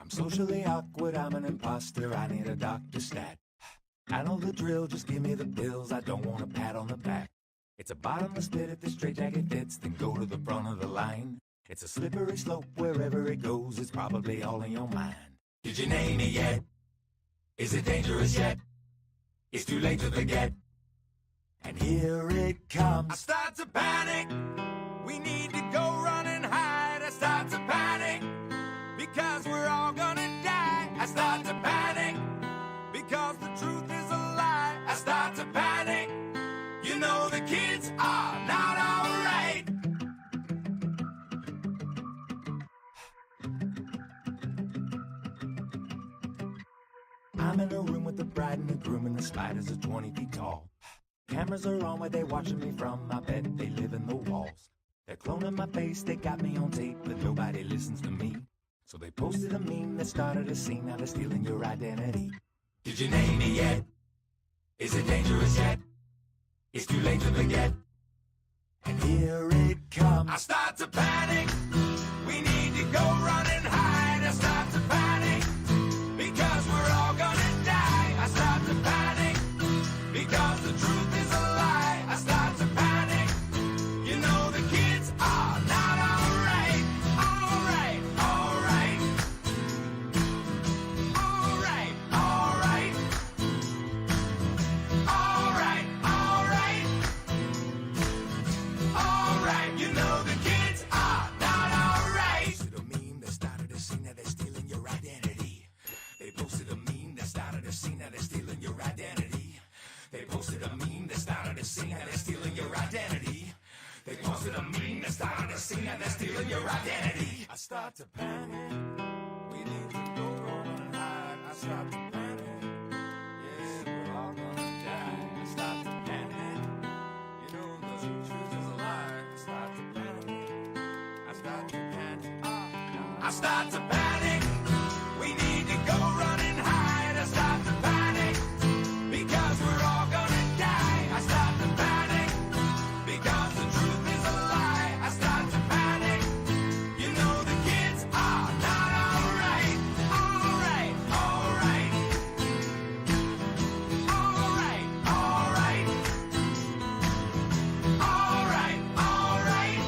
I'm socially awkward, I'm an imposter, I need a doctor stat. I know the drill, just give me the pills, I don't want a pat on the back. It's a bottomless pit if the straitjacket fits, then go to the front of the line. It's a slippery slope, wherever it goes, it's probably all in your mind. Did you name it yet? Is it dangerous yet? It's too late to forget. And here it comes. I start to panic. We need to go run and hide. I start to panic because we're all gonna die. I start to panic because the truth is a lie. I start to panic. You know the kids are not alright. I'm in a room with the bride and the groom, and the spiders are 20 feet tall. Cameras are on where they watching me from. I bet they live in the walls. They're cloning my face, they got me on tape, but nobody listens to me. So they posted a meme that started a scene. Now they're stealing your identity. Did you name it yet? Is it dangerous yet? It's too late to forget. And here it comes. I start to panic. We need to go run and hide. I start to panic because we're all gonna die. I start to panic because the truth is a lie. I start to panic. You know the kids are not alright. Alright, alright. Alright, alright. Alright, alright. Alright, you know the kids are not alright. Posted a meme that started a scene, now they're stealing your identity. They posted a meme that started a scene, now they're stealing your identity. They posted a meme that started a scene, now they're stealing your identity. They posted a meme that started a scene, now they're stealing your identity. I start to panic. We need to go run and hide. I start to panic. Yeah, we're all gonna die. I start to panic. You know the truth is a lie. I start to panic. I start to panic. I start to panic. We need to go run and hide. I start to panic because we're all gonna die. I start to panic because the truth is a lie. I start to panic. You know the kids are not alright. Alright, alright. Alright, alright. Alright, alright.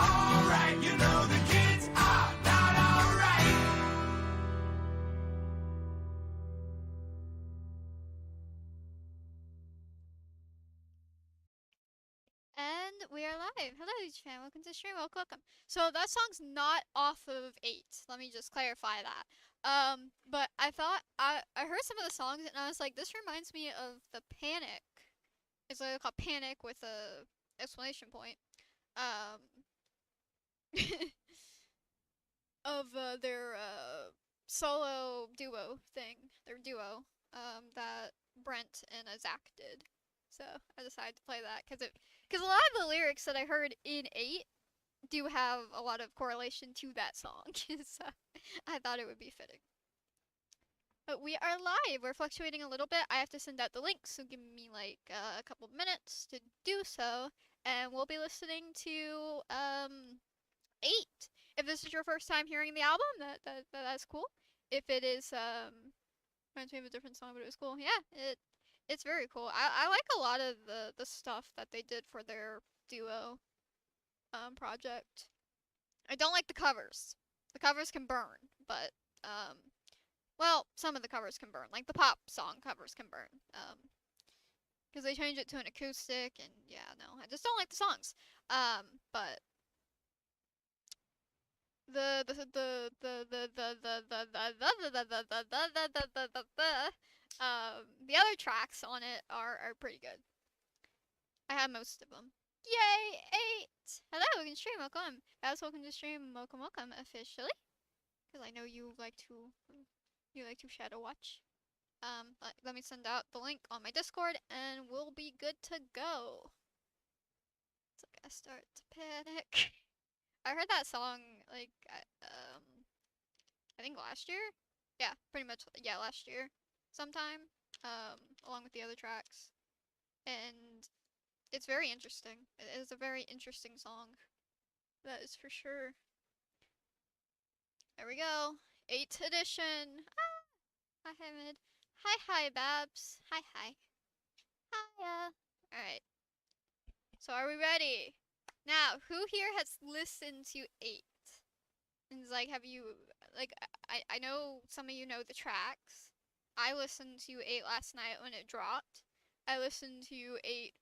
Alright, you know the kids are not alright. And we are live. Hello, chan. Welcome to the stream. Welcome. So that song's not off of 8. Let me just clarify that. But I thought I heard some of the songs and I was like, this reminds me of the Panic. It's like called Panic with a exclamation point. Of their solo duo thing. Their duo. That Brent and Zach did. So I decided to play that because a lot of the lyrics that I heard in 8 do have a lot of correlation to that song. So I thought it would be fitting. But we are live. We're fluctuating a little bit. I have to send out the link, so give me like a couple minutes to do so, and we'll be listening to 8. If this is your first time hearing the album, that's cool. If it is reminds me of a different song, but it was cool. Yeah, it's very cool. I like a lot of the stuff that they did for their duo project. I don't like the covers. The covers can burn, but well, some of the covers can burn. Like the pop song covers can burn. Because they changed it to an acoustic, and yeah, no, I just don't like the songs. But the other tracks on it are pretty good. I have most of them. Yay, 8! Hello, we can stream. Welcome. Guys, welcome to stream. Welcome, welcome officially. Because I know you like to shadow watch. Let me send out the link on my Discord, and we'll be good to go. So I start to panic. I heard that song like I think last year. Yeah, pretty much. Yeah, last year, sometime. Along with the other tracks, and it's very interesting. It is a very interesting song. That is for sure. There we go. 8th edition. Ah, hi, Hamid. Hi, Babs. Hi. Hiya. Alright. So are we ready? Now, who here has listened to 8? And it's like, have you, like, I know some of you know the tracks. I listened to 8 last night when it dropped. I listened to 8,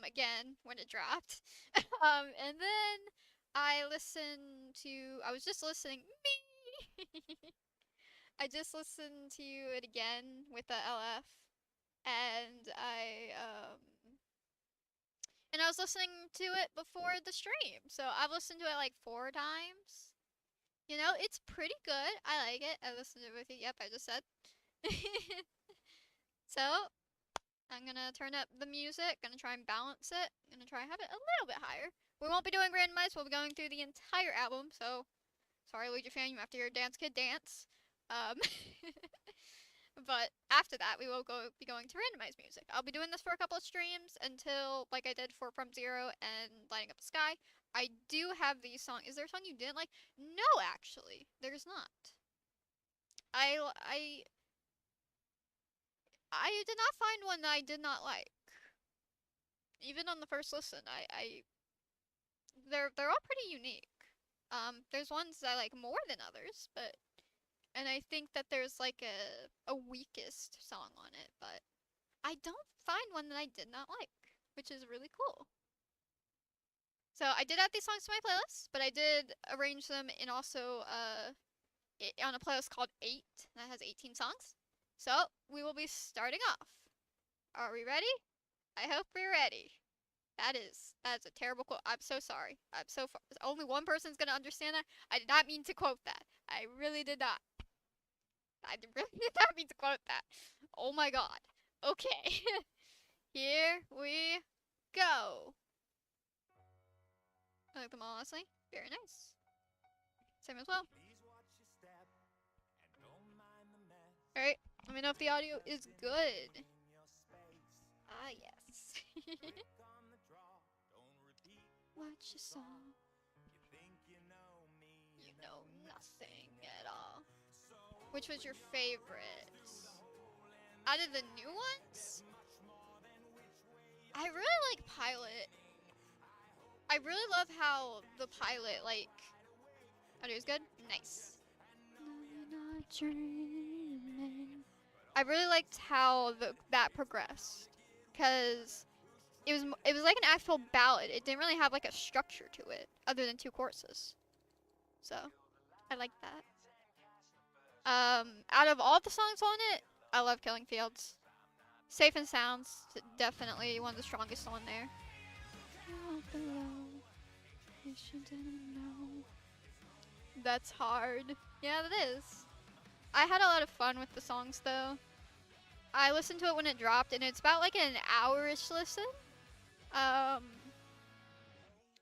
again when it dropped. And then I was just listening, I just listened to it again with the LF. And I was listening to it before the stream. So I've listened to it like 4 times. You know, it's pretty good. I like it. I listened to it with you. Yep, I just said. So, I'm gonna turn up the music. Gonna try and balance it. Gonna try and have it a little bit higher. We won't be doing randomized. We'll be going through the entire album. So, sorry, Luigi fan. You have to hear Dance Kid dance. But after that, we will be going to randomized music. I'll be doing this for a couple of streams until, like I did for From Zero and Lighting Up the Sky. I do have these songs. Is there a song you didn't like? No, actually, there's not. I did not find one that I did not like. Even on the first listen, they're all pretty unique. There's ones I like more than others, and I think that there's like a weakest song on it, but I don't find one that I did not like, which is really cool. So I did add these songs to my playlist, but I did arrange them in also on a playlist called 8 that has 18 songs. So we will be starting off. Are we ready? I hope we're ready. That's a terrible quote. I'm so sorry. Only one person's gonna understand that. I did not mean to quote that. I really did not. I really did not mean to quote that. Oh my god. Okay. Here we go. I like them all, honestly. Very nice. Same as well. Alright, let me know if the audio is good. Ah, yes. Watch your song. You know nothing at all. Which was your favorite? Out of the new ones? I really like Pilot. I really love how the Pilot, like... Audio is good? Nice. Not dreaming. I really liked how that progressed. Because it was like an actual ballad. It didn't really have like a structure to it, other than 2 choruses. So, I like that. Out of all the songs on it, I love Killing Fields. Safe and Sound's definitely one of the strongest on there. That's hard. Yeah, that is. I had a lot of fun with the songs though. I listened to it when it dropped, and it's about like an hour-ish listen.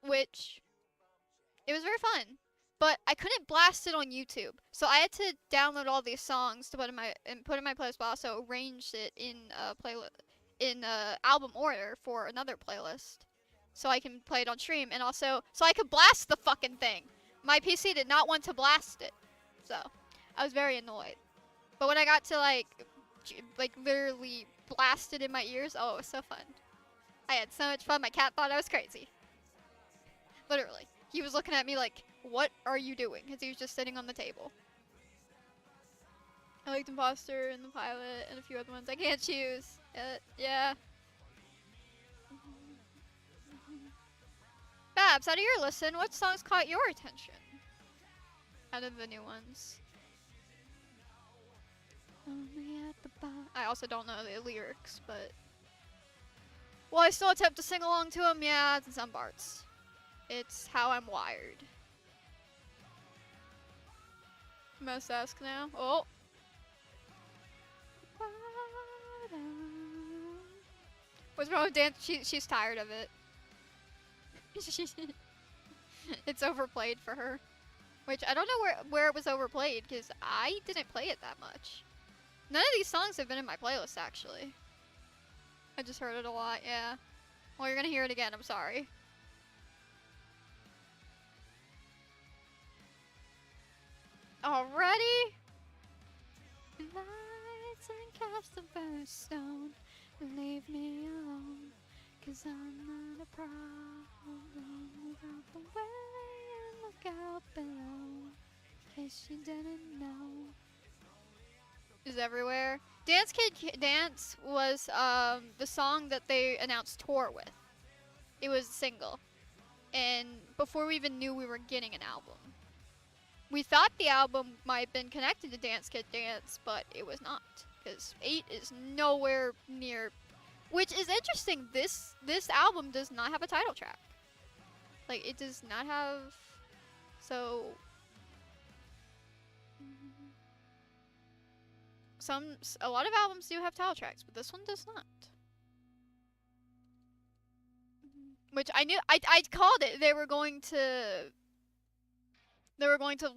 Which it was very fun. But I couldn't blast it on YouTube, so I had to download all these songs to put in my playlist, but also arrange it in album order for another playlist, so I can play it on stream, and also so I could blast the fucking thing. My PC did not want to blast it, so I was very annoyed. But when I got to like literally blast it in my ears, oh, it was so fun. I had so much fun. My cat thought I was crazy. Literally, he was looking at me like, what are you doing? Because he was just sitting on the table. I liked Imposter and the Pilot and a few other ones. I can't choose. Yeah. Babs, out of your listen, what songs caught your attention? Out of the new ones. I also don't know the lyrics, but... Well, I still attempt to sing along to them. Yeah, in some parts. It's how I'm wired. Must ask now. Oh. What's wrong with dance? She's tired of it. It's overplayed for her. Which, I don't know where it was overplayed, because I didn't play it that much. None of these songs have been in my playlist, actually. I just heard it a lot, yeah. Well, you're gonna hear it again, I'm sorry. Already? Lights and cast a birthstone. Leave me alone. Cause I'm not a problem without the way I look out below. In case you didn't know. Is everywhere. Dance Kid Dance was the song that they announced tour with. It was a single. And before we even knew we were getting an album. We thought the album might have been connected to Dance Kid Dance, but it was not. Because 8 is nowhere near. Which is interesting. This album does not have a title track. Like, it does not have. So. A lot of albums do have title tracks, but this one does not. Which I knew. I called it. They were going to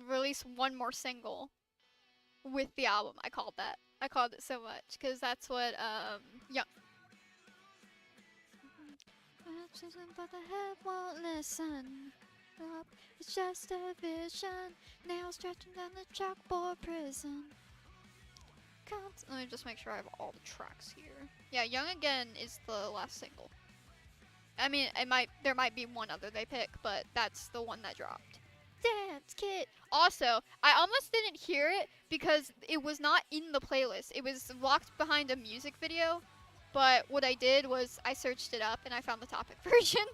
release one more single with the album. I called that. I called it so much because that's what yeah. But the head won't listen. It's just a vision. Nails stretching down the chalkboard prison. Let me just make sure I have all the tracks here. Yeah, Young Again is the last single. I mean, there might be one other they pick, but that's the one that dropped. Dance Kid. Also, I almost didn't hear it because it was not in the playlist. It was locked behind a music video. But what I did was I searched it up and I found the topic version.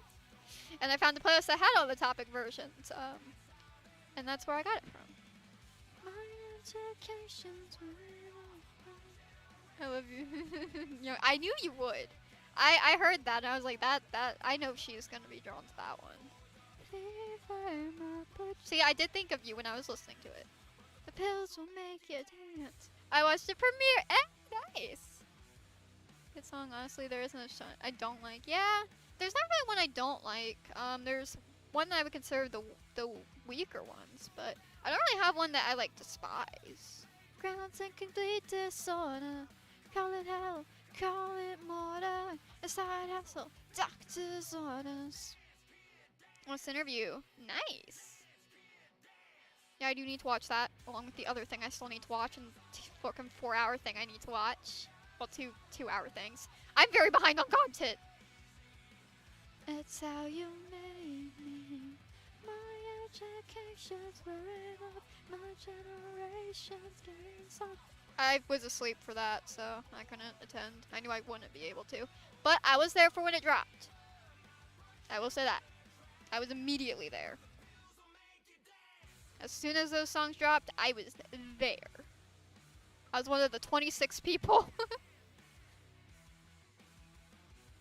And I found the playlist that had all the topic versions. And that's where I got it from. My education's I love you. You know, I knew you would. I heard that and I was like, that I know she's gonna be drawn to that one. See, I did think of you when I was listening to it. The pills will make you dance. I watched the premiere. Nice. Good song. Honestly, there isn't a song I don't like. Yeah, there's not really one I don't like. There's one that I would consider the weaker ones, but I don't really have one that I like despise. Grounds and complete disorder. Call it hell. Call it murder. A side hustle. Doctor's orders. This interview. Nice. Yeah, I do need to watch that, along with the other thing I still need to watch, and the fucking 4-hour thing I need to watch. Well, two-hour things. I'm very behind on content. It's how you made me. My education's wearing off. My generation's getting soft. I was asleep for that, so I couldn't attend. I knew I wouldn't be able to. But I was there for when it dropped. I will say that. I was immediately there. As soon as those songs dropped, I was there. I was one of the 26 people.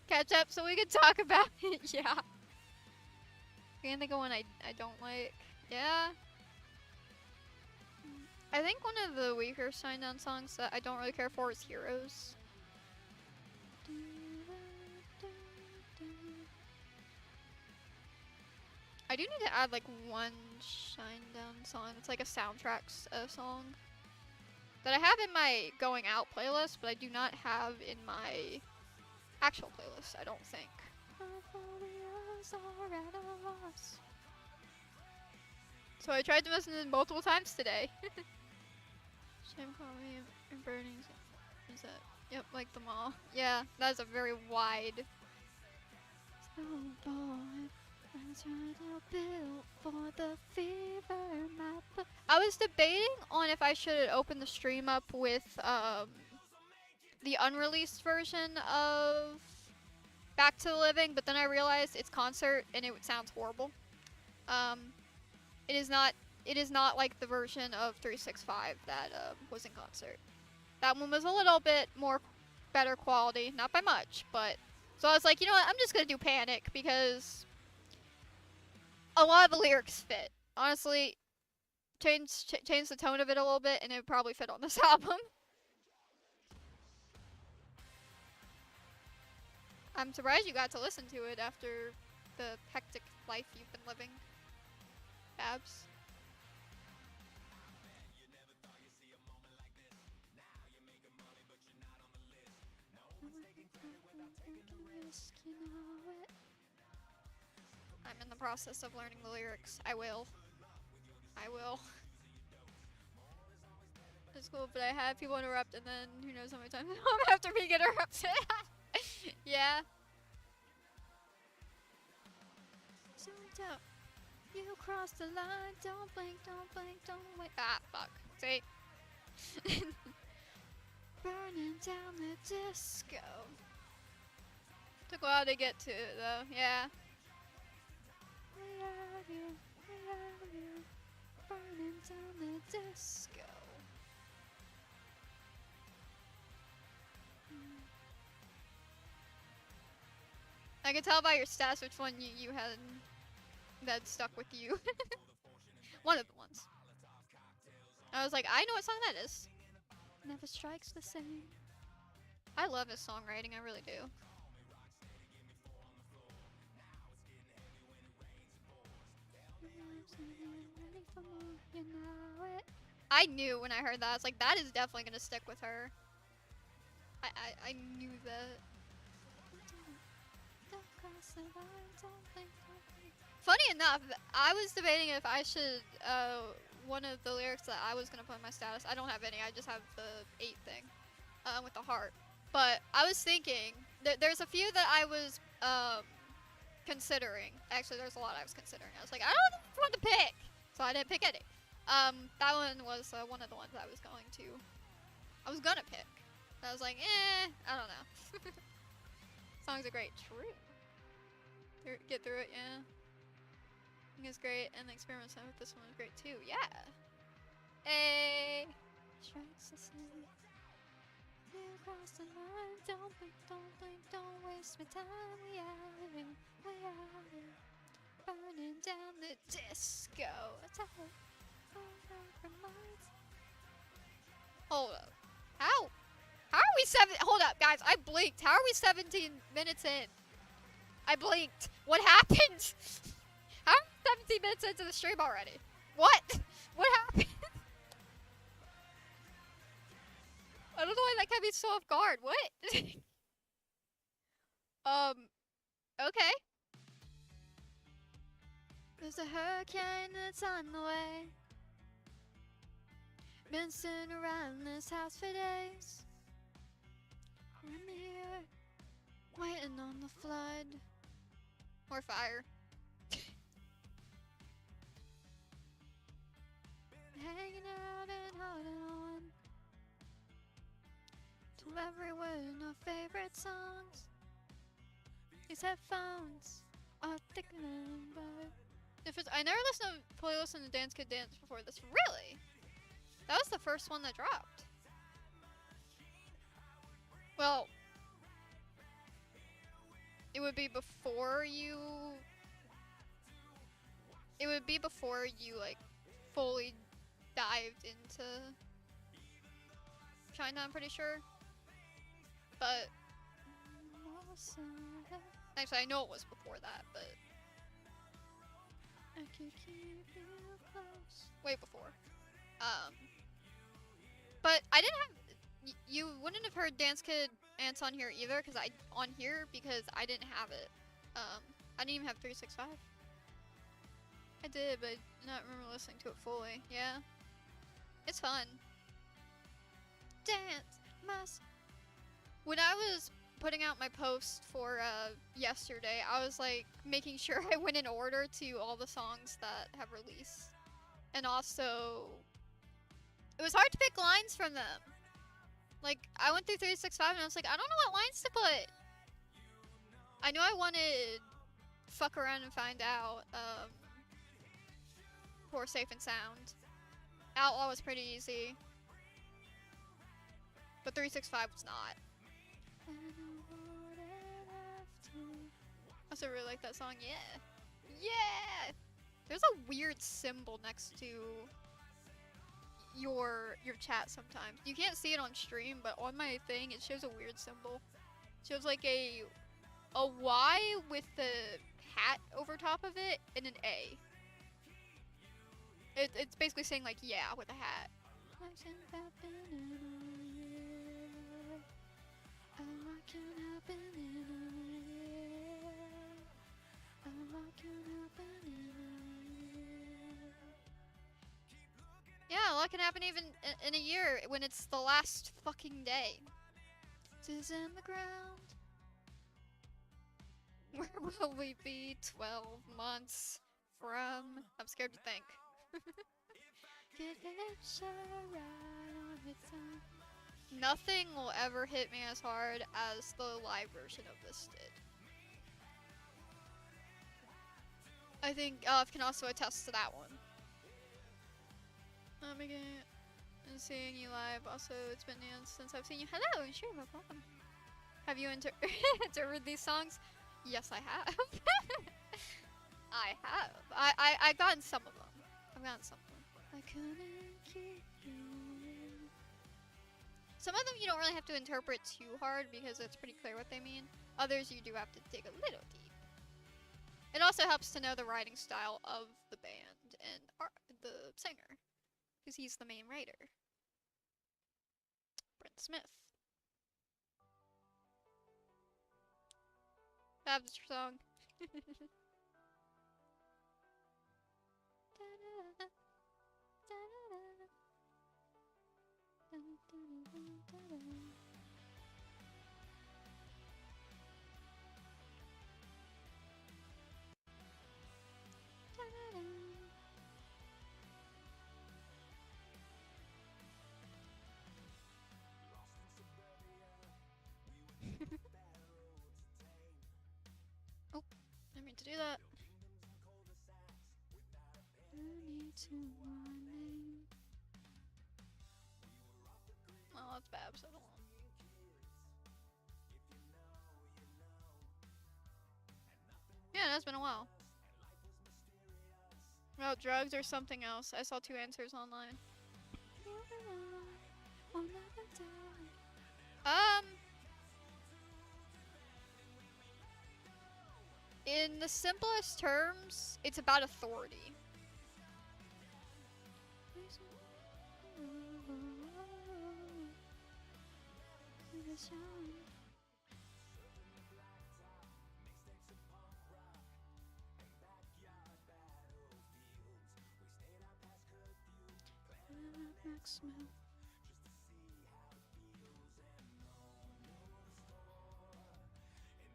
Catch up so we can talk about it. Yeah. I can't think of one I don't like. Yeah. I think one of the weaker Shinedown songs that I don't really care for is Heroes. I do need to add like one Shinedown song. It's like a soundtrack song that I have in my going out playlist, but I do not have in my actual playlist, I don't think. So I tried to listen to it multiple times today. Shame call me and burning. Is that? Yep, like the mall. Yeah, that's a very wide. I was debating on if I should open the stream up with the unreleased version of Back to the Living, but then I realized it's concert and it sounds horrible. It is not like the version of 365 that was in concert. That one was a little bit more better quality, not by much, but so I was like, you know what, I'm just gonna do Panic because a lot of the lyrics fit. Honestly, change the tone of it a little bit and it would probably fit on this album. I'm surprised you got to listen to it after the hectic life you've been living. Babs. I'm in the process of learning the lyrics. I will. was cool, but I had people interrupt, and then who knows how many times after being interrupted. Yeah. Zoomed out. You crossed the line. Don't blink, don't blink, don't wait. Ah, fuck. See? Burning down the disco. Took a while to get to it, though. Yeah. We love you. We love you. Burning down the disco. I can tell by your stats which one you had that stuck with you. One of the ones. I was like, I know what song that is. Never strikes the same. I love his songwriting, I really do. I knew when I heard that, I was like, that is definitely gonna stick with her. I knew that. Funny enough, I was debating if I should, one of the lyrics that I was gonna put in my status, I don't have any, I just have the 8 thing, with the heart. But I was thinking, there's a few that I was, considering. Actually, there's a lot I was considering. I was like, I don't know which one to pick, so I didn't pick any. That one was, one of the ones I was gonna pick. I was like, I don't know. Songs are great. True. Get through it, yeah. I think it's great, and the experiments with this one was great too. Yeah. Strikes the same. You cross the line. Don't blink, don't blink, don't waste my time. We are here, we are here. Burning down the disco. Hold up. How? How are we hold up, guys. I blinked. How are we 17 minutes in? I blinked. What happened? How are we 17 minutes into the stream already? What? What happened? I don't know why that kept me so off guard. What? Okay. There's a hurricane that's on the way. Been sitting around this house for days. I'm here, waiting on the flood. Or fire. Hanging out and holding on to every word in our favorite songs. These headphones are thicker than butter. I never fully listened to Dance Kid Dance before this. Really? That was the first one that dropped. Well, it would be before you like fully dived into China, I'm pretty sure. But actually, I know it was before that, but I can keep you close. Way before. But I didn't have. You wouldn't have heard Dance Kid Ants on here either, because I didn't have it. I didn't even have 365. I did, but I do not remember listening to it fully. Yeah, it's fun. Dance must. When I was putting out my post for yesterday, I was like making sure I went in order to all the songs that have released, and also it was hard to pick lines from them. Like, I went through 365 and I was like, I don't know what lines to put. I knew I wanted Fuck Around and Find Out, for Safe and Sound. Outlaw was pretty easy. But 365 was not. I also really like that song, yeah. Yeah! There's a weird symbol next to your chat sometimes. You can't see it on stream, but on my thing it shows a weird symbol. It shows like a Y with the hat over top of it and an A. It's basically saying like yeah with a hat. Yeah, a lot can happen even in a year when it's the last fucking day. Is in the ground. Where will we be 12 months from? I'm scared to think. Nothing will ever hit me as hard as the live version of this did. I think Olive can also attest to that one. And seeing you live. Also, it's been years since I've seen you. Hello, sure, no problem. Have you interpreted these songs? Yes, I have. I have. I've gotten some of them. I've gotten some of them. I couldn't keep you. Some of them you don't really have to interpret too hard because it's pretty clear what they mean. Others you do have to dig a little deep. It also helps to know the writing style of the band and the singer, because he's the main writer. Brent Smith. That's your song. Oh, I mean to do that. Oh, that's Babs. I don't want. Yeah, that's been a while. Well, drugs or something else. I saw 2 answers online. In the simplest terms, it's about authority.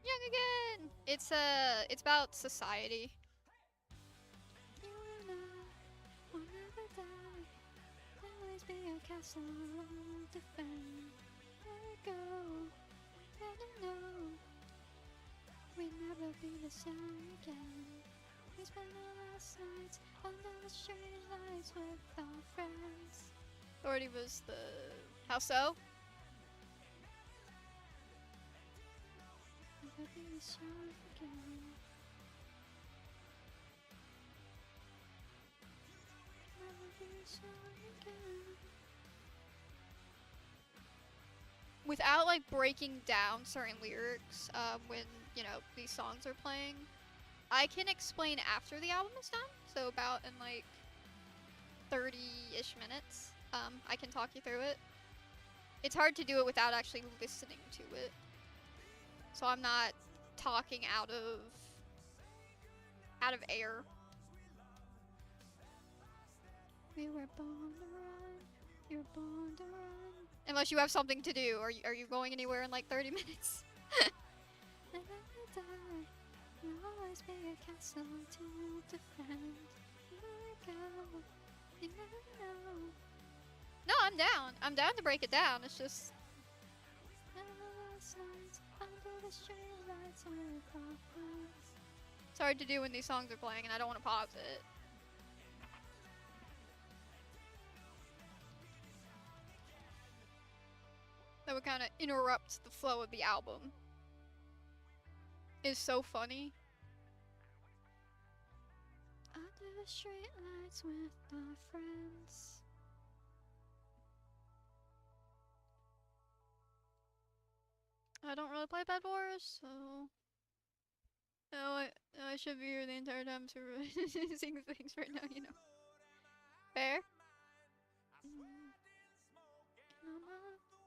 Young again. It's about society. We'd never be the same again. We spent our last nights under the street lights with our friends. Authority was the... How so? Never be the same again. Never be the same again. Without like breaking down certain lyrics, when you know these songs are playing, I can explain after the album is done. So about in like 30-ish minutes, I can talk you through it. It's hard to do it without actually listening to it. So I'm not talking out of air. We were born to run. You're born to run. Unless you have something to do. Are you going anywhere in like 30 minutes? Always be a castle to defend. No, I'm down. I'm down to break it down. It's just... It's hard to do when these songs are playing and I don't want to pause it. That would kind of interrupt the flow of the album. It's so funny. Under the street lights with our friends. I don't really play Bad Wars, so... I should be here the entire time to sing things right now, you know. Fair?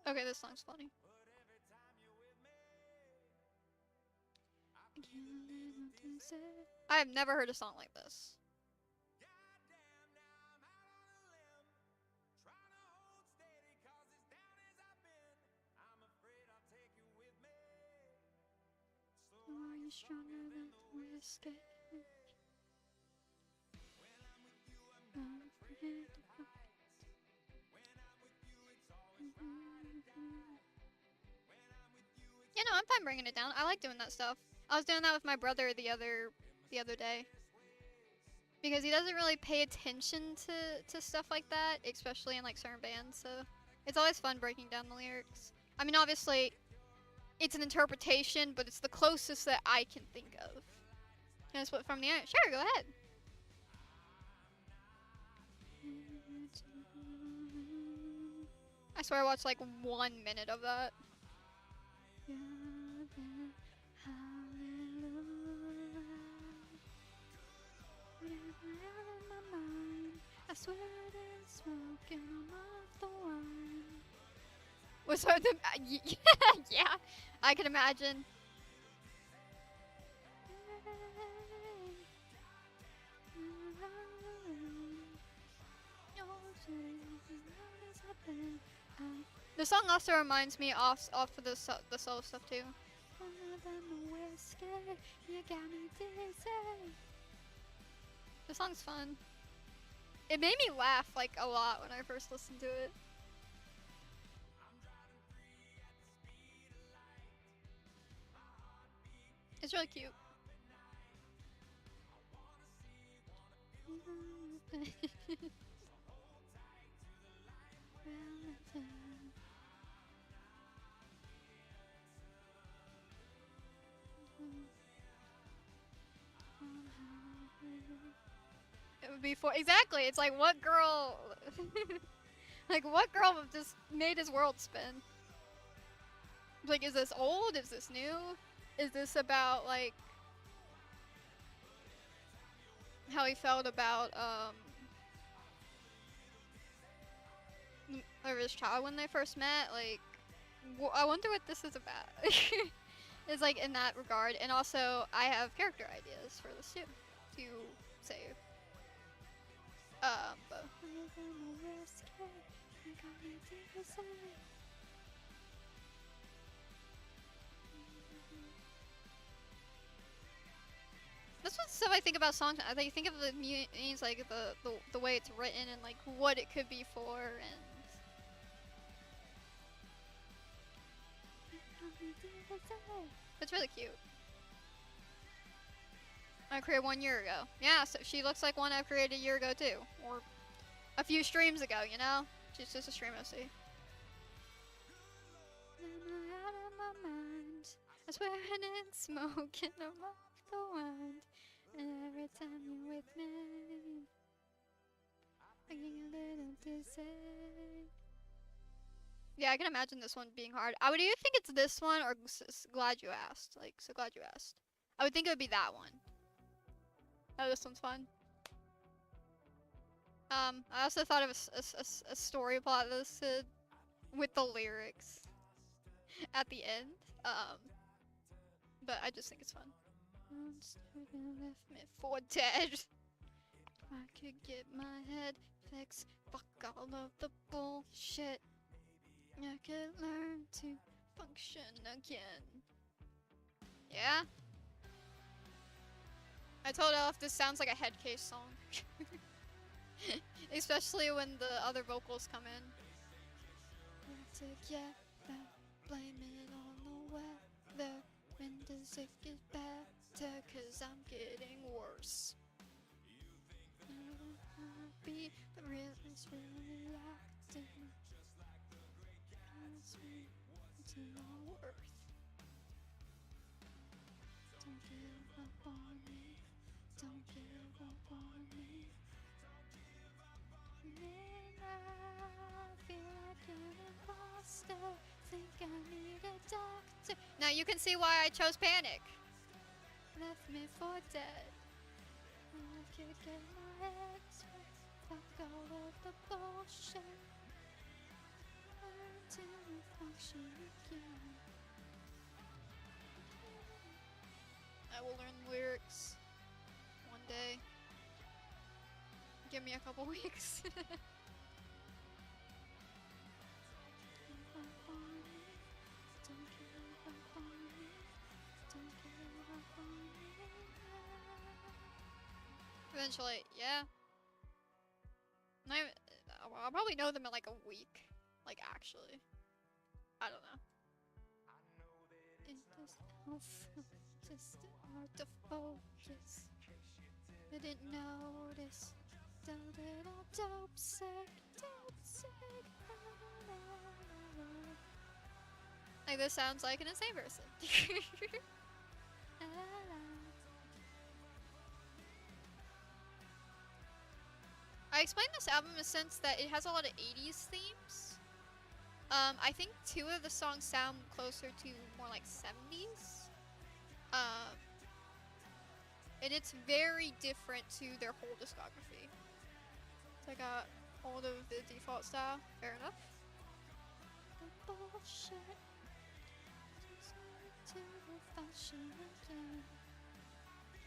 Okay, this song's funny. I have never heard a song like this. stronger than whiskey. Yeah, no, I'm fine bringing it down. I like doing that stuff. I was doing that with my brother the other day because he doesn't really pay attention to stuff like that, especially in like certain bands. So it's always fun breaking down the lyrics. I mean, obviously, it's an interpretation, but it's the closest that I can think of. Can I split from the end? Sure, go ahead. I swear I watched like 1 minute of that. I swear there's smoking off the wine. Was her the yeah, I can imagine. The song also reminds me off of the solo stuff too. The song's fun. It made me laugh like a lot when I first listened to it. It's really cute. It would be for exactly. It's like what girl, like what girl just made his world spin? Like, is this old? Is this new? Is this about like how he felt about or his child when they first met? Like, I wonder what this is about. It's like in that regard, and also I have character ideas for this too to say. But that's what stuff I think about songs. I think of the means like the way it's written and like what it could be for and. It's really cute. I created 1 year ago. Yeah, so she looks like one I created a year ago too, or a few streams ago. You know, she's just a stream OC. I swear and smoking, I'm off the wind. And every time you're with me, I get a little dizzy. Yeah, I can imagine this one being hard. I would either think it's this one or Glad You Asked. Like, so glad you asked. I would think it would be that one. Oh, this one's fun. I also thought of a story plot listed with the lyrics at the end. But I just think it's fun. Left me for dead. I could get my head fixed. Fuck all of the bullshit. I could learn to function again. Yeah? I told Elf this sounds like a Headcase song. Especially when the other vocals come in. Together, blame it on the weather. When does it get better? Cause I'm getting worse. Be the realist, really acting. To no worth. Don't give up on me. Don't give up on me. And I feel like an imposter. Think I need a doctor. Now you can see why I chose Panic. Left me for dead. I could get my head straight. Fuck all of the bullshit. Learn to function again. I will learn lyrics one day. Give me a couple weeks. Don't give up on me. Don't give up on Eventually, yeah. I'll probably know them in like a week. Like, actually. I don't know. It does help, just hard to focus. I didn't notice the little dope sick. Like, this sounds like an insane person. I explained this album in the sense that it has a lot of 80s themes. I think 2 of the songs sound closer to more like 70s. And it's very different to their whole discography. So I got all of the default style. Fair enough. Bullshit.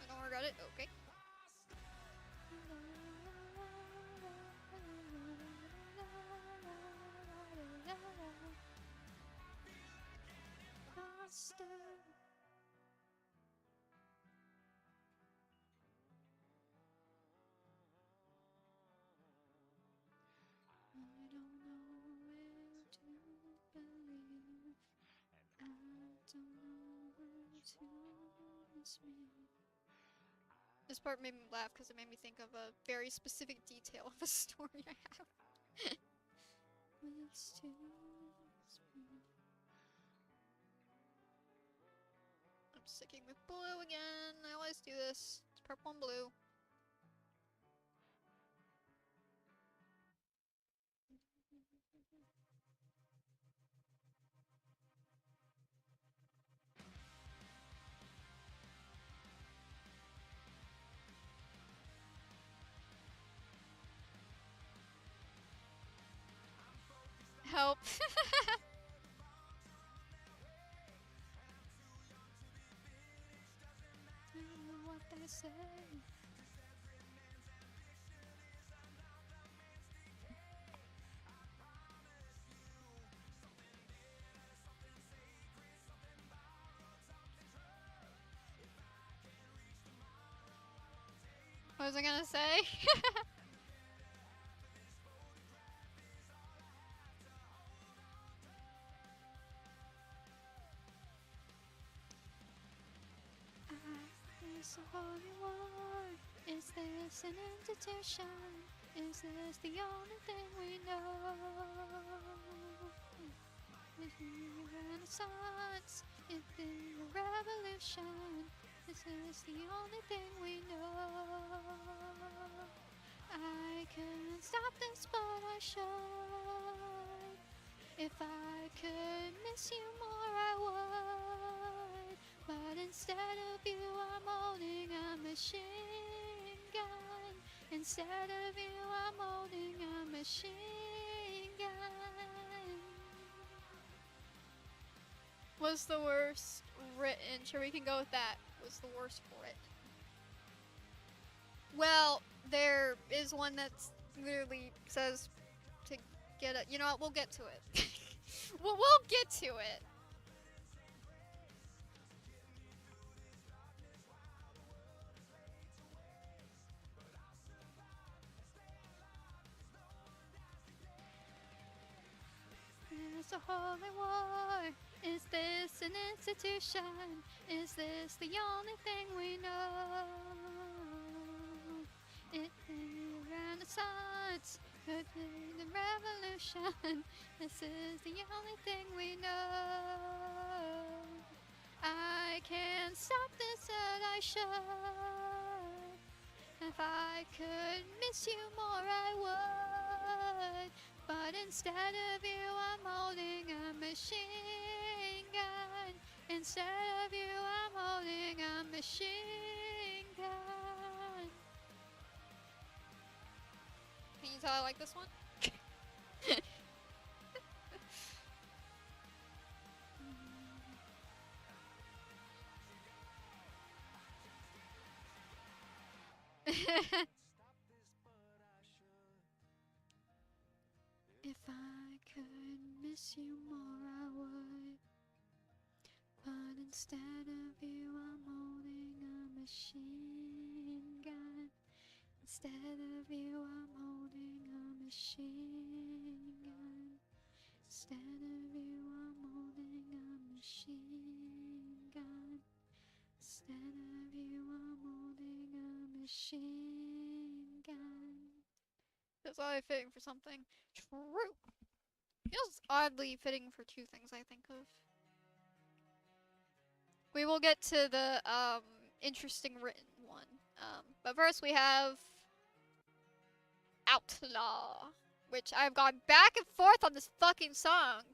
I don't regret it. Okay. This part made me laugh because it made me think of a very specific detail of a story I have. I'm sticking with blue again. I always do this. It's purple and blue. Help. I don't know what they say. What was I gonna say? Is a holy war? Is this an institution? Is this the only thing we know? Is the Renaissance? Is it the revolution? Is this the only thing we know? I can't stop this, but I should. If I could miss you more, I would. But instead of you, I'm holding a machine gun. Instead of you, I'm holding a machine gun. Was the worst written? Sure, we can go with that. Was the worst written? Well, there is one that literally says to get it. You know what? We'll get to it. we'll get to it. Is a holy war? Is this an institution? Is this the only thing we know? It the Renaissance, could be the revolution. This is the only thing we know. I can't stop this, and I should. If I could miss you more, I would. But instead of you, I'm holding a machine gun. Instead of you, I'm holding a machine gun. Can you tell I like this one? If I could miss you more, I would. But instead of you, I'm holding a machine gun. Instead of you, I'm holding a machine gun. Instead of you, I'm holding a machine gun. Instead of you, I'm holding a machine gun. Feels oddly fitting for something. True. Feels oddly fitting for two things I think of. We will get to the interesting written one. But first we have Outlaw, which I've gone back and forth on this fucking song.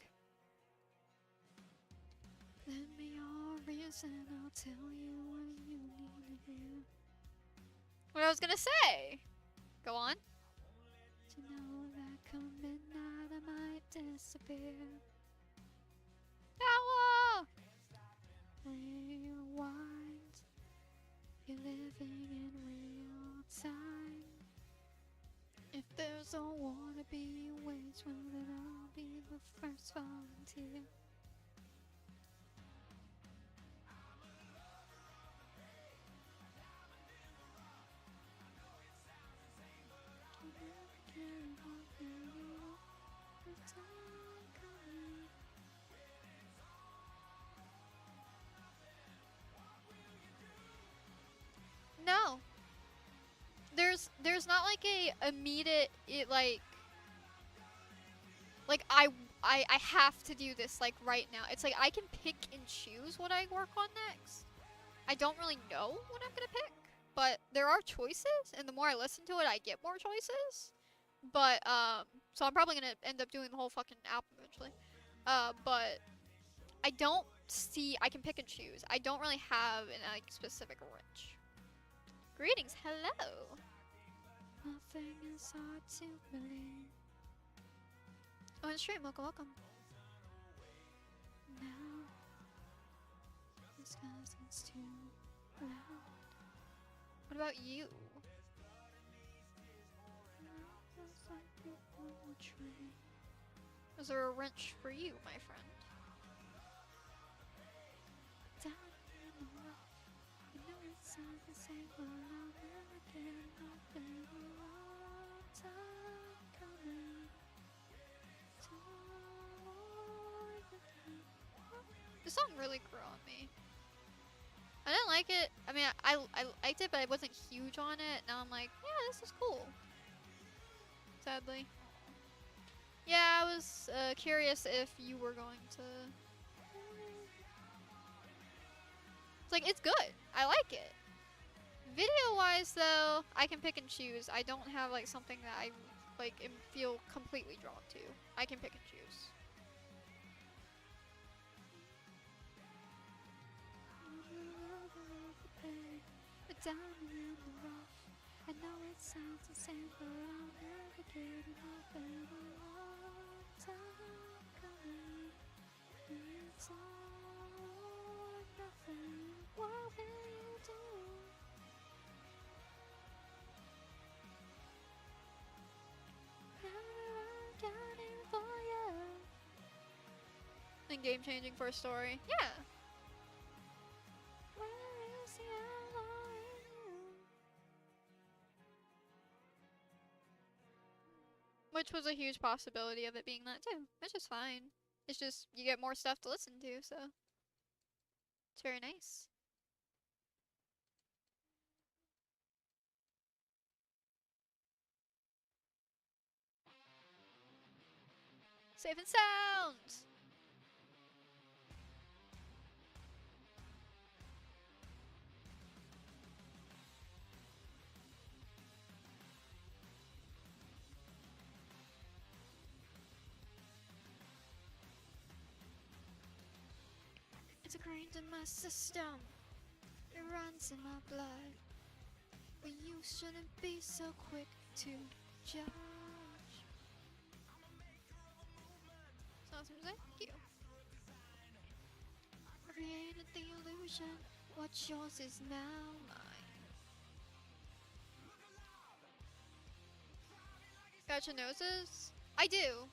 Lend me your reason, I'll tell you what you need to hear. What I was gonna say. Go on. To know that come midnight I might disappear. Outlaw! Rewind. You're living in real time. If there's a war to be waged, well then I'll be the first volunteer. No. There's not like a immediate I have to do this like right now. It's like I can pick and choose what I work on next. I don't really know what I'm gonna pick, but there are choices, and the more I listen to it, I get more choices. But so I'm probably gonna end up doing the whole fucking album eventually. But I don't see I can pick and choose. I don't really have an like specific wrench. Greetings, hello. Nothing is hard to believe. Oh, on the stream, welcome. Now, it's 'cause it's too loud. What about you? Is there a wrench for you, my friend? Down in the rough, you know it sounds the same, but I'll never get nothing. Long time coming. This song really grew on me. I didn't like it. I mean, I liked it, but I wasn't huge on it. Now I'm like, yeah, this is cool. Sadly. Yeah, I was curious if you were going to. It's like, it's good. I like it. Video-wise, though, I can pick and choose. I don't have like something that I like feel completely drawn to. I can pick and choose. Down in the rough, I know it sounds the same, but I'll never get enough. And a long time coming, it's all or nothing. What will you do? Now I'm counting for you. And game changing for a story, yeah. Which was a huge possibility of it being that too, which is fine. It's just, you get more stuff to listen to, so. It's very nice. Safe and sound! It's ingrained in my system. It runs in my blood. But you shouldn't be so quick to judge. Sounds music? Thank you. I created the illusion. What's yours is now mine. Gacha noses? I do.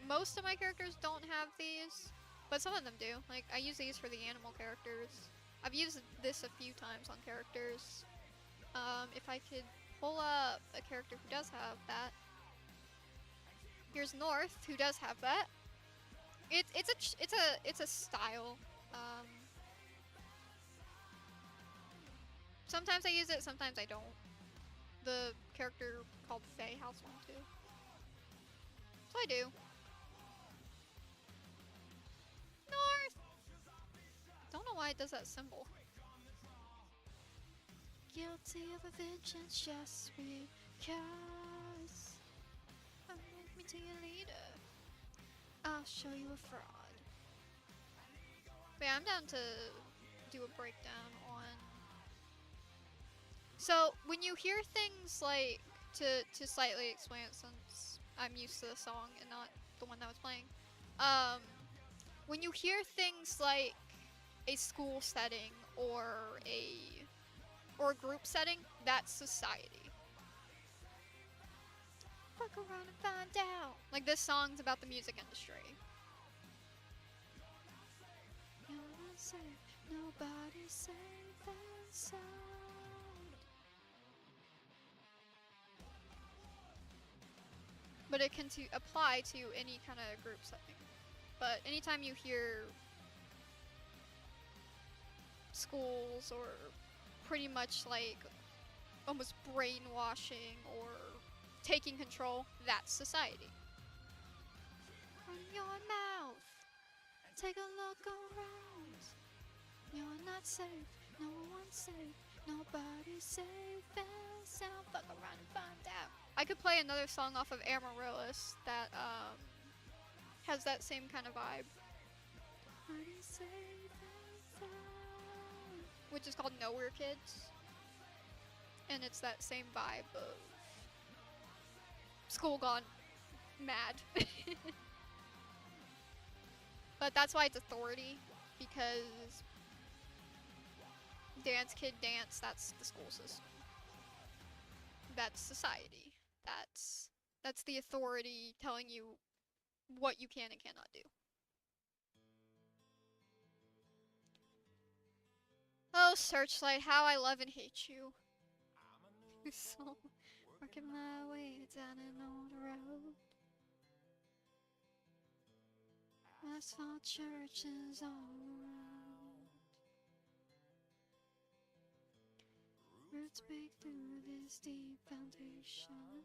Most of my characters don't have these, but some of them do. Like, I use these for the animal characters. I've used this a few times on characters. If I could pull up a character who does have that. Here's North, who does have that. It's a style. Sometimes I use it, sometimes I don't. The character called Faye has one too. So I do. North! Don't know why it does that symbol. Guilty of a vengeance just because. Make me to your leader. I'll show you a fraud. But yeah, I'm down to do a breakdown on. So when you hear things like, to slightly explain it since I'm used to the song and not the one that was playing. When you hear things like a school setting or a group setting, that's society. Fuck around and find out. Like this song's about the music industry. You're not safe, nobody's safe and sound. But it can apply to any kind of group setting. But anytime you hear schools or pretty much like almost brainwashing or taking control, that's society. Run your mouth, take a look around. You're not safe, no one's safe, nobody's safe and sound. Fuck around and find out. I could play another song off of Amaryllis that has that same kind of vibe. Which is called Nowhere Kids. And it's that same vibe of school gone mad. But that's why it's authority, because dance kid dance, that's the school system. That's society. That's the authority telling you what you can and cannot do. Oh, Searchlight, how I love and hate you. So, working my way down an old road. Asphalt churches all around. Roots break through this deep foundation.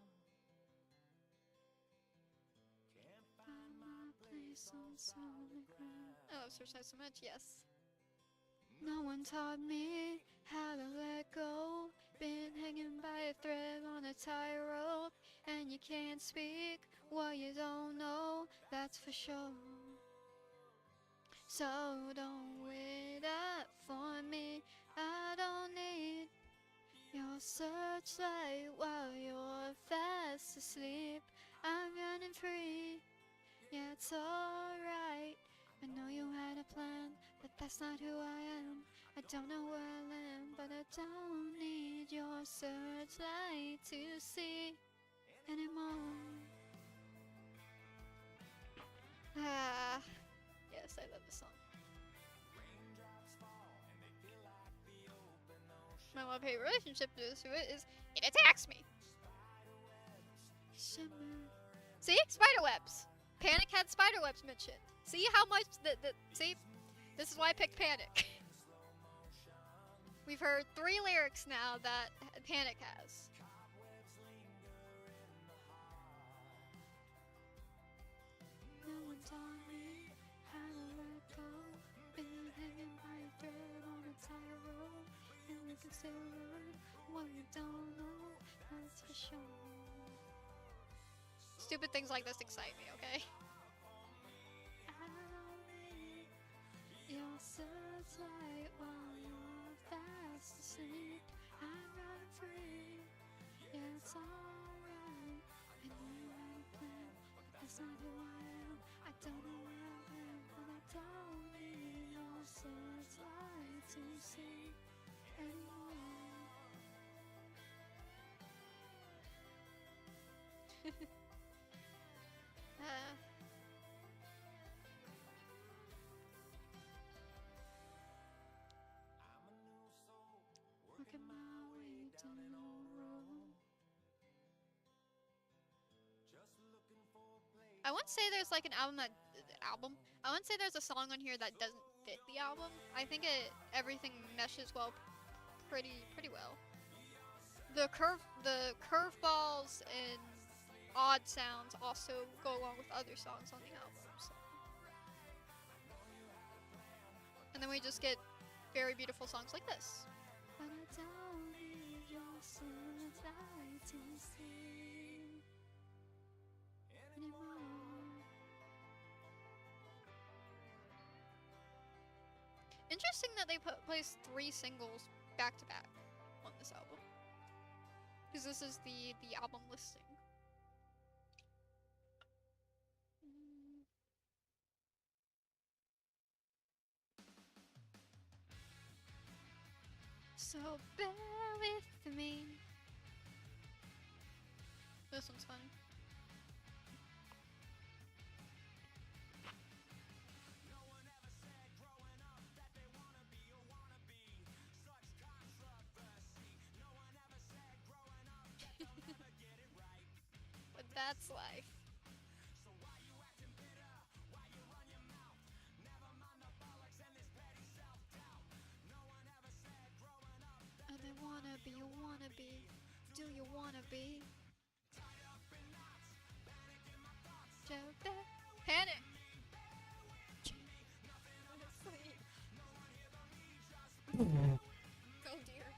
Find my place on solid ground. I love Searchlight so much, yes. No one taught me how to let go. Been hanging by a thread on a tightrope, and you can't speak what you don't know, that's for sure. So don't wait up for me, I don't need your searchlight while you're fast asleep. I'm running free, yeah, it's alright. I know you had a plan, but that's not who I am. I don't know where I land, but I don't need your searchlight to see anymore. Ah, yes, I love this song. My love-hate relationship to it is it attacks me. Shimmer. See? Spiderwebs. Panic had spiderwebs mentioned. See how much see? This is why I picked Panic. We've heard 3 lyrics now that Panic has. No one taught me how to let go. Been hanging by a thread on a tightrope, and we can still learn what you don't know, that's for sure. Stupid things like this excite me, okay? Your searchlight while you're fast asleep. I'm running free, yeah, it's alright. I know you had a plan, but that's not who I am. I don't know where I am, but I don't need your searchlight to see anymore. Working my way down wouldn't say there's like an album that I wouldn't say there's a song on here that doesn't fit the album. I think everything meshes well, pretty well. The curveballs and odd sounds also go along with other songs on the album. So. And then we just get very beautiful songs like this. Interesting that they placed 3 singles back to back on this album, because this is the album listing. So bear with me. This one's funny. But that's life. And they wanna be a wannabe. Do you wanna be? Panic! Oh dear.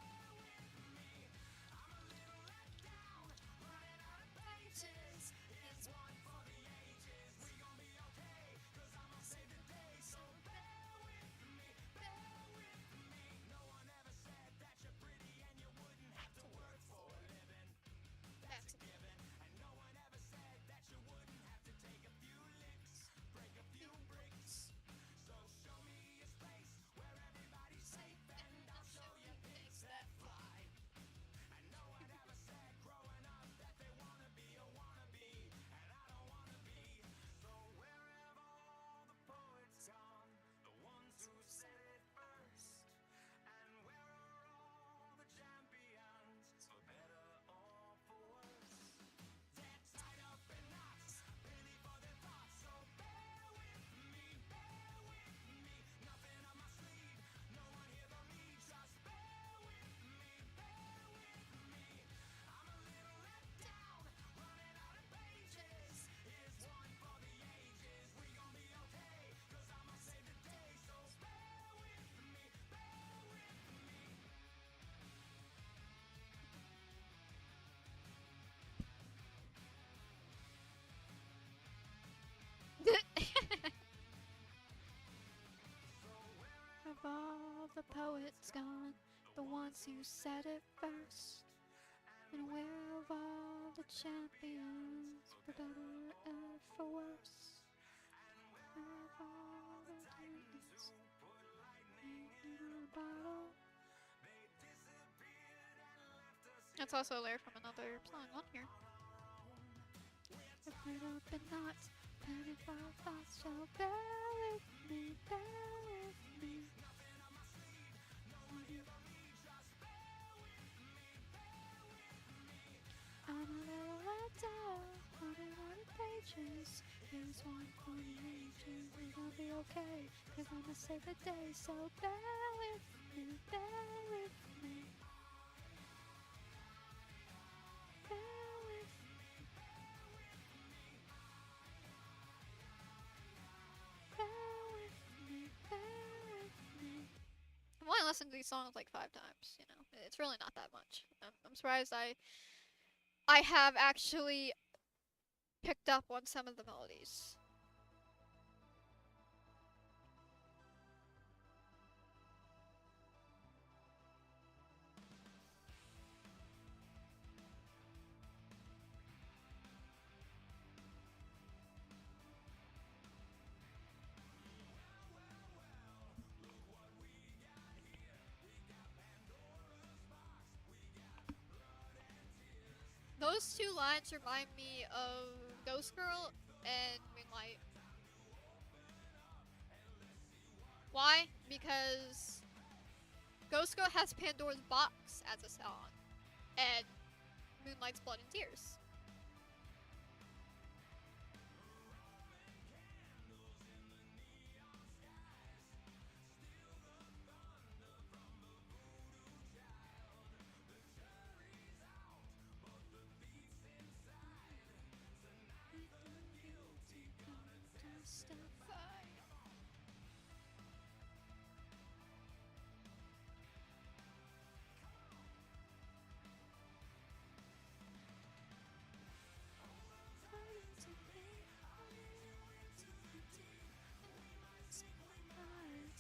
Of all the poets gone, the ones who said it first, and where of all the champions, for better and for worse, where of all the titans, in a bottle. That's also a layer from another song on here. If it up and not, penny for thoughts, so bear with me, bear with me. I'm a little let down, 100 pages. Here's one for the ages. We're gonna be okay, cause I'ma save the day. So bear with me, bear with me. Bear with me. Bear with me, bear with me. I've only listened to these songs like 5 times, you know. It's really not that much. I'm surprised I have actually picked up on some of the melodies. Those 2 lines remind me of Ghost Girl and Moonlight. Why? Because Ghost Girl has Pandora's Box as a song, and Moonlight's Blood and Tears.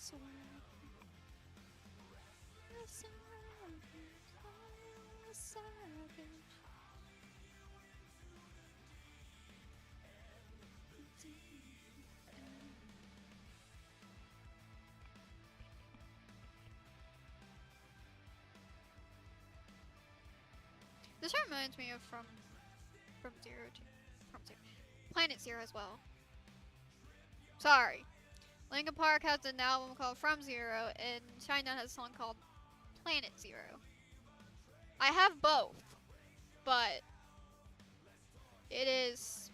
swag. Listen, ravage, I'm a savage. This reminds me of from Zero to Planet Zero as well. Sorry. Linkin Park has an album called From Zero, and China has a song called Planet Zero. I have both, but it is.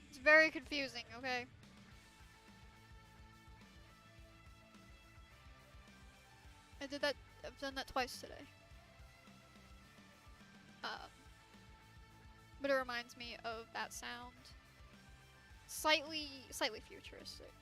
It's very confusing, okay? I've done that twice today. But it reminds me of that sound. Slightly futuristic.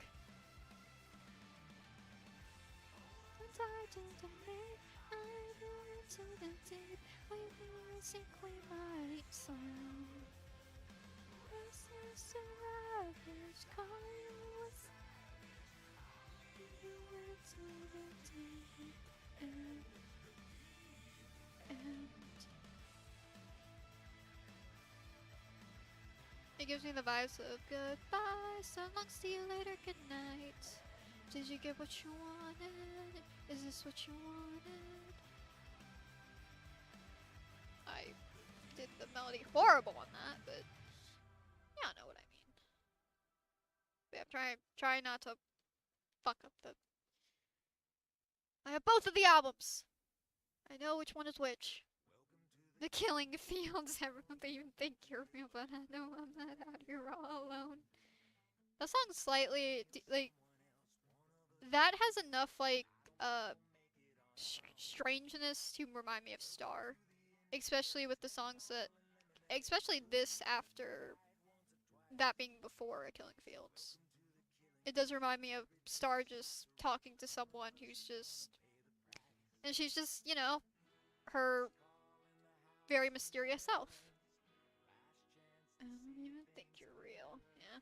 It gives me the vibes of goodbye, so long, see you later, good night. Did you get what you wanted? Is this what you wanted? I did the melody horrible on that, but y'all know what I mean. But yeah, try not to fuck up the. I have both of the albums. I know which one is which. The Killing Fields, everyone they even think you're real, but I know I'm not out here all alone. That song's slightly, like, that has enough, like, strangeness to remind me of Star. Especially with the songs that, especially this after that being before A Killing Fields. It does remind me of Star just talking to someone who's just, and she's just, you know, her very mysterious self. I don't even think you're real. Yeah.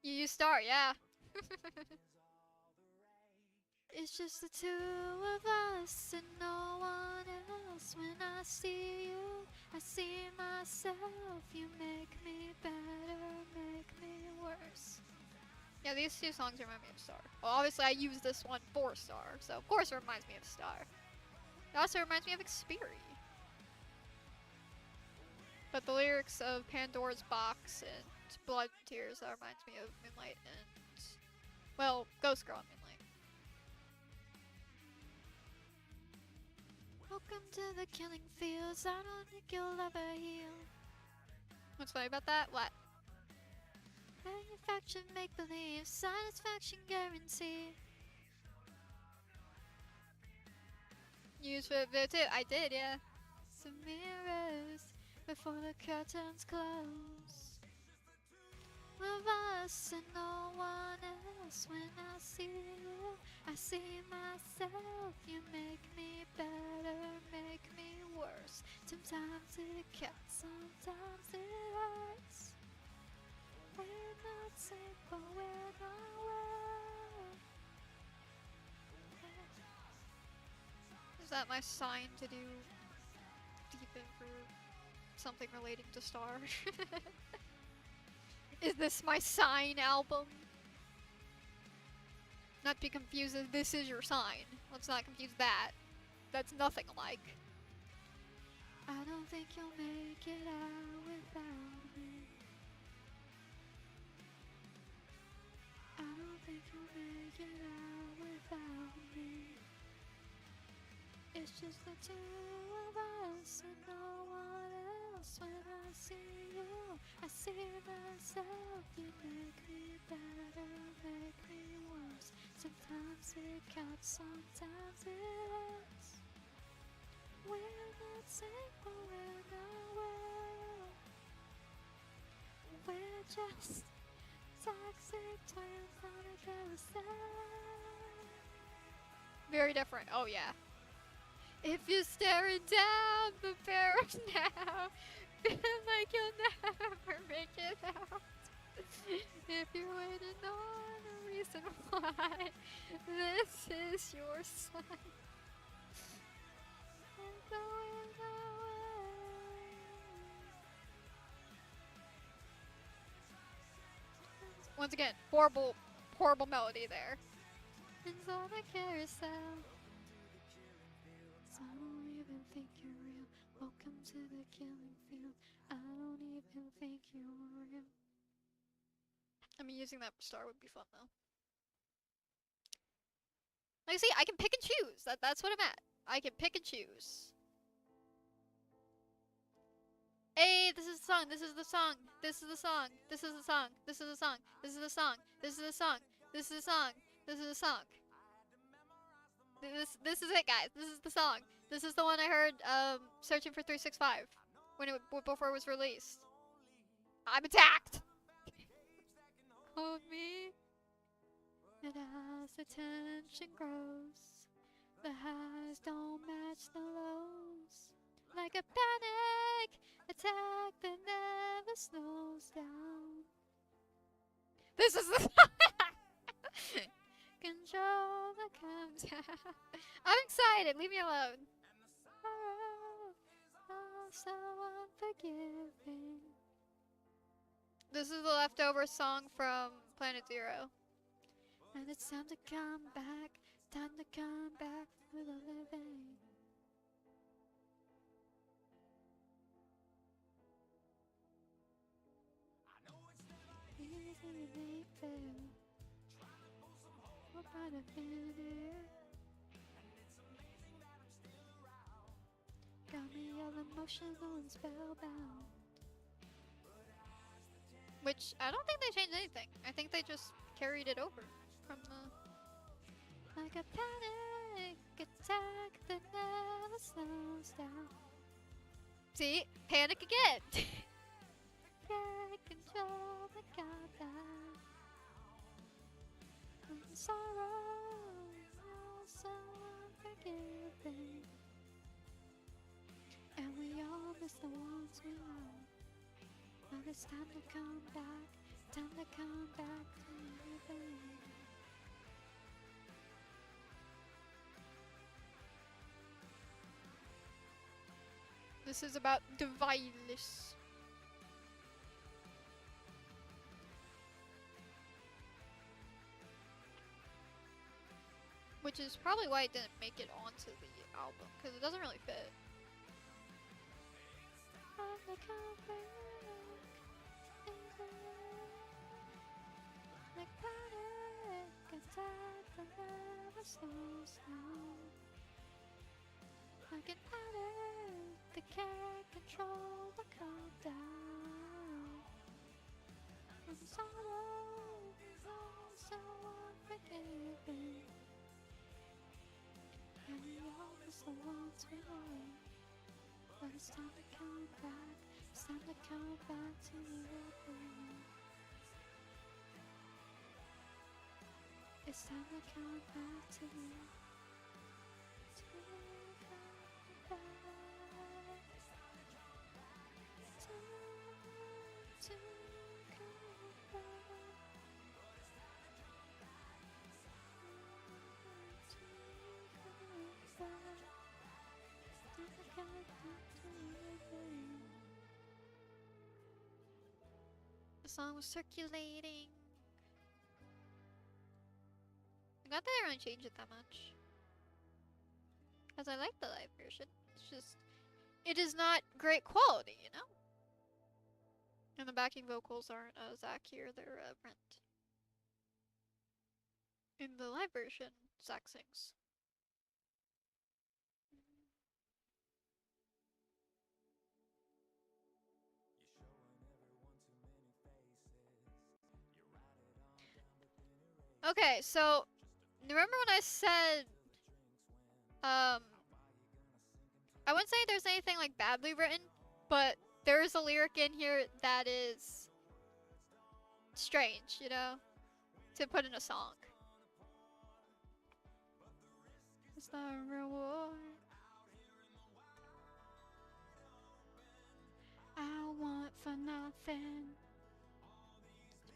You use Star, yeah. It's just the two of us and no one else. When I see you, I see myself. You make me better, make me worse. Yeah, these two songs remind me of Star. Well, obviously I use this one for Star, so of course it reminds me of Star. It also reminds me of Xperi. But the lyrics of Pandora's Box and Blood and Tears, that reminds me of Moonlight and, well, Ghost Girl and Moonlight. Welcome to the killing fields, I don't think you'll ever heal. What's funny about that? What? Manufactured make-believe, satisfaction guarantee. Used for the too. I did, yeah. Some mirrors before the curtains close. Of us and no one else. When I see you, I see myself. You make me better, make me worse. Sometimes it cuts, sometimes it hurts. We're not safe, but we're not well. Is that my sign to do deep in for something relating to Star? Is this my sign album? Not to be confused with This Is Your Sign. Let's not confuse that. That's nothing alike. I don't think you'll make it out without me. I don't think you'll make it out without me. It's just the two of us and no one else. When I see you, I see myself. You make me better, make me worse. Sometimes it counts, sometimes it hurts. We're not safe, but we're not well. we're just toxic twins on a carousel. Very different. Oh yeah. If you're staring down the barrel now, feel like you'll never make it out. If you're waiting on a reason why, this is your sign. And going away. Once again, horrible melody there. It's on a carousel. So I don't even think you're real. Welcome to the killing field. I don't even think you're real. I mean, using that star would be fun though. Like, see, I can pick and choose. That's what I'm at. I can pick and choose. Hey, this is the song. This is the song. This is the song. This is the song. This is the song. This is the song. This is the song. This is the song. This is the song. This is it, guys. This is the song. This is the one I heard searching for 365 when before it was released. I'm attacked. Hold me. And as the tension grows, the highs don't match the lows. Like a panic attack that never slows down. This is the control that comes out. I'm excited. Leave me alone. Oh, so unforgiving. This is the leftover song from Planet Zero. And it's time to come back. Time to come back to the living. Easy to make fail. What about a minute? Got me all emotional and spellbound. Which, I don't think they changed anything. I think they just carried it over from the... Like a panic attack that never slows down. See? Panic again! Can't control the countdown. Sorrow, so unforgiving. And we all miss the ones we love. But it's time to come back. Time to come back to living. This is about the virus. Which is probably why it didn't make it onto the album, because it doesn't really fit. Like panic attack that never slows down. Like an addict that can't control the countdown. And sorrow is also unforgiving. And we all miss the ones we love. But it's time to come back. It's time to come back to living. It's time to come back to living. The song was circulating. I got that they didn't change it that much. Because I like the live version. It's just, it is not great quality, you know? And the backing vocals aren't Zach here, they're Brent. In the live version, Zach sings. Okay, so remember when I said I wouldn't say there's anything like badly written, but there is a lyric in here that is strange, you know, to put in a song. It's not a reward. I want for nothing.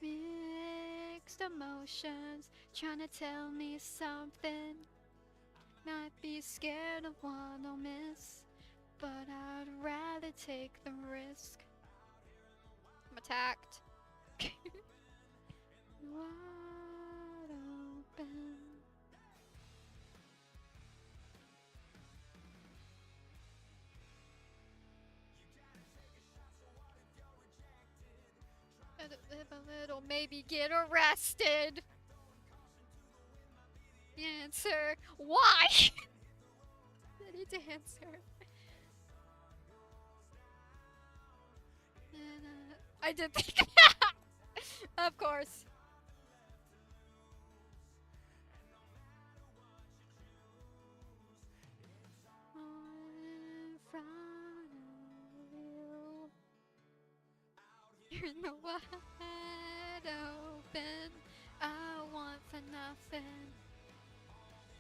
Mixed emotions, trying to tell me something. Might be scared of what I'll miss, but I'd rather take the risk. I'm attacked. Wide open. Live a little, maybe get arrested. The answer, why? I need to answer. And, I did think of course. In front of you. You're in the wide open. I want for nothing.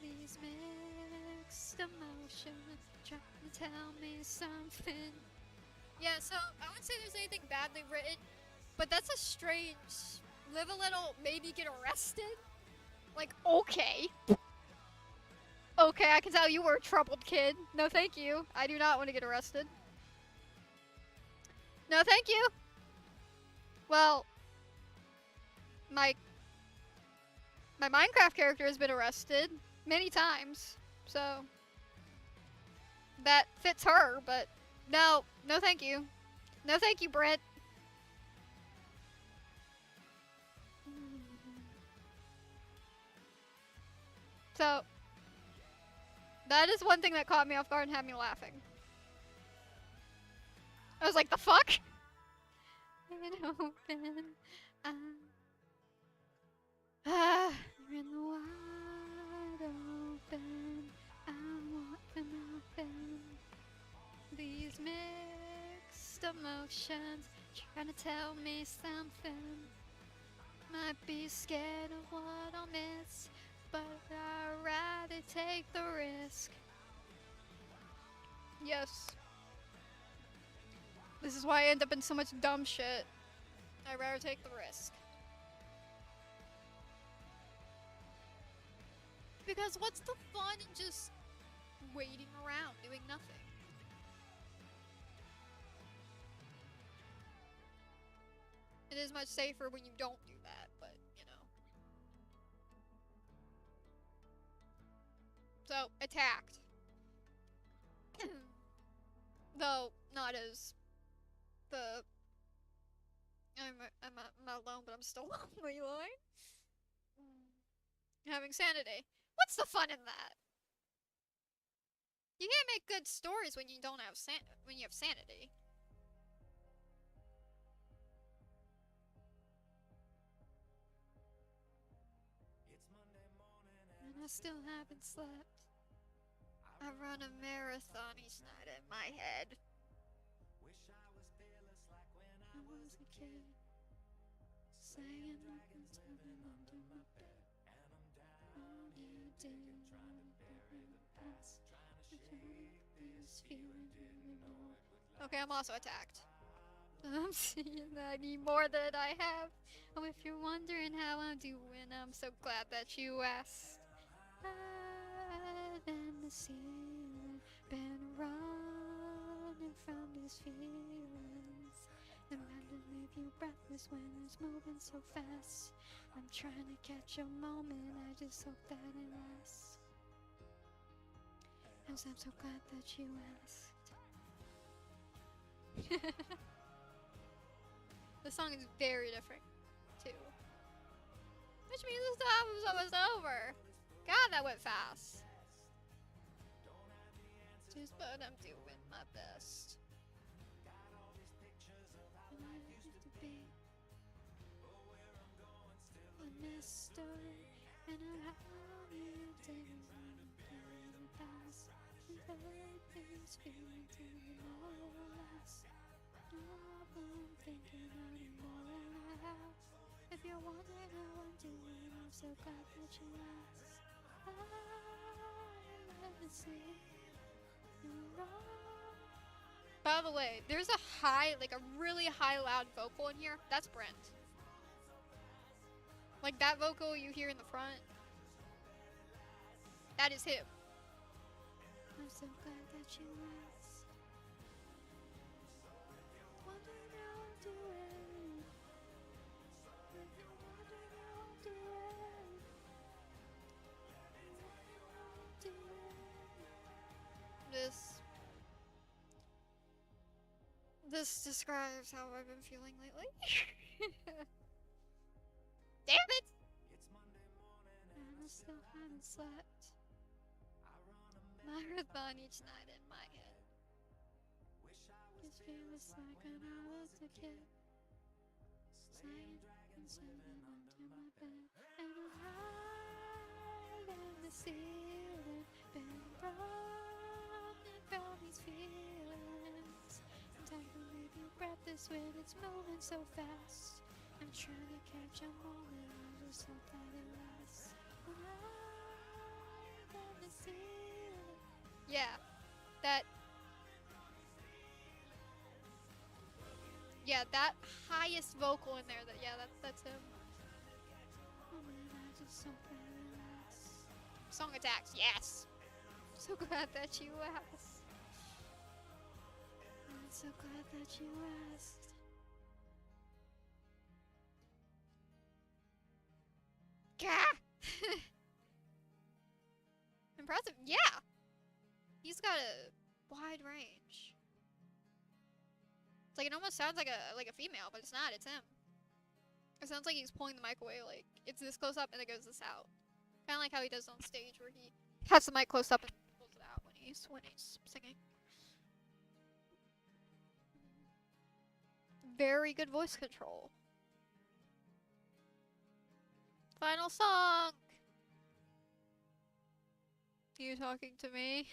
These mixed emotions trying to tell me something. Yeah, so I wouldn't say there's anything badly written, but that's a strange. Live a little, maybe get arrested. Like, okay. Okay, I can tell you were a troubled kid. No, thank you. I do not want to get arrested. No, thank you. Well, my Minecraft character has been arrested many times, so that fits her, but no thank you. No thank you, Brent. So, that is one thing that caught me off guard and had me laughing. I was like, the fuck? You're in the wide open. I want for nothing. These mixed emotions trying to tell me something. Might be scared of what I'll miss, but I'd rather take the risk. Yes. This is why I end up in so much dumb shit. I'd rather take the risk. Because what's the fun in just waiting around doing nothing? It is much safer when you don't do that, but, you know. So, attacked. Though, not as the... I'm not alone, but I'm still on my line. Having sanity. What's the fun in that? You can't make good stories when you don't have when you have sanity. And I still haven't slept. I run a marathon each night in my head. I was a kid, saying nothing's living under my bed. All you did bury the past. This feeling didn't know it would last. Okay, I'm also attacked. I'm seeing that I need more than I have. Oh, if you're wondering how I'm doing, I'm so glad that you asked. I've been the ceiling, been running from these feelings. Imagine if you breathless when it's moving so fast. I'm trying to catch a moment, I just hope that it lasts. I'm so glad that you asked. The song is very different, too. Which means this album's almost over. God, that went fast. Just, but I'm doing my best. And I used to be a mystery, and I how you didn't in the past. Everything's feeling to more or less. No, I'm thinking I need more than I have. If so glad that you asked. Let me see. By the way, there's a high, like a really high loud vocal in here. That's Brent. Like that vocal you hear in the front. That is him. I'm so glad that you asked. What do you do it? This describes how I've been feeling lately. Damn it! And I still haven't slept. Marathon each night in my head. Just feels like when I was a kid. Saying and sitting under my bed. And I'm high in the ceiling. Been running from these feelings. Sometimes I make you breathless when it's moving so fast. I'm trying to catch a moment, I just hope that it lasts. When I'm in the ceiling. Yeah, that. Yeah, that highest vocal in there. That's him. Oh man, I just hope that it lasts. Song attacks, yes. So glad that you asked. I'm so glad that you asked. Gah! Impressive, yeah. He's got a wide range. It's like it almost sounds like a female, but it's not. It's him. It sounds like he's pulling the mic away. Like it's this close up and it goes this out. Kind of like how he does on stage, where he has the mic close up and pulls it out when he's singing. Very good voice control. Final song. You talking to me?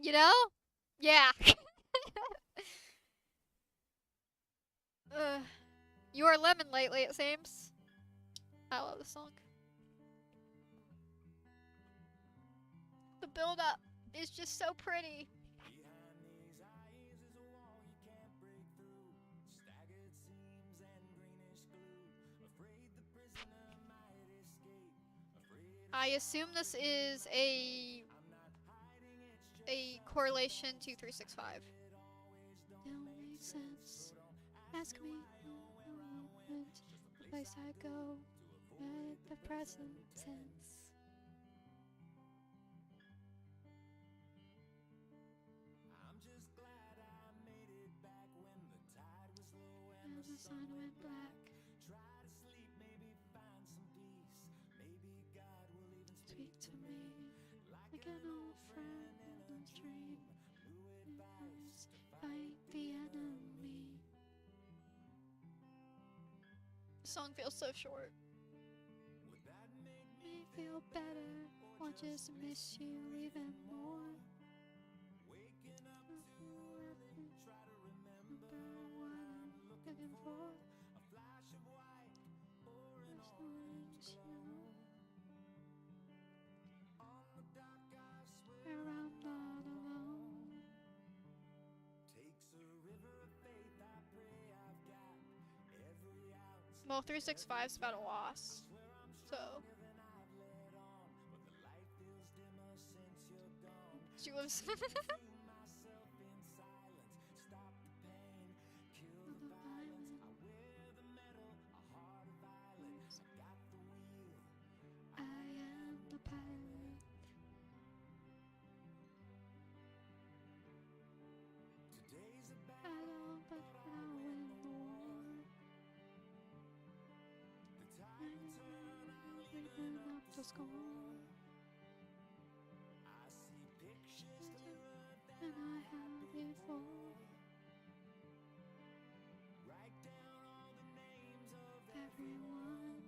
You know? Yeah. You are lemon lately, it seems. I love this song. The build up is just so pretty. I assume this is a correlation to 365. Don't make sense. Ask me moment, the place I go at the present tense. And the sun went black. Speak to me like an old friend in a dream. Fight the enemy. The song feels so short. Make me feel better. Want just to miss you even more. Remember what I'm looking for. Where I'm not alone. Well, 365's about a loss, so she lives. I am the pirate. I don't, but I'll win the war. Bringing up the score. And I have before. Everyone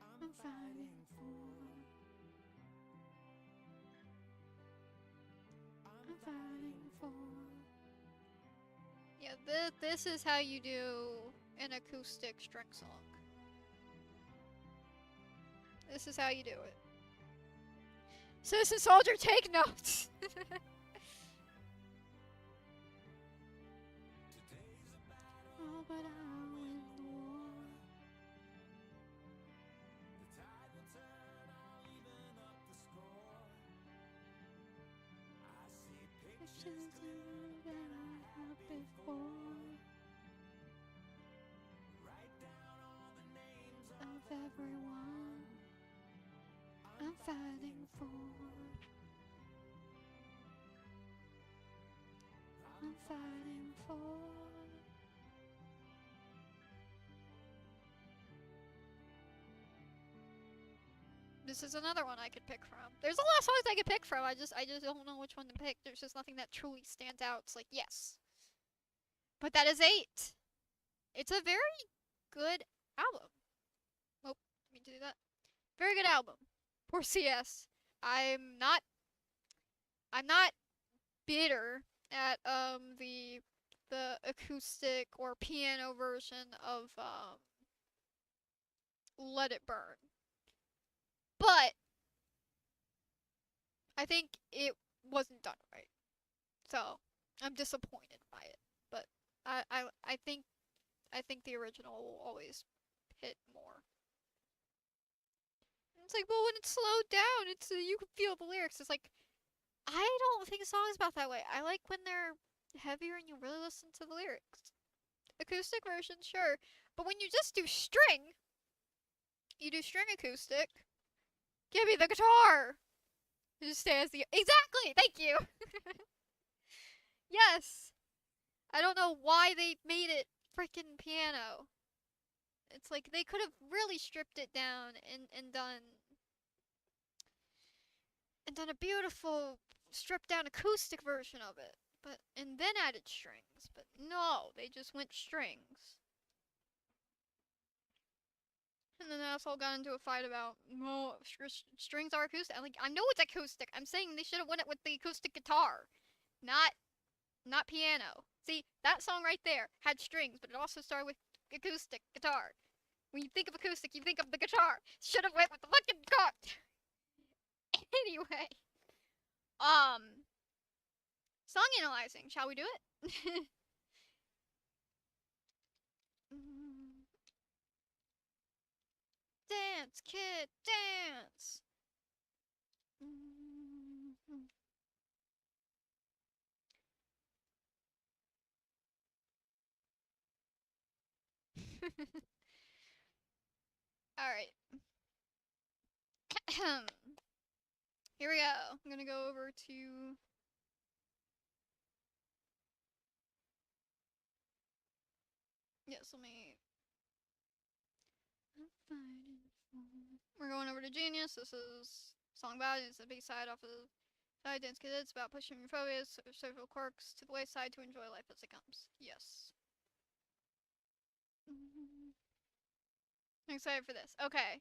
I'm fighting for. I'm fighting for. Yeah, this is how you do an acoustic string song. This is how you do it. Citizen soldier, take notes. Oh, but I'll win the war. Pictures that I had before of everyone I'm fighting for. I'm fighting for. This is another one I could pick from. There's a lot of songs I could pick from. I just don't know which one to pick. There's just nothing that truly stands out. It's like, yes. But that is 8. It's a very good album. Oh, let me do that. Very good album. Poor CS. I'm not bitter at the acoustic or piano version of Let It Burn. But I think it wasn't done right. So I'm disappointed by it. But I think the original will always hit more. It's like, well, when it's slowed down, it's you can feel the lyrics. It's like, I don't think a song is about that way. I like when they're heavier and you really listen to the lyrics. Acoustic version, sure, but when you just do string, you do string acoustic. Give me the guitar. It just stays the exactly. Thank you. Yes. I don't know why they made it freaking piano. It's like they could have really stripped it down and done a beautiful stripped down acoustic version of it. But and then added strings. But no, they just went strings. And then that's all got into a fight about, well, strings are acoustic. I'm like, I know it's acoustic. I'm saying they should have went it with the acoustic guitar, not piano. See, that song right there had strings, but it also started with acoustic guitar. When you think of acoustic, you think of the guitar. Should have went with the fucking guitar. Anyway, song analyzing. Shall we do it? Dance, kid, dance. Alright. Here we go. I'm gonna go over to... Yes, let me... We're going over to Genius. This is Song Value. It's the B-side off of Side Dance Kid. It's about pushing your phobias, social quirks to the wayside to enjoy life as it comes. Yes. I'm excited for this. Okay.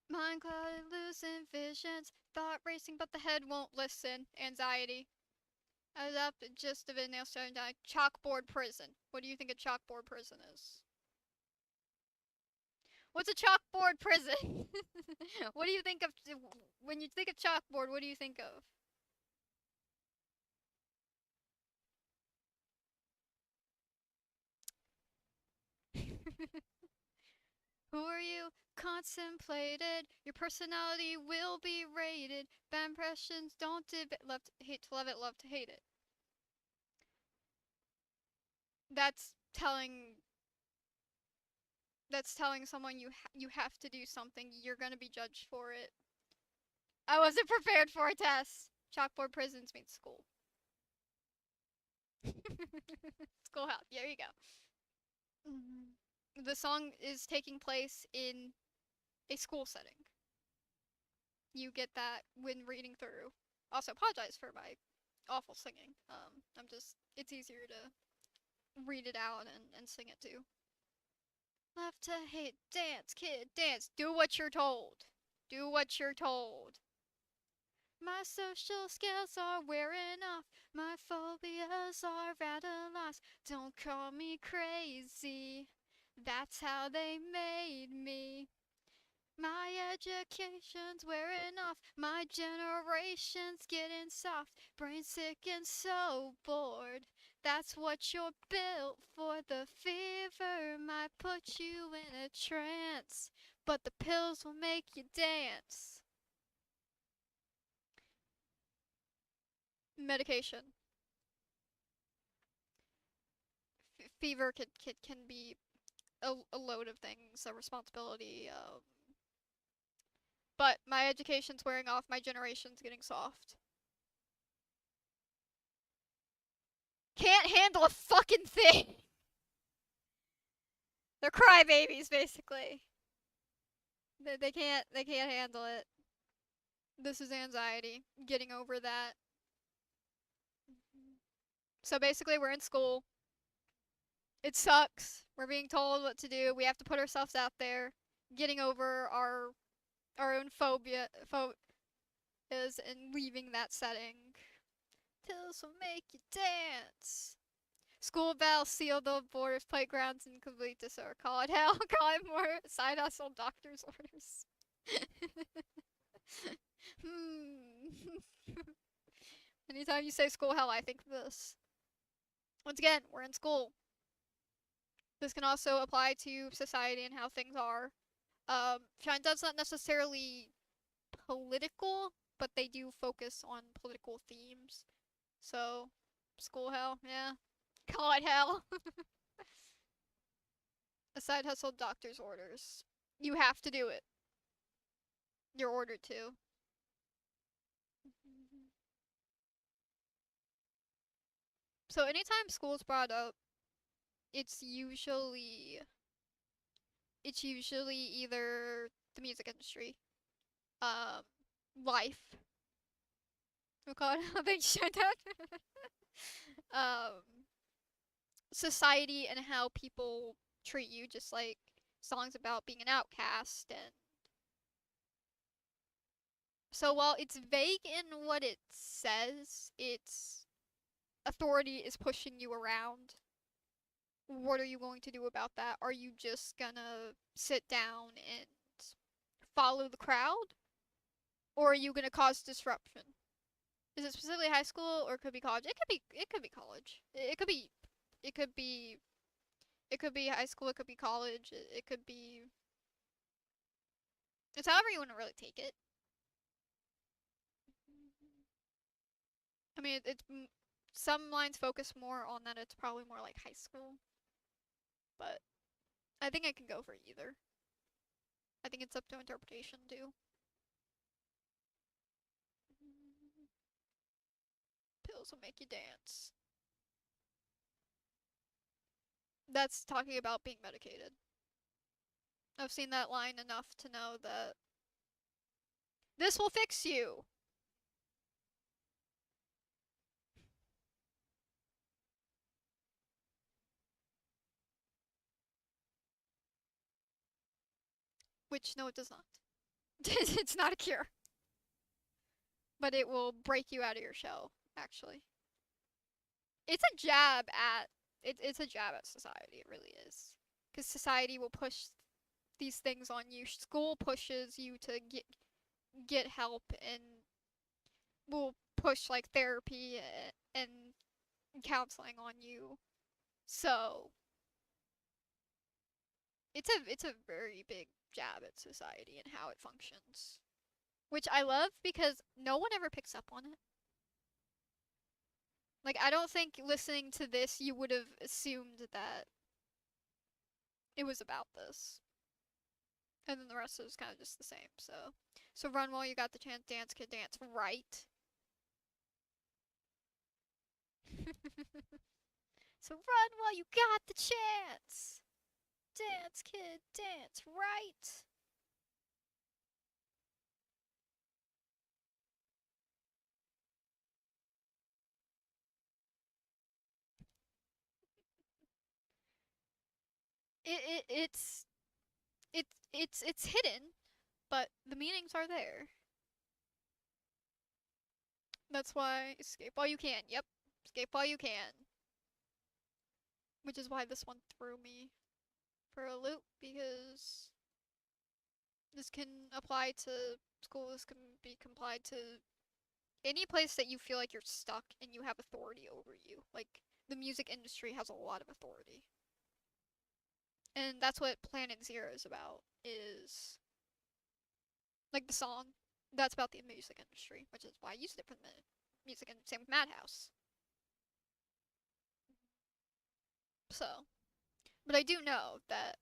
Mind clouded, lucid visions, thought racing, but the head won't listen. Anxiety. I left the gist of it now starting to die. Chalkboard prison. What do you think a chalkboard prison is? What's a chalkboard prison? What do you think of when you think of chalkboard? What do you think of? Who are you? Contemplated. Your personality will be rated. Bad impressions don't hate to love it, love to hate it. That's telling someone you have to do something. You're gonna be judged for it. I wasn't prepared for a test. Chalkboard prisons means school. Schoolhouse. There you go. The song is taking place in a school setting. You get that when reading through. Also, apologize for my awful singing. It's easier to read it out and sing it too. Left to hate, dance, kid, dance. Do what you're told. Do what you're told. My social skills are wearing off. My phobias are at a loss. Don't call me crazy. That's how they made me. My education's wearing off. My generation's getting soft. Brain sick and so bored. That's what you're built for. The fever might put you in a trance, but the pills will make you dance. Medication. Fever can be a load of things, a responsibility. But my education's wearing off. My generation's getting soft. Can't handle a fucking thing. They're crybabies, basically. They can't handle it. This is anxiety. Getting over that. So basically, we're in school. It sucks. We're being told what to do. We have to put ourselves out there. Getting over our own phobias and leaving that setting. Pills will make you dance. School bells seal the borders, playgrounds, and complete disorder. Call it hell, call it more side hustle, doctor's orders. Anytime you say school hell, I think of this. Once again, we're in school. This can also apply to society and how things are. Shinden's not necessarily political, but they do focus on political themes. So, school hell, yeah. Call it hell. A side hustle, doctor's orders. You have to do it. You're ordered to. So anytime school's brought up, it's usually either the music industry, um, life. Oh god, they shut down. um, Society and how people treat you, just like songs about being an outcast. And so while it's vague in what it says, it's authority is pushing you around. What are you going to do about that? Are you just gonna sit down and follow the crowd? Or are you gonna cause disruption? Is it specifically high school or it could be college? It could be college. It could be high school, it could be college, it could be it's however you want to really take it. I mean, it's some lines focus more on that. It's probably more like high school, but I think I can go for either. I think it's up to interpretation too. Pills will make you dance. That's talking about being medicated. I've seen that line enough to know that this will fix you. Which, no, it does not. It's not a cure. But it will break you out of your shell, actually. It's a jab at it's a jab at society, it really is. Because society will push these things on you. School pushes you to get help and will push like therapy and counseling on you. So it's a very big jab at society and how it functions. Which I love because no one ever picks up on it. Like, I don't think listening to this you would have assumed that it was about this. And then the rest is kind of just the same, so run while you got the chance, dance kid dance, right? So run while you got the chance. Dance kid dance, right? It's it's hidden, but the meanings are there. That's why escape while you can. Yep, escape while you can. Which is why this one threw me. for a loop because this can apply to school, this can be applied to any place that you feel like you're stuck and you have authority over you. Like, the music industry has a lot of authority. And that's what Planet Zero is about, is like the song. That's about the music industry, which is why I used it for the music, and same with Madhouse. So, but I do know that,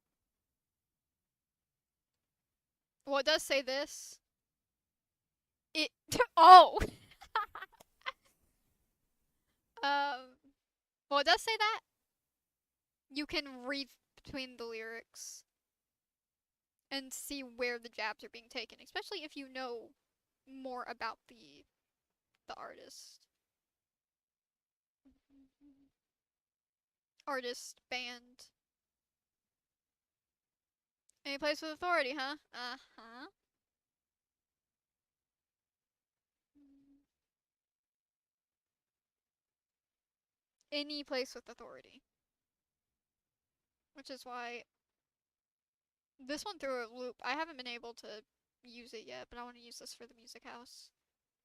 well, it does say this. It, oh! Well, it does say that. You can read between the lyrics and see where the jabs are being taken, especially if you know more about the artist. Artist, band. Any place with authority, huh? Uh-huh. Any place with authority. Which is why this one threw a loop. I haven't been able to use it yet, but I want to use this for the music house.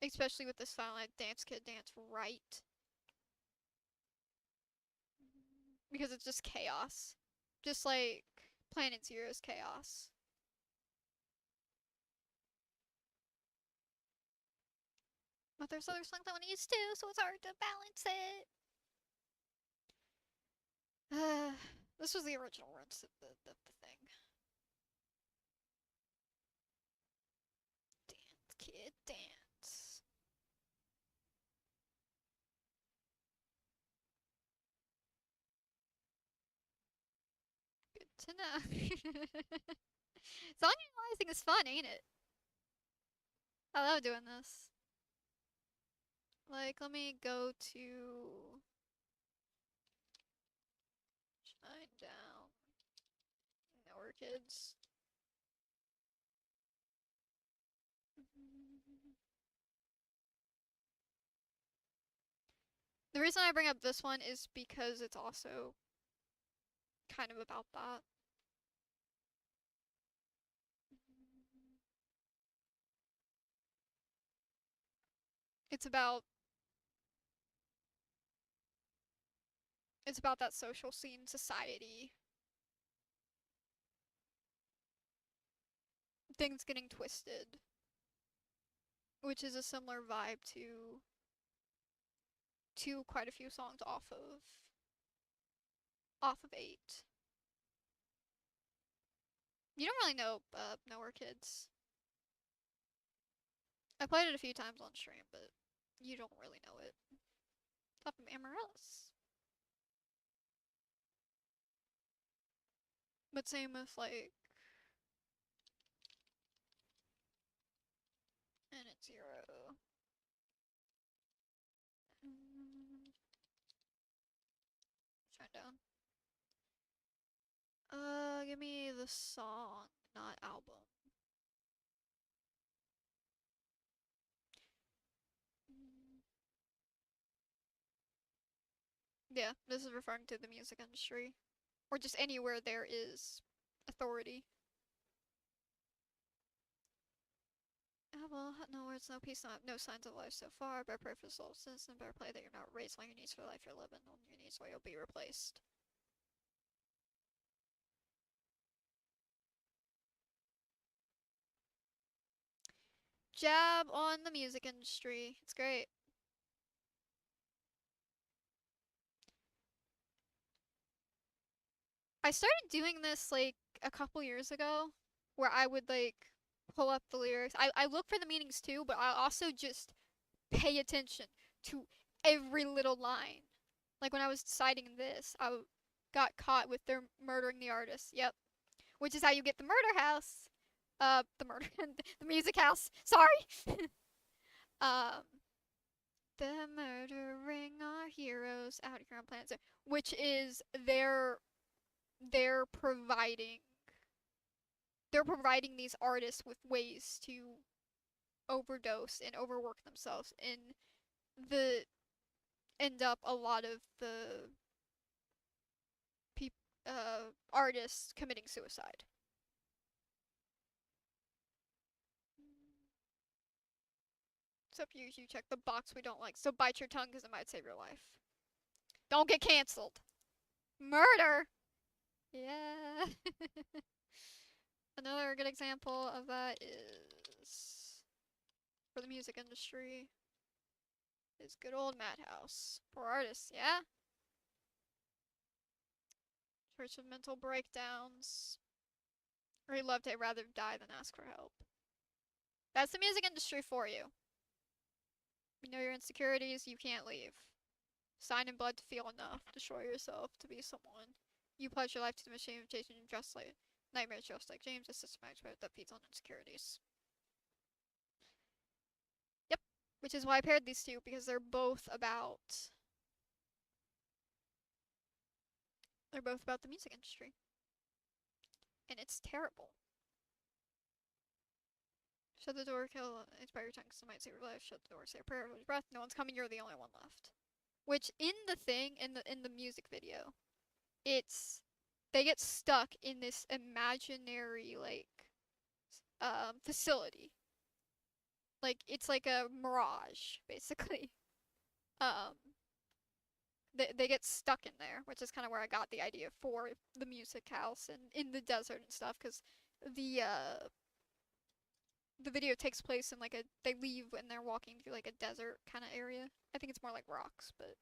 Especially with this style, like Dance Kid Dance Right. Because it's just chaos. Just like Planet Zero's chaos. But there's other songs I want to use too, so it's hard to balance it. This was the original runs of the thing. Dance Kid Dance. Good to know. Song analyzing is fun, ain't it? I love doing this. Like, let me go to Shine Down. Nowhere Kids. The reason I bring up this one is because it's also kind of about that. It's about that social scene, society, things getting twisted, which is a similar vibe to quite a few songs off of EI8HT. You don't really know Nowhere Kids. I played it a few times on stream, but you don't really know it. Top of Amaryllis. But same with like and it's Zero. Shine Down. Give me the song, not album. Yeah, this is referring to the music industry. Or just anywhere there is authority. Well, no words, no peace, no signs of life so far. Better pray for the soul of citizen. Better play that you're not raised on your needs for the life you're living. On your needs where you'll be replaced. Jab on the music industry. It's great. I started doing this like a couple years ago, where I would like pull up the lyrics. I look for the meanings too, but I also just pay attention to every little line. Like when I was deciding this, I got caught with their murdering the artist. Yep. Which is how you get the murder house. The music house. Sorry. um, the murdering our heroes out here on planet Zero, which is they're providing these artists with ways to overdose and overwork themselves, and end up a lot of the artist committing suicide. Except you check the box we don't like. So bite your tongue because it might save your life. Don't get canceled. Murder. Yeah. Another good example of that is for the music industry is good old Madhouse. Poor artists, yeah? Sorts of mental breakdowns. Or he loved it rather die than ask for help. That's the music industry for you. You know your insecurities, you can't leave. Sign in blood to feel enough. Destroy yourself to be someone. You pledge your life to the machine of chasing just like nightmares, just like James, a systematic spirit that feeds on insecurities. Yep. Which is why I paired these two, because they're both about the music industry. And it's terrible. Shut the door, kill, inspire your tongue, some might save your life. Shut the door, say a prayer, hold your breath. No one's coming, you're the only one left. Which in the music video, it's they get stuck in this imaginary facility. Like it's like a mirage, basically. Um they get stuck in there, which is kind of where I got the idea for the music house and in the desert and stuff, because the video takes place in they leave and they're walking through like a desert kind of area. I think it's more like rocks, but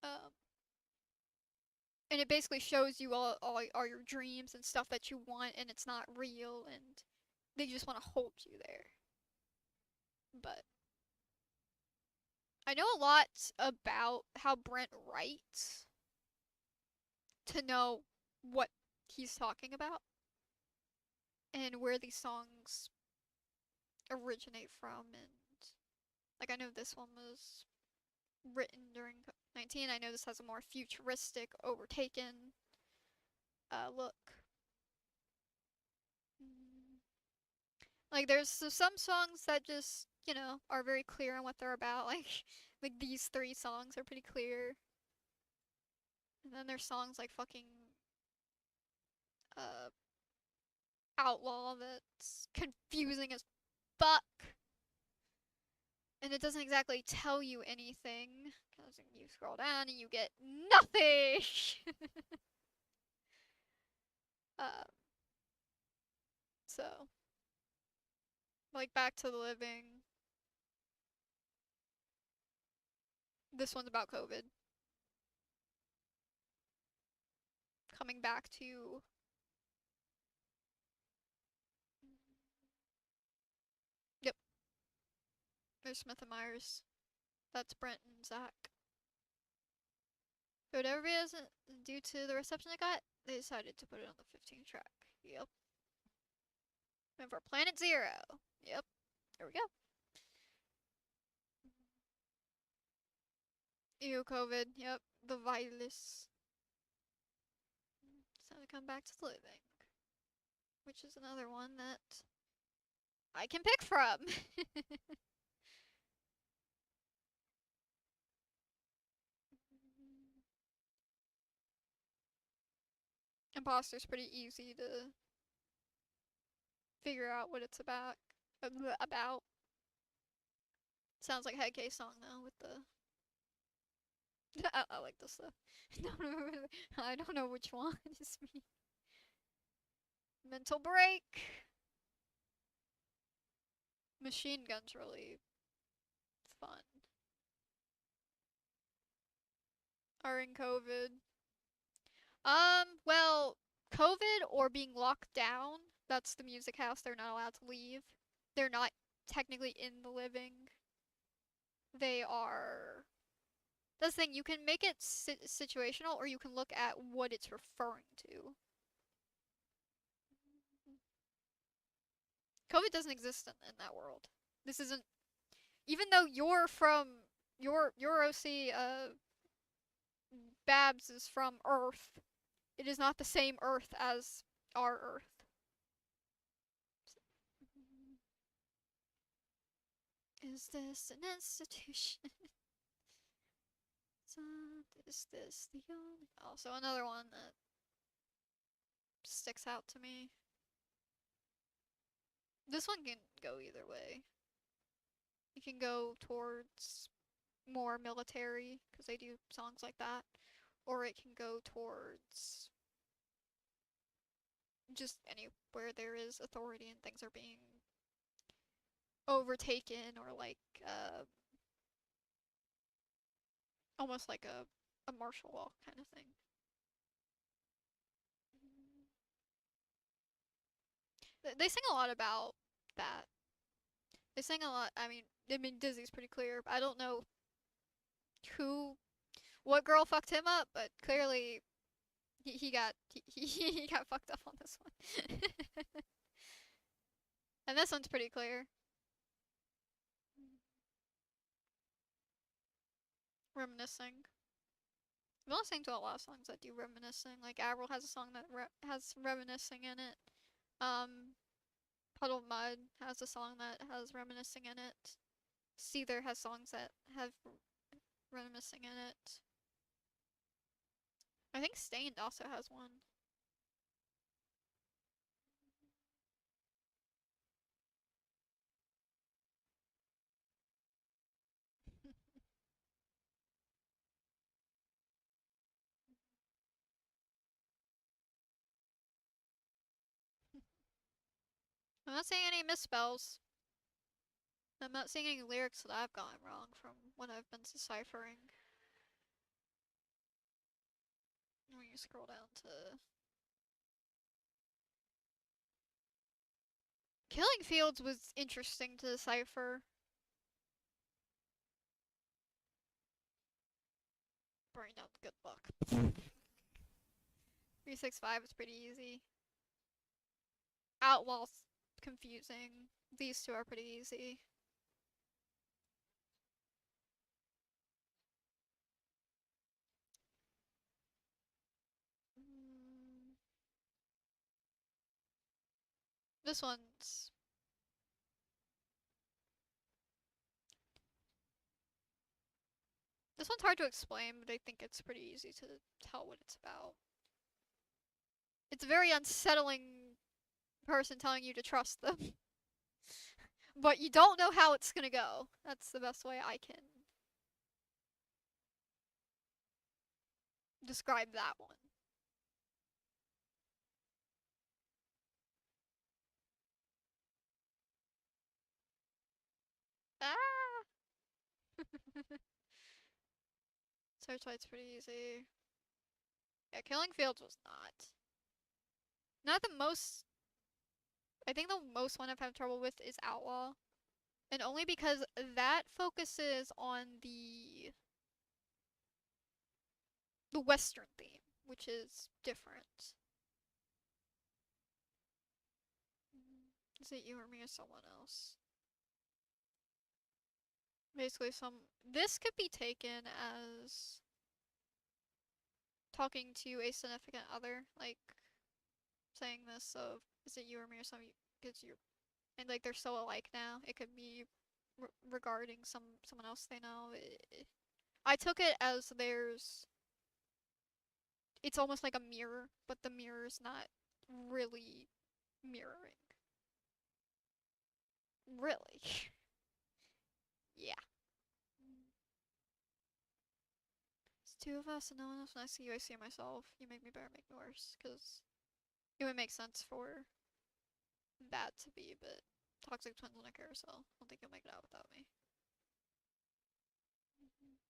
um and it basically shows you all your dreams and stuff that you want, and it's not real, and they just want to hold you there. But I know a lot about how Brent writes to know what he's talking about and where these songs originate from. And like I know this one was written during COVID-19. I know this has a more futuristic, overtaken look. Like there's some songs that just, are very clear on what they're about. Like these 3 songs are pretty clear. And then there's songs like fucking uh Outlaw that's confusing as fuck. And it doesn't exactly tell you anything, because you scroll down and you get nothing. So like Back to the Living. This one's about COVID. Coming back to Yep. There's Smith and Myers. That's Brent and Zach. For whatever reason, due to the reception it got, they decided to put it on the 15th track. Yep. And for Planet Zero. Yep. There we go. Ew, COVID. Yep. The virus. It's time to come back to the living. Which is another one that I can pick from. Imposter's pretty easy to figure out what it's about. Sounds like a Headcase song though, with the I like this stuff. I don't know which one is me. Mental break. Machine Gun's really fun. Are in COVID. Well, COVID or being locked down. That's the music house. They're not allowed to leave. They're not technically in the living. They are. That's the thing. You can make it situational, or you can look at what it's referring to. COVID doesn't exist in that world. This isn't. Even though you're from your OC, Babs is from Earth. It is not the same Earth as our Earth. Is this an institution? It's Is this the only? Also, another one that sticks out to me. This one can go either way. It can go towards more military, because they do songs like that, or it can go towards just anywhere there is authority and things are being overtaken, or like almost like a martial law kind of thing. They sing a lot about that. They sing a lot. I mean, Dizzy's pretty clear. I don't know what girl fucked him up, but clearly he got he got fucked up on this one. And this one's pretty clear. Reminiscing. I'm listening to a lot of songs that do reminiscing. Like Avril has a song that has reminiscing in it. Um, Puddle of Mud has a song that has reminiscing in it. Seether has songs that have reminiscing in it. I think Stained also has one. I'm not saying any misspells. I'm not seeing any lyrics that I've gotten wrong from when I've been deciphering. When you scroll down to Killing Fields was interesting to decipher. Burning down the good book. 365 is pretty easy. Outlaw's confusing. These two are pretty easy. This one's hard to explain, but I think it's pretty easy to tell what it's about. It's a very unsettling person telling you to trust them. But you don't know how it's gonna go. That's the best way I can describe that one. Ah! Searchlight's pretty easy. Yeah, Killing Fields was not. Not the most. I think the most one I've had trouble with is Outlaw. And only because that focuses on the Western theme, which is different. Is it you or me or someone else? Basically, this could be taken as talking to a significant other, like saying this of, is it you or me or something? Because you're, and like they're so alike now. It could be regarding someone else they know. I took it as it's almost like a mirror, but the mirror's not really mirroring. Really. Yeah. It's two of us and no one else. When I see you, I see myself. You make me better, make me worse. Because it would make sense for that to be, but Toxic Twins on a carousel. I don't think you'll make it out without me.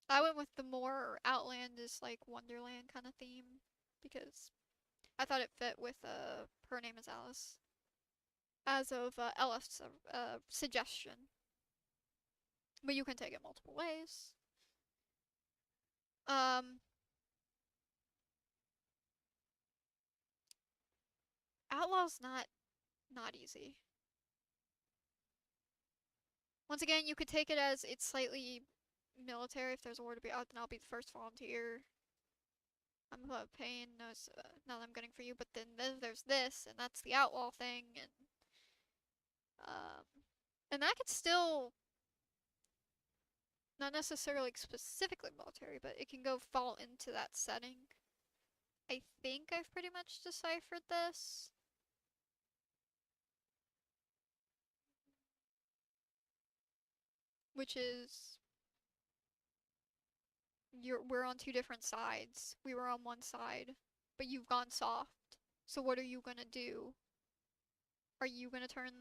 I went with the more outlandish, like Wonderland kind of theme because I thought it fit with Her Name is Alice. As of Elif's suggestion. But you can take it multiple ways. Outlaw's not easy. Once again, you could take it as it's slightly military. If there's a war to be out, then I'll be the first volunteer. I'm about pain, now that I'm getting for you, but then there's this, and that's the outlaw thing, and that could still Not necessarily specifically military, but it can go fall into that setting. I think I've pretty much deciphered this. Which is we're on two different sides. We were on one side, but you've gone soft. So what are you gonna do? Are you gonna turn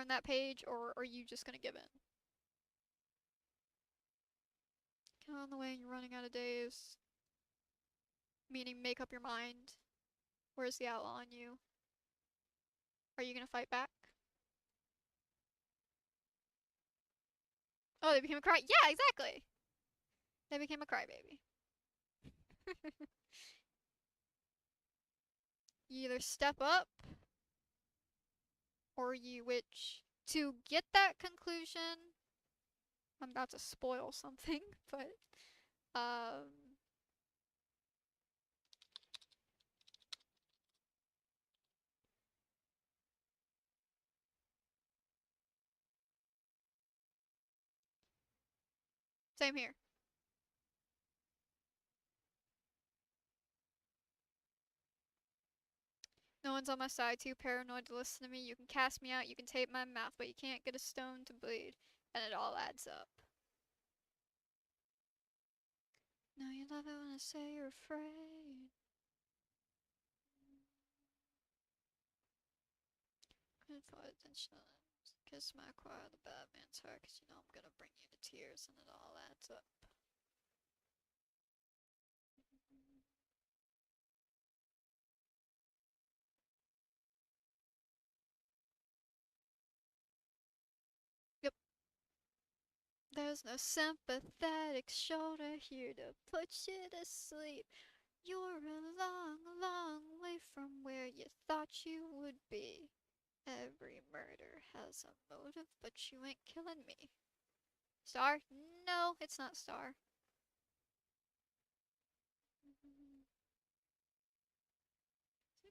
that page, or are you just gonna give in? Get on the way and you're running out of days. Meaning make up your mind. Where's the outlaw in you? Are you gonna fight back? Oh, they became a cry. Yeah, exactly. They became a crybaby. You either step up or you witch. To get that conclusion, I'm about to spoil something, but same here. No one's on my side, too paranoid to listen to me. You can cast me out, you can tape my mouth, but you can't get a stone to bleed. And it all adds up. No, you love it when I say you're afraid. Good for attention. Kiss my quiet, the bad man's heart, cause you know I'm gonna bring you to tears, and it all adds up. Yep. There's no sympathetic shoulder here to put you to sleep. You're a long, long way from where you thought you would be. Every murder has a motive, but you ain't killing me. Star? No, it's not Star.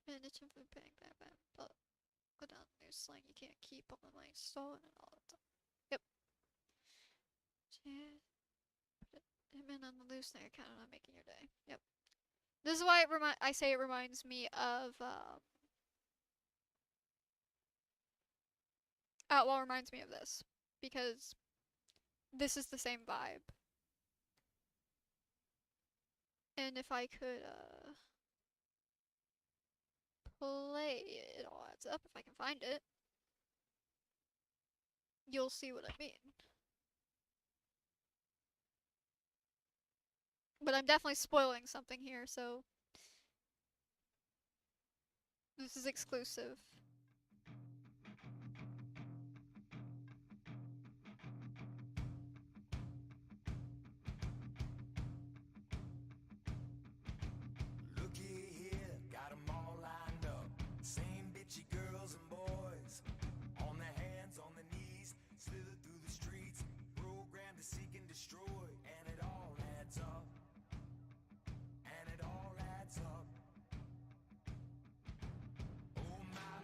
Managing for paying back, but go down there slang. You can't keep all the money stolen and all the time. Yep. Yeah. Put him in on the loose now. You're kind of not making your day. Yep. This is why I say it reminds me of Outlaw reminds me of this, because this is the same vibe. And if I could play it all adds up, if I can find it, you'll see what I mean. But I'm definitely spoiling something here, so this is exclusive. Looky here, got 'em all lined up. Same bitchy girls and boys. On their hands, on their knees, slither through the streets, programmed to seek and destroy. And it all adds up. And it all adds up. Oh my,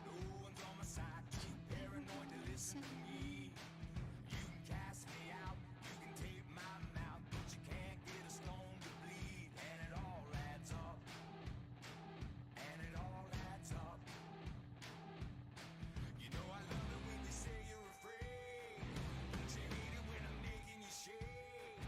no one's on my side. Too paranoid to listen to me. You can cast me out, you can tape my mouth, but you can't get a stone to bleed. And it all adds up. And it all adds up. You know I love it when you say you're afraid. Don't you hate it when I'm making you shake?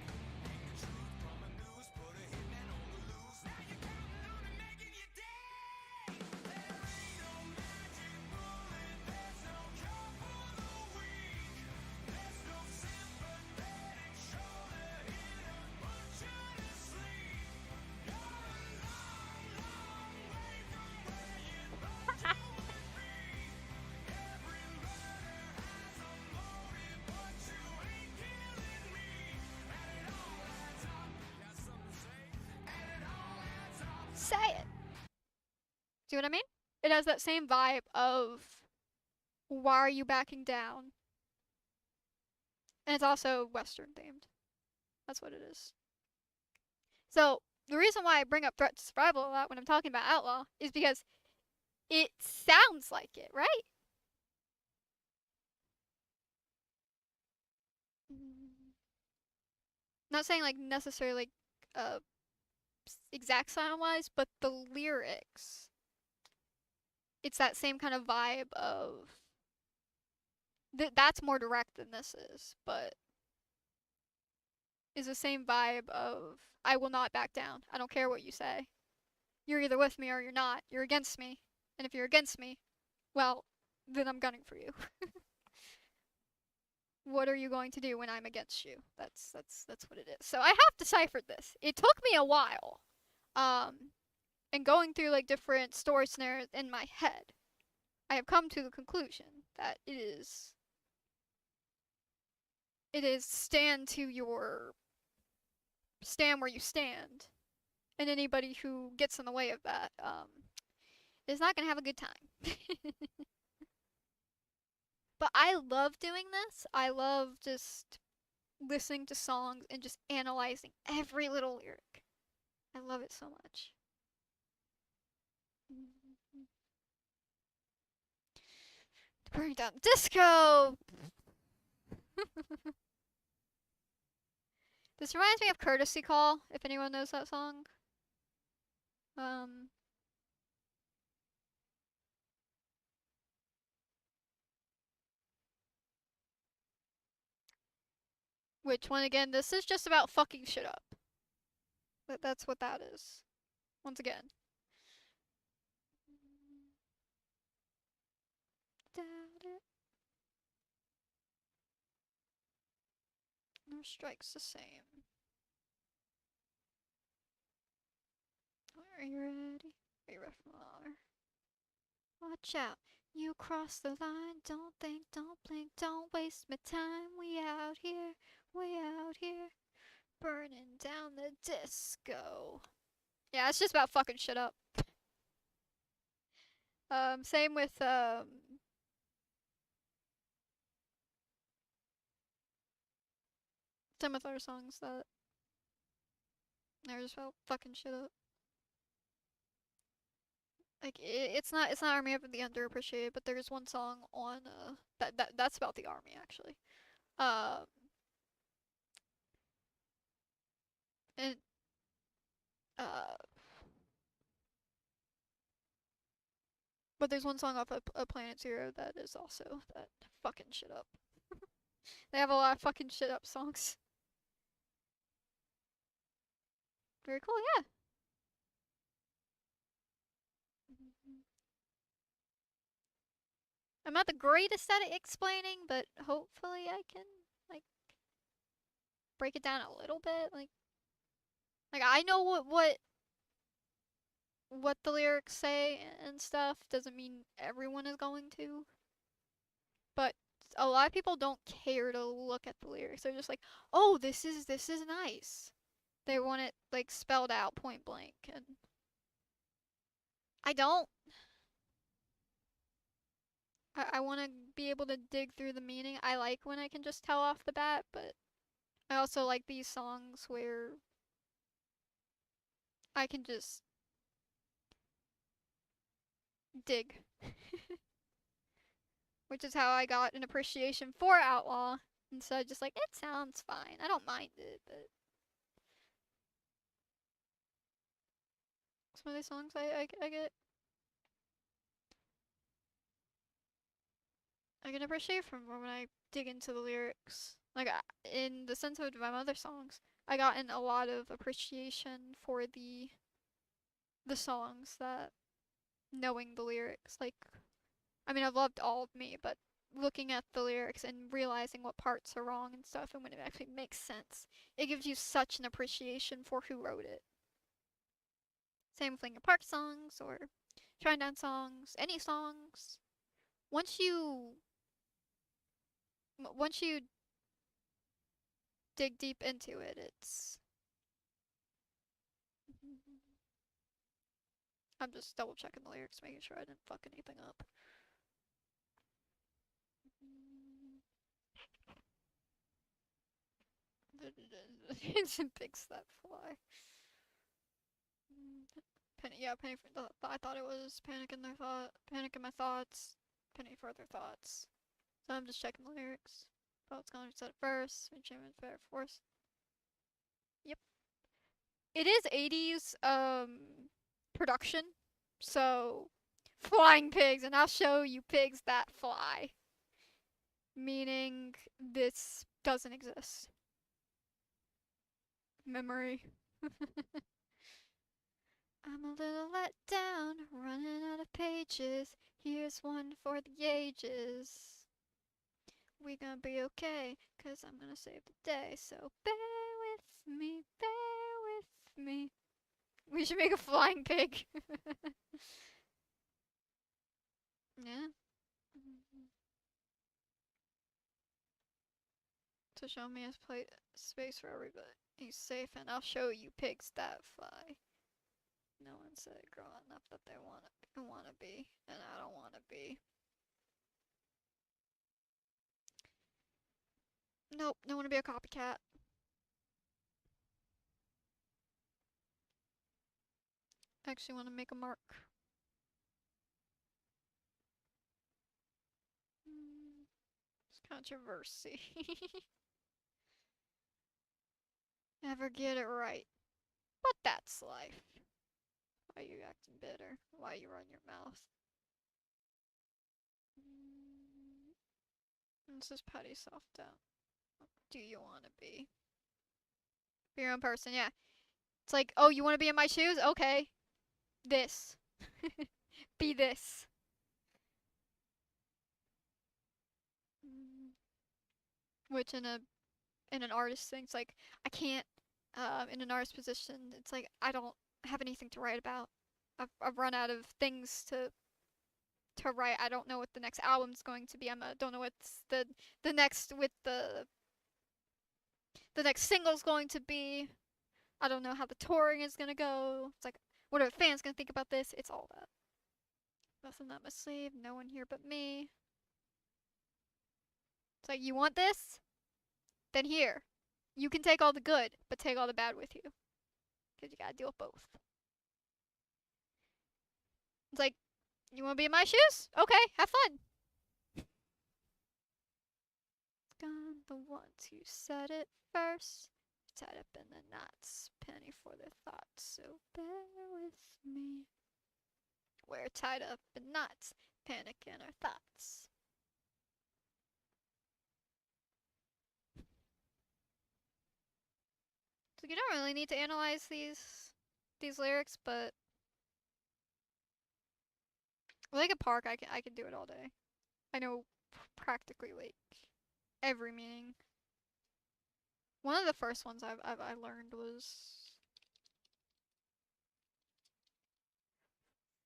Hang the truth from a noose, put a hitman on the loose. Now you're counting on it, making your day. There ain't no magic bullet, there's no cure for the weak. There's no sympathetic shoulder here to put you to sleep. You're a long, long way from where you thought you would be. Every murder has a motive, but you ain't killing me. And it all adds up. Got something to say? And it all adds up. Say it. See what I mean? It has that same vibe of why are you backing down? And it's also Western themed. That's what it is. So the reason why I bring up threat to survival a lot when I'm talking about Outlaw is because it sounds like it, right? Not saying like necessarily like exact sound wise, but the lyrics. It's that same kind of vibe of that's more direct than this is, but is the same vibe of I will not back down. I don't care what you say. You're either with me or you're not. You're against me. And if you're against me, well, then I'm gunning for you. What are you going to do when I'm against you? That's what it is. So I have deciphered this. It took me a while. And going through like different story scenarios in my head, I have come to the conclusion that it is stand where you stand, and anybody who gets in the way of that is not gonna have a good time. But I love doing this. I love just listening to songs and just analyzing every little lyric. I love it so much. Burning down disco. This reminds me of Courtesy Call, if anyone knows that song. Um, which one again? This is just about fucking shit up. That's what that is. Once again. No strikes the same. Are you ready? Are you ready for more? Watch out. You cross the line. Don't think, don't blink, don't waste my time. We out here. Burning down the disco. Yeah, it's just about fucking shit up. Same with, some of other songs that they're just about fucking shit up. Like it's not Army of the Underappreciated, but there's one song on that's about the army actually. Um, and uh, but there's one song off of Planet Zero that is also that fucking shit up. They have a lot of fucking shit up songs. Very cool, yeah. I'm not the greatest at explaining, but hopefully I can like break it down a little bit. Like I know what the lyrics say and stuff. Doesn't mean everyone is going to, but a lot of people don't care to look at the lyrics. They're just like, "Oh, this is nice." They want it like spelled out point blank, and I don't. I want to be able to dig through the meaning. I like when I can just tell off the bat, but I also like these songs where I can just dig. Which is how I got an appreciation for Outlaw. Instead of just like, it sounds fine. I don't mind it, but some of these songs I can appreciate from when I dig into the lyrics. Like in the sense of my other songs, I gotten a lot of appreciation for the songs that knowing the lyrics. Like, I mean, I've loved all of me, but looking at the lyrics and realizing what parts are wrong and stuff, and when it actually makes sense, it gives you such an appreciation for who wrote it. Same with Linkin Park songs or Shrine Down songs, any songs. Once you once you dig deep into it, it's. I'm just double checking the lyrics, making sure I didn't fuck anything up. It's pigs that fly. Penny, yeah, penny. I thought it was panic in panic in my thoughts, penny further thoughts. So I'm just checking the lyrics. Thoughts gonna set it first. Enchantment better force. it is 80s production. So flying pigs, and I'll show you pigs that fly. Meaning this doesn't exist. Memory. I'm a little let down, running out of pages. Here's one for the ages. We gonna be okay, cause I'm gonna save the day. So bear with me, bear with me. We should make a flying pig. Yeah. To show me a space for everybody. He's safe, and I'll show you pigs that fly. No one said growing up that they wanna be, and I don't wanna be. Nope, don't wanna be a copycat. I actually wanna make a mark. It's controversy. Never get it right. But that's life. Why you acting bitter? Why you run your mouth? This is pat yourself down. Do you want to be? Be your own person, yeah. It's like, oh, you want to be in my shoes? Okay. This. Be this. Which in an artist thing, it's like, I can't, in an artist position, it's like, I don't have anything to write about. I've run out of things to write. I don't know what the next album's going to be. Don't know what's the next with the next single's going to be. I don't know how the touring is gonna go. It's like, what are the fans gonna think about this? It's all that. Nothing up my sleeve. No one here but me. It's like, you want this? Then here. You can take all the good, but take all the bad with you. Because you gotta deal with both. It's like, you wanna be in my shoes? Okay, have fun. Gone the ones who said it first. Tied up in the knots, penny for their thoughts, so bear with me. We're tied up in knots, panic in our thoughts. So you don't really need to analyze these lyrics, but like a park, I can do it all day. I know practically like every meaning. One of the first ones I learned was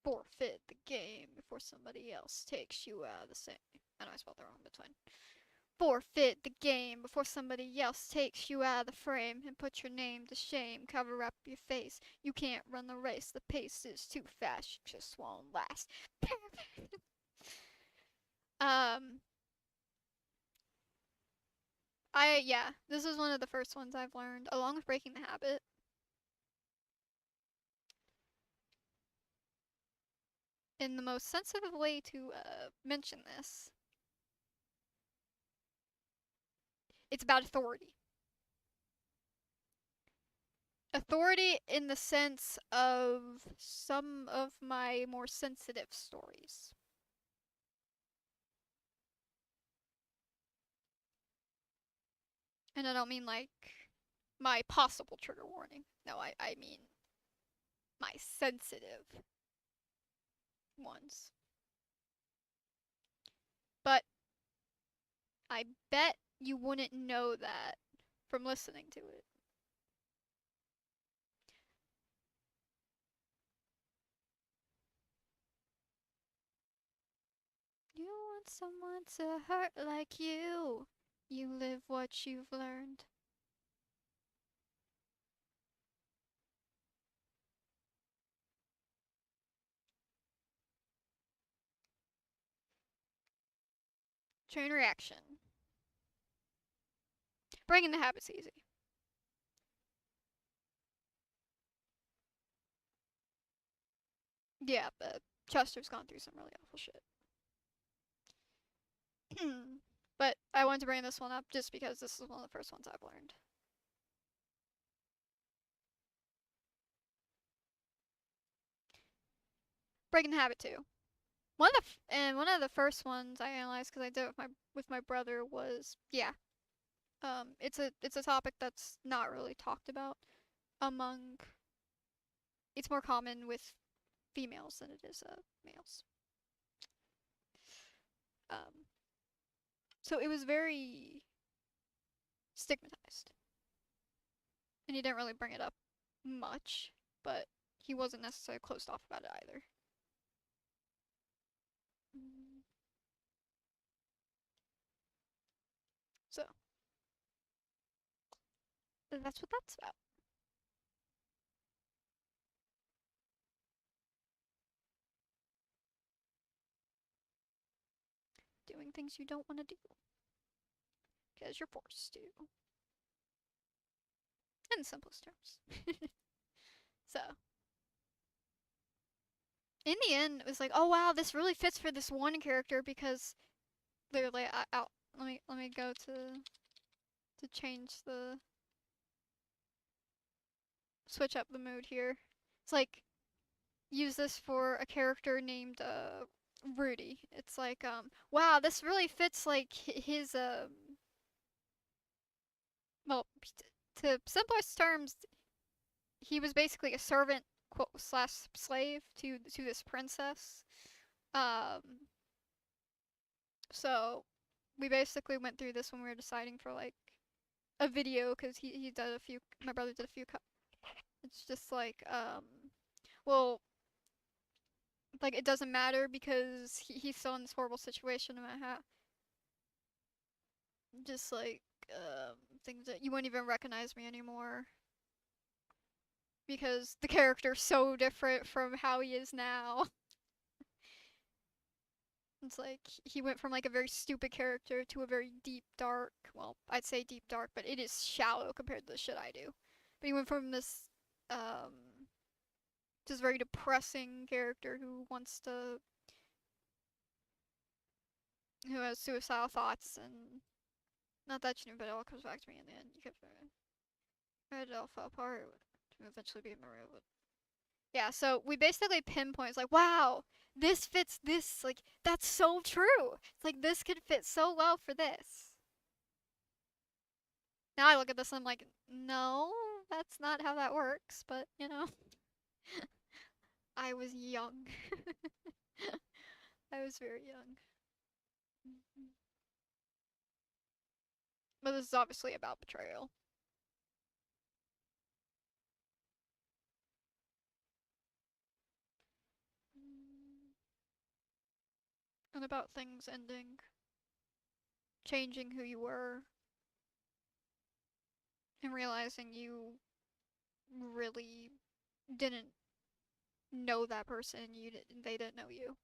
forfeit the game before somebody else takes you out of the same. I know I spelled that wrong, but it's fine. Forfeit the game before somebody else takes you out of the frame and put your name to shame. Cover up your face. You can't run the race. The pace is too fast. You just won't last. Yeah, this is one of the first ones I've learned, along with breaking the habit. In the most sensitive way to mention this, it's about authority. Authority in the sense of some of my more sensitive stories. And I don't mean like my possible trigger warning. No, I mean my sensitive ones. But I bet you wouldn't know that from listening to it. You want someone to hurt like you. You live what you've learned. Chain reaction. Breaking the habit's easy. Yeah, but Chester's gone through some really awful shit. But I wanted to bring this one up just because this is one of the first ones I've learned. Breaking the Habit 2. One of the first ones I analyzed because I did it with my brother was, yeah. It's a topic that's not really talked about among. It's more common with females than it is males. Um, so it was very stigmatized, and he didn't really bring it up much, but he wasn't necessarily closed off about it either. So that's what that's about. Doing things you don't want to do because you're forced to. In the simplest terms. So, in the end, it was like, oh wow, this really fits for this one character because literally, let me go to change the switch up the mood here. It's like use this for a character named Rudy. It's like wow, this really fits like his well, to simplest terms, he was basically a servant quote slash slave to this princess. Um, so we basically went through this when we were deciding for like a video because he did a few. My brother did a few. It's just like well, like it doesn't matter because he's still in this horrible situation no matter how. Just like things that you wouldn't even recognize me anymore because the character's so different from how he is now. It's like he went from like a very stupid character to a very deep, dark. Well, I'd say deep, dark, but it is shallow compared to the shit I do. But he went from this just very depressing character who has suicidal thoughts and not that you know, but it all comes back to me in the end. You kept it all fell apart to eventually be Maria. But yeah, so we basically pinpoint. It's like, wow, this fits this. Like, that's so true. It's like, this could fit so well for this. Now I look at this and I'm like, no, that's not how that works. But, you know, I was young. I was very young. But this is obviously about betrayal. And about things ending, changing who you were, and realizing you really didn't know that person. They didn't know you.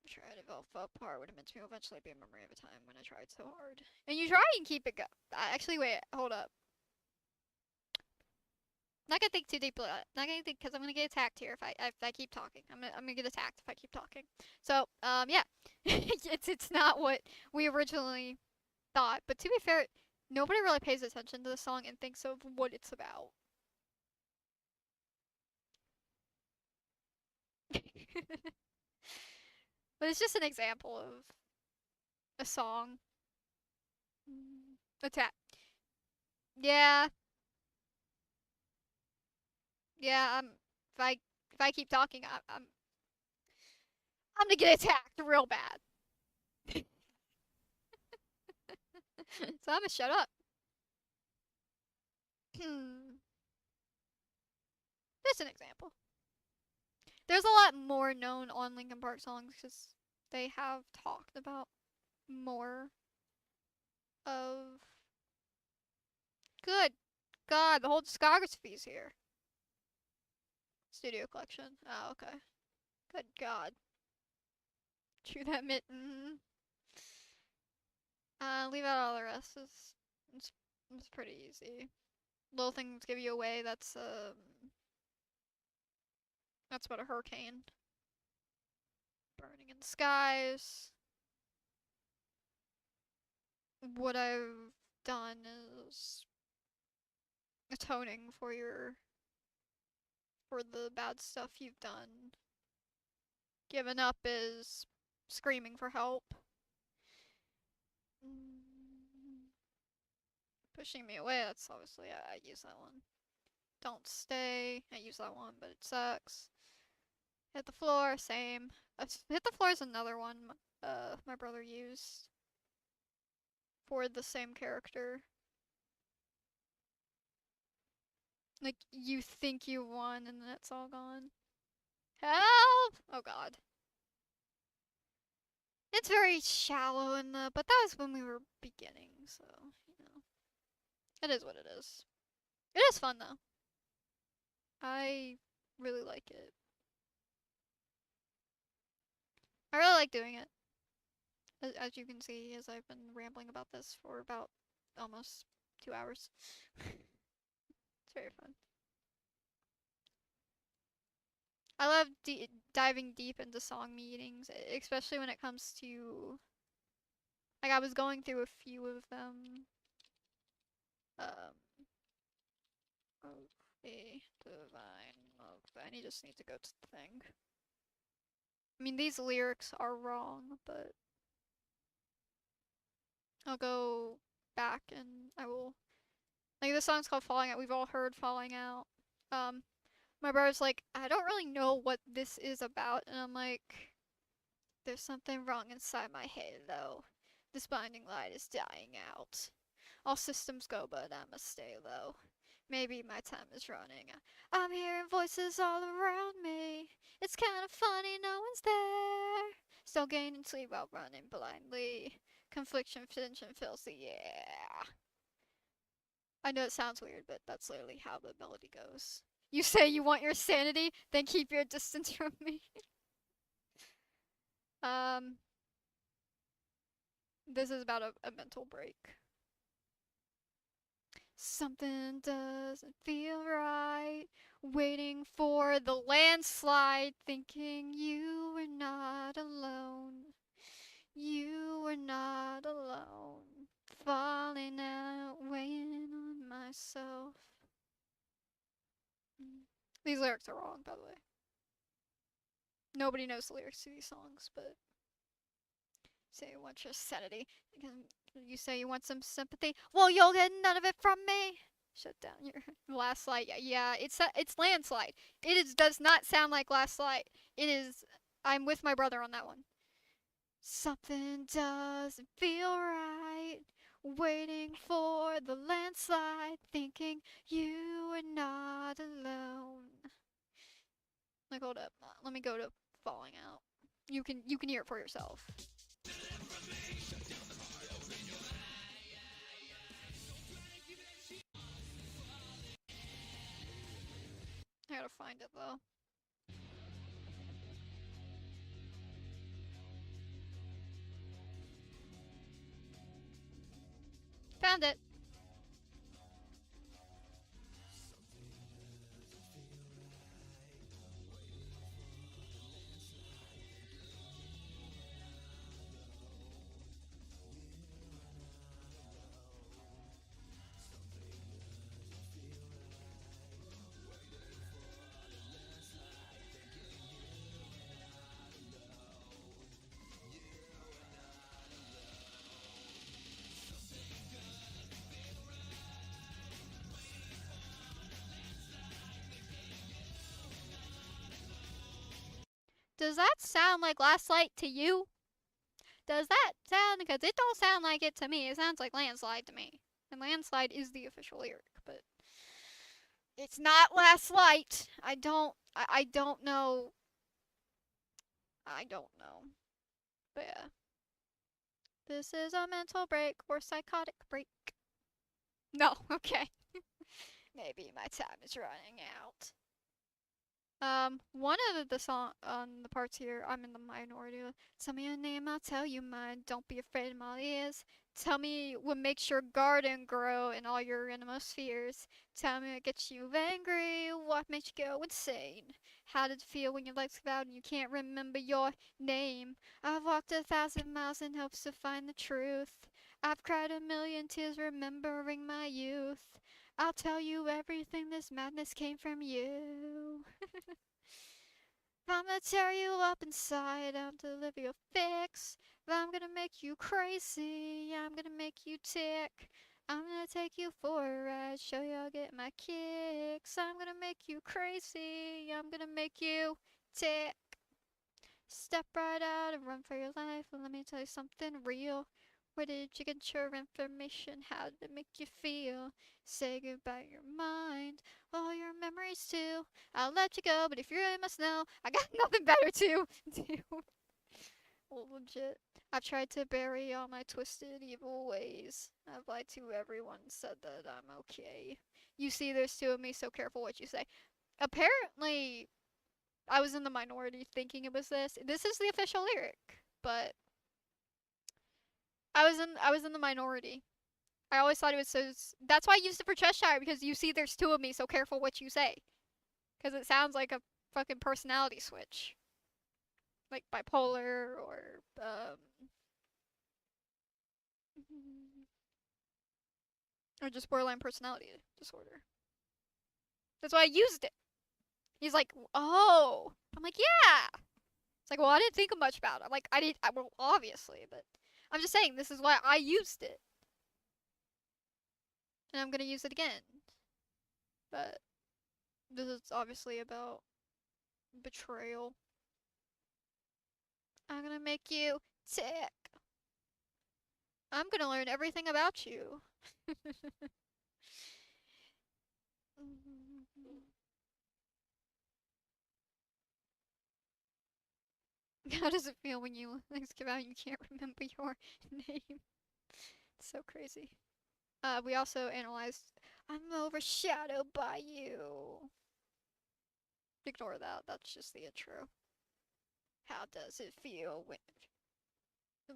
Try to fall apart would have meant to me eventually be a memory of a time when I tried so hard. And you try and keep it go. Actually, wait, hold up. Not gonna think too deeply. Not gonna think because I'm gonna get attacked here if I keep talking. I'm gonna get attacked if I keep talking. So yeah, it's not what we originally thought. But to be fair, nobody really pays attention to the song and thinks of what it's about. But it's just an example of a song. Attack. Yeah, yeah. If I keep talking, I'm gonna get attacked real bad. So I'm gonna shut up. Just an example. There's a lot more known on Linkin Park songs because they have talked about more of. Good God, the whole discography's here. Studio collection. Oh, okay. Good God. Chew that mitten. Leave out all the rest. It's pretty easy. Little things give you away. That's about a hurricane. Burning in the skies. What I've done is atoning for for the bad stuff you've done. Giving up is screaming for help. Pushing me away, that's obviously, I use that one. Don't stay, I use that one, but it sucks. Hit the floor, same. Hit the floor is another one my brother used for the same character. Like, you think you won and then it's all gone. Help! Oh god. It's very shallow in the, but that was when we were beginning, so, you know. It is what it is. It is fun though. I really like it. I really like doing it. As you can see, as I've been rambling about this for about almost 2 hours. It's very fun. I love diving deep into song meanings, especially when it comes to, like, I was going through a few of them. Of a divine love. I just need to go to the thing. I mean, these lyrics are wrong, but I'll go back and I will. Like, this song's called Falling Out. We've all heard Falling Out. My brother's like, I don't really know what this is about, and I'm like, there's something wrong inside my head, though. This blinding light is dying out. All systems go, but I must stay low. Maybe my time is running. I'm hearing voices all around me. It's kind of funny, no one's there. Still gaining sleep while running blindly. Confliction, tension fills the air. I know it sounds weird, but that's literally how the melody goes. You say you want your sanity, then keep your distance from me. This is about a mental break. Something doesn't feel right. Waiting for the landslide, thinking you were not alone. You were not alone. Falling out, weighing on myself. These lyrics are wrong, by the way. Nobody knows the lyrics to these songs, but say you want your sanity. You say you want some sympathy. Well, you'll get none of it from me. Shut down your last light. Yeah, it's landslide. Does not sound like last light. It is. I'm with my brother on that one. Something doesn't feel right. Waiting for the landslide, thinking you are not alone. Like, hold up. Let me go to Falling Out. You can hear it for yourself. I gotta find it though. Found it. Does that sound like Last Light to you? Does that sound? Because it don't sound like it to me. It sounds like Landslide to me. And Landslide is the official lyric, but it's not Last Light. I don't know. I don't know. But yeah. This is a mental break or psychotic break. No, okay. Maybe my time is running out. One of the song on the parts here, I'm in the minority. Tell me your name, I'll tell you mine. Don't be afraid of my ears. Tell me what makes your garden grow in all your innermost fears. Tell me what gets you angry, what makes you go insane. How did it feel when your lights go out and you can't remember your name? I've walked 1,000 miles in hopes to find the truth. I've cried a million tears remembering my youth. I'll tell you everything, this madness came from you. I'm gonna tear you up inside, I'm deliver your fix. I'm gonna make you crazy, I'm gonna make you tick. I'm gonna take you for a ride, show you I'll get my kicks. I'm gonna make you crazy, I'm gonna make you tick. Step right out and run for your life, and let me tell you something real. Where did you get your information? How did it make you feel? Say goodbye to your mind, all your memories too. I'll let you go, but if you really must know, I got nothing better to do. Well, legit. I've tried to bury all my twisted evil ways. I've lied to everyone, said that I'm okay. You see, there's two of me, so careful what you say. Apparently, I was in the minority thinking it was this. This is the official lyric, but I was in the minority. I always thought it was so. That's why I used it for Cheshire, because you see, there's two of me, so careful what you say, because it sounds like a fucking personality switch, like bipolar or just borderline personality disorder. That's why I used it. He's like, oh, I'm like, yeah. It's like, well, I didn't think much about it. I'm like, well, obviously, but I'm just saying this is why I used it, and I'm gonna use it again. But this is obviously about betrayal. I'm gonna make you tick. I'm gonna learn everything about you. How does it feel when you things come out and you can't remember your name? It's so crazy. We also analyzed. I'm overshadowed by you. Ignore that. That's just the intro. How does it feel when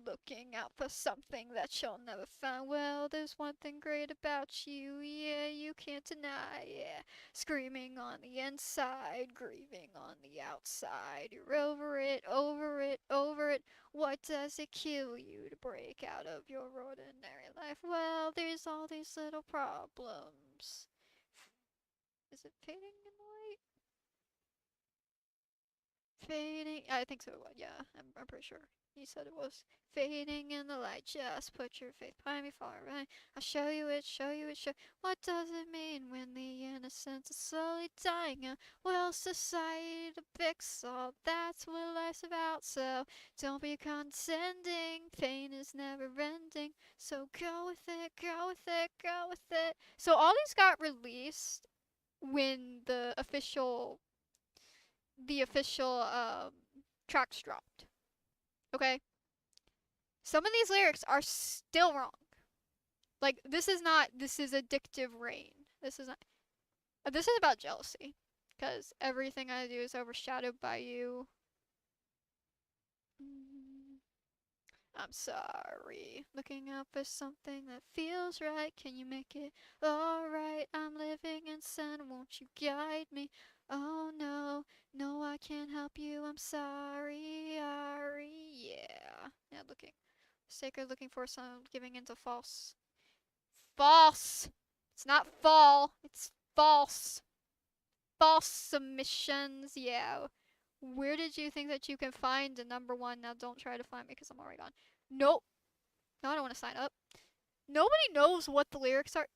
looking out for something that you'll never find? Well, there's one thing great about you, yeah, you can't deny, yeah. Screaming on the inside, grieving on the outside. You're over it, over it, over it. What does it kill you to break out of your ordinary life? Well, there's all these little problems. Is it fading in the light? Fading. I think so. Yeah, I'm pretty sure. He said it was fading in the light. Just put your faith behind me, far right. I'll show you it, show you it, show. What does it mean when the innocence is slowly dying out? Well, society depicts all that's what life's about. So don't be condescending. Pain is never ending. So go with it, go with it, go with it. So all these got released when the official tracks dropped. Okay? Some of these lyrics are still wrong. Like, this is not, this is addictive rain. This is not, this is about jealousy. Because everything I do is overshadowed by you. I'm sorry. Looking out for something that feels right. Can you make it alright? I'm living in sin. Won't you guide me? Oh no, no, I can't help you. I'm sorry, Ari. Yeah. Yeah, sacred looking for some giving into false. False! It's not fall, it's false. False submissions, yeah. Where did you think that you can find a number one? Now don't try to find me because I'm already gone. Nope. No, I don't want to sign up. Nobody knows what the lyrics are.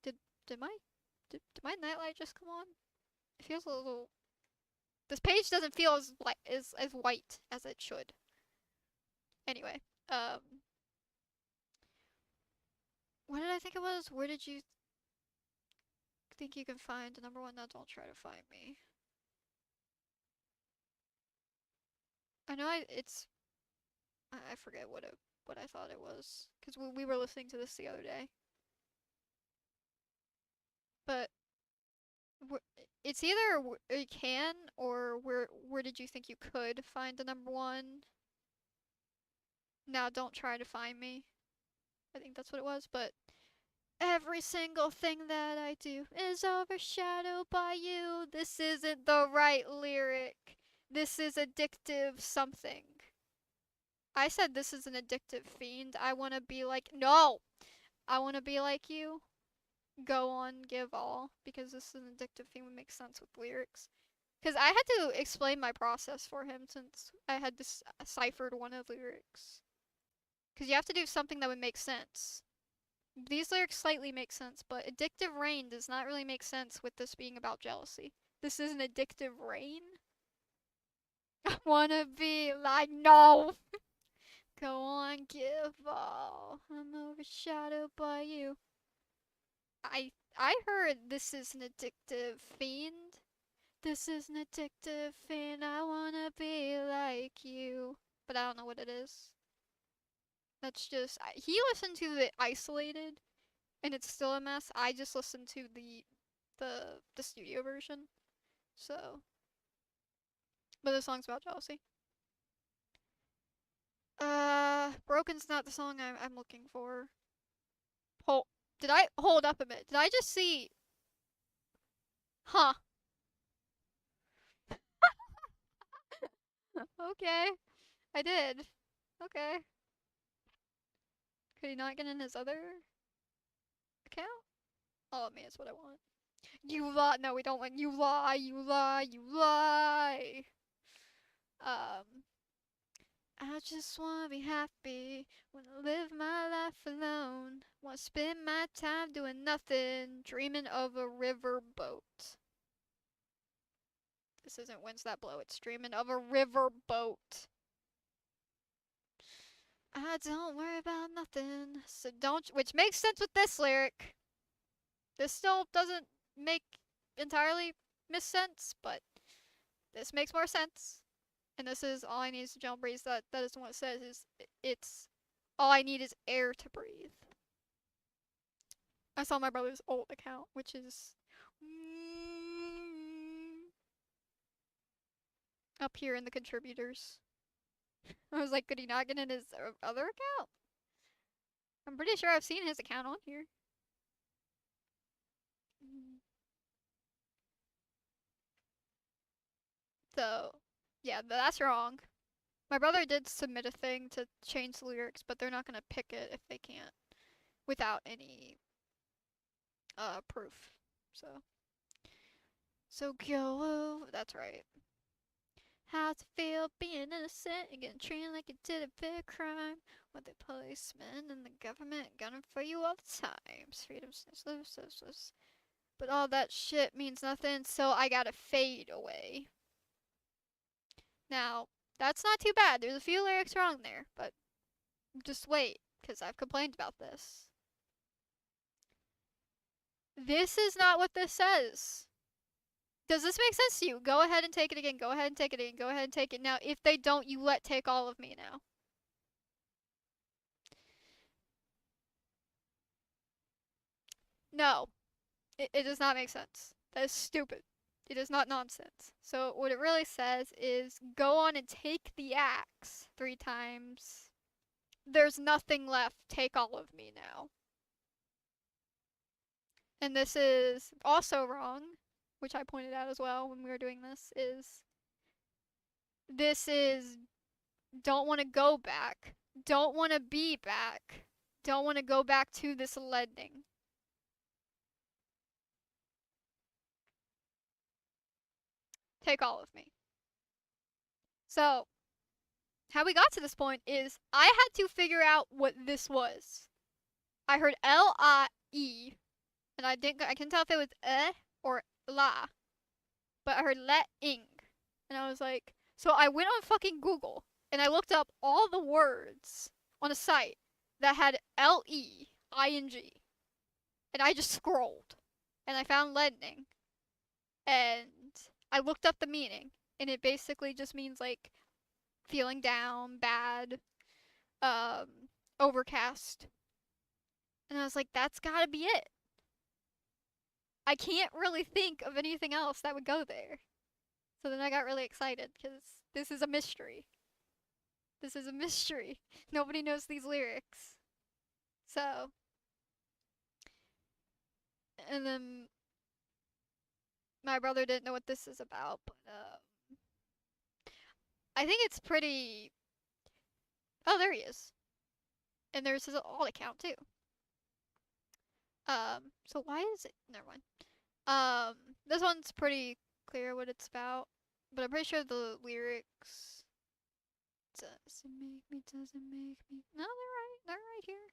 Did did my did my nightlight just come on? It feels a little. This page doesn't feel as white as it should. Anyway, what did I think it was? Where did you think you can find a number one? Now don't try to find me. I know I forget what I thought it was because we were listening to this the other day. But it's either you can or where did you think you could find the number one? Now don't try to find me. I think that's what it was, but every single thing that I do is overshadowed by you. This isn't the right lyric. This is addictive something. I said this is an addictive fiend. I want to be like, no! I want to be like you. go on, give all, because this is an addictive thing that makes sense with lyrics. Because I had to explain my process for him since I had deciphered one of the lyrics. Because you have to do something that would make sense. These lyrics slightly make sense, but addictive rain does not really make sense with this being about jealousy. This is an addictive rain? I wanna be like, no! Go on, give all. I'm overshadowed by you. I heard this is an addictive fiend. This is an addictive fiend. I wanna be like you. But I don't know what it is. That's just he listened to the isolated, and it's still a mess. I just listened to the studio version. So, but the song's about jealousy. Broken's not the song I'm looking for. Hold, did I hold up a bit? Did I just see? Huh. Okay, I did. Okay. Could he not get in his other account? Oh man, that's what I want. You lie. No, we don't want you lie. You lie. You lie. Um. I just wanna be happy. Wanna live my life alone. Wanna spend my time doing nothing. Dreaming of a riverboat. This isn't Winds That Blow. It's dreaming of a riverboat. I don't worry about nothing. So don't. Which makes sense with this lyric. This still doesn't make entirely miss sense, but this makes more sense. And this is all I need is a gentle breeze. That isn't what it says. It's all I need is air to breathe. I saw my brother's old account, which is up here in the contributors. I was like, could he not get in his other account? I'm pretty sure I've seen his account on here. So, yeah, that's wrong. My brother did submit a thing to change the lyrics, but they're not gonna pick it if they can't without any proof. So go. That's right. How's it feel being innocent and getting treated like you did a big crime? With the policemen and the government gunning for you all the time. Freedom, senseless. But all that shit means nothing, so I gotta fade away. Now, that's not too bad. There's a few lyrics wrong there, but just wait, because I've complained about this. This is not what this says. Does this make sense to you? Go ahead and take it again. Go ahead and take it again. Go ahead and take it. Now, if they don't, you let take all of me now. No. It does not make sense. That is stupid. It is not nonsense. So what it really says is go on and take the axe 3 times. There's nothing left. Take all of me now. And this is also wrong, which I pointed out as well when we were doing this is don't want to go back. Don't want to be back. Don't want to go back to this ending. Take all of me. So, how we got to this point is I had to figure out what this was. I heard L-I-E, and I couldn't tell if it was or la, but I heard let-ing, and I was like, so I went on fucking Google, and I looked up all the words on a site that had L-E-I-N-G, and I just scrolled, and I found leadening, and I looked up the meaning, and it basically just means like feeling down, bad, overcast. And I was like, that's gotta be it. I can't really think of anything else that would go there. So then I got really excited because this is a mystery. This is a mystery. Nobody knows these lyrics. So, and then my brother didn't know what this is about, but I think it's pretty. Oh, there he is. And there's his alt account too. So why is it? Never mind. This one's pretty clear what it's about, but I'm pretty sure the lyrics. Doesn't make me, doesn't make me. No, they're right here.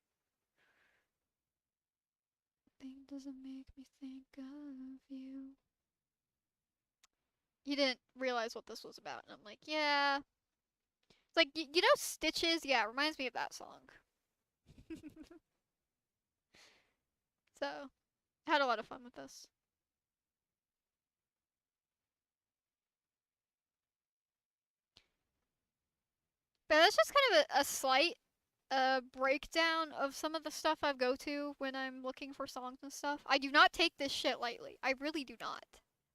Thing doesn't make me think of you. He didn't realize what this was about, and I'm like, yeah. It's like, you know Stitches? Yeah, it reminds me of that song. So, had a lot of fun with this. But that's just kind of a slight breakdown of some of the stuff I go to when I'm looking for songs and stuff. I do not take this shit lightly. I really do not.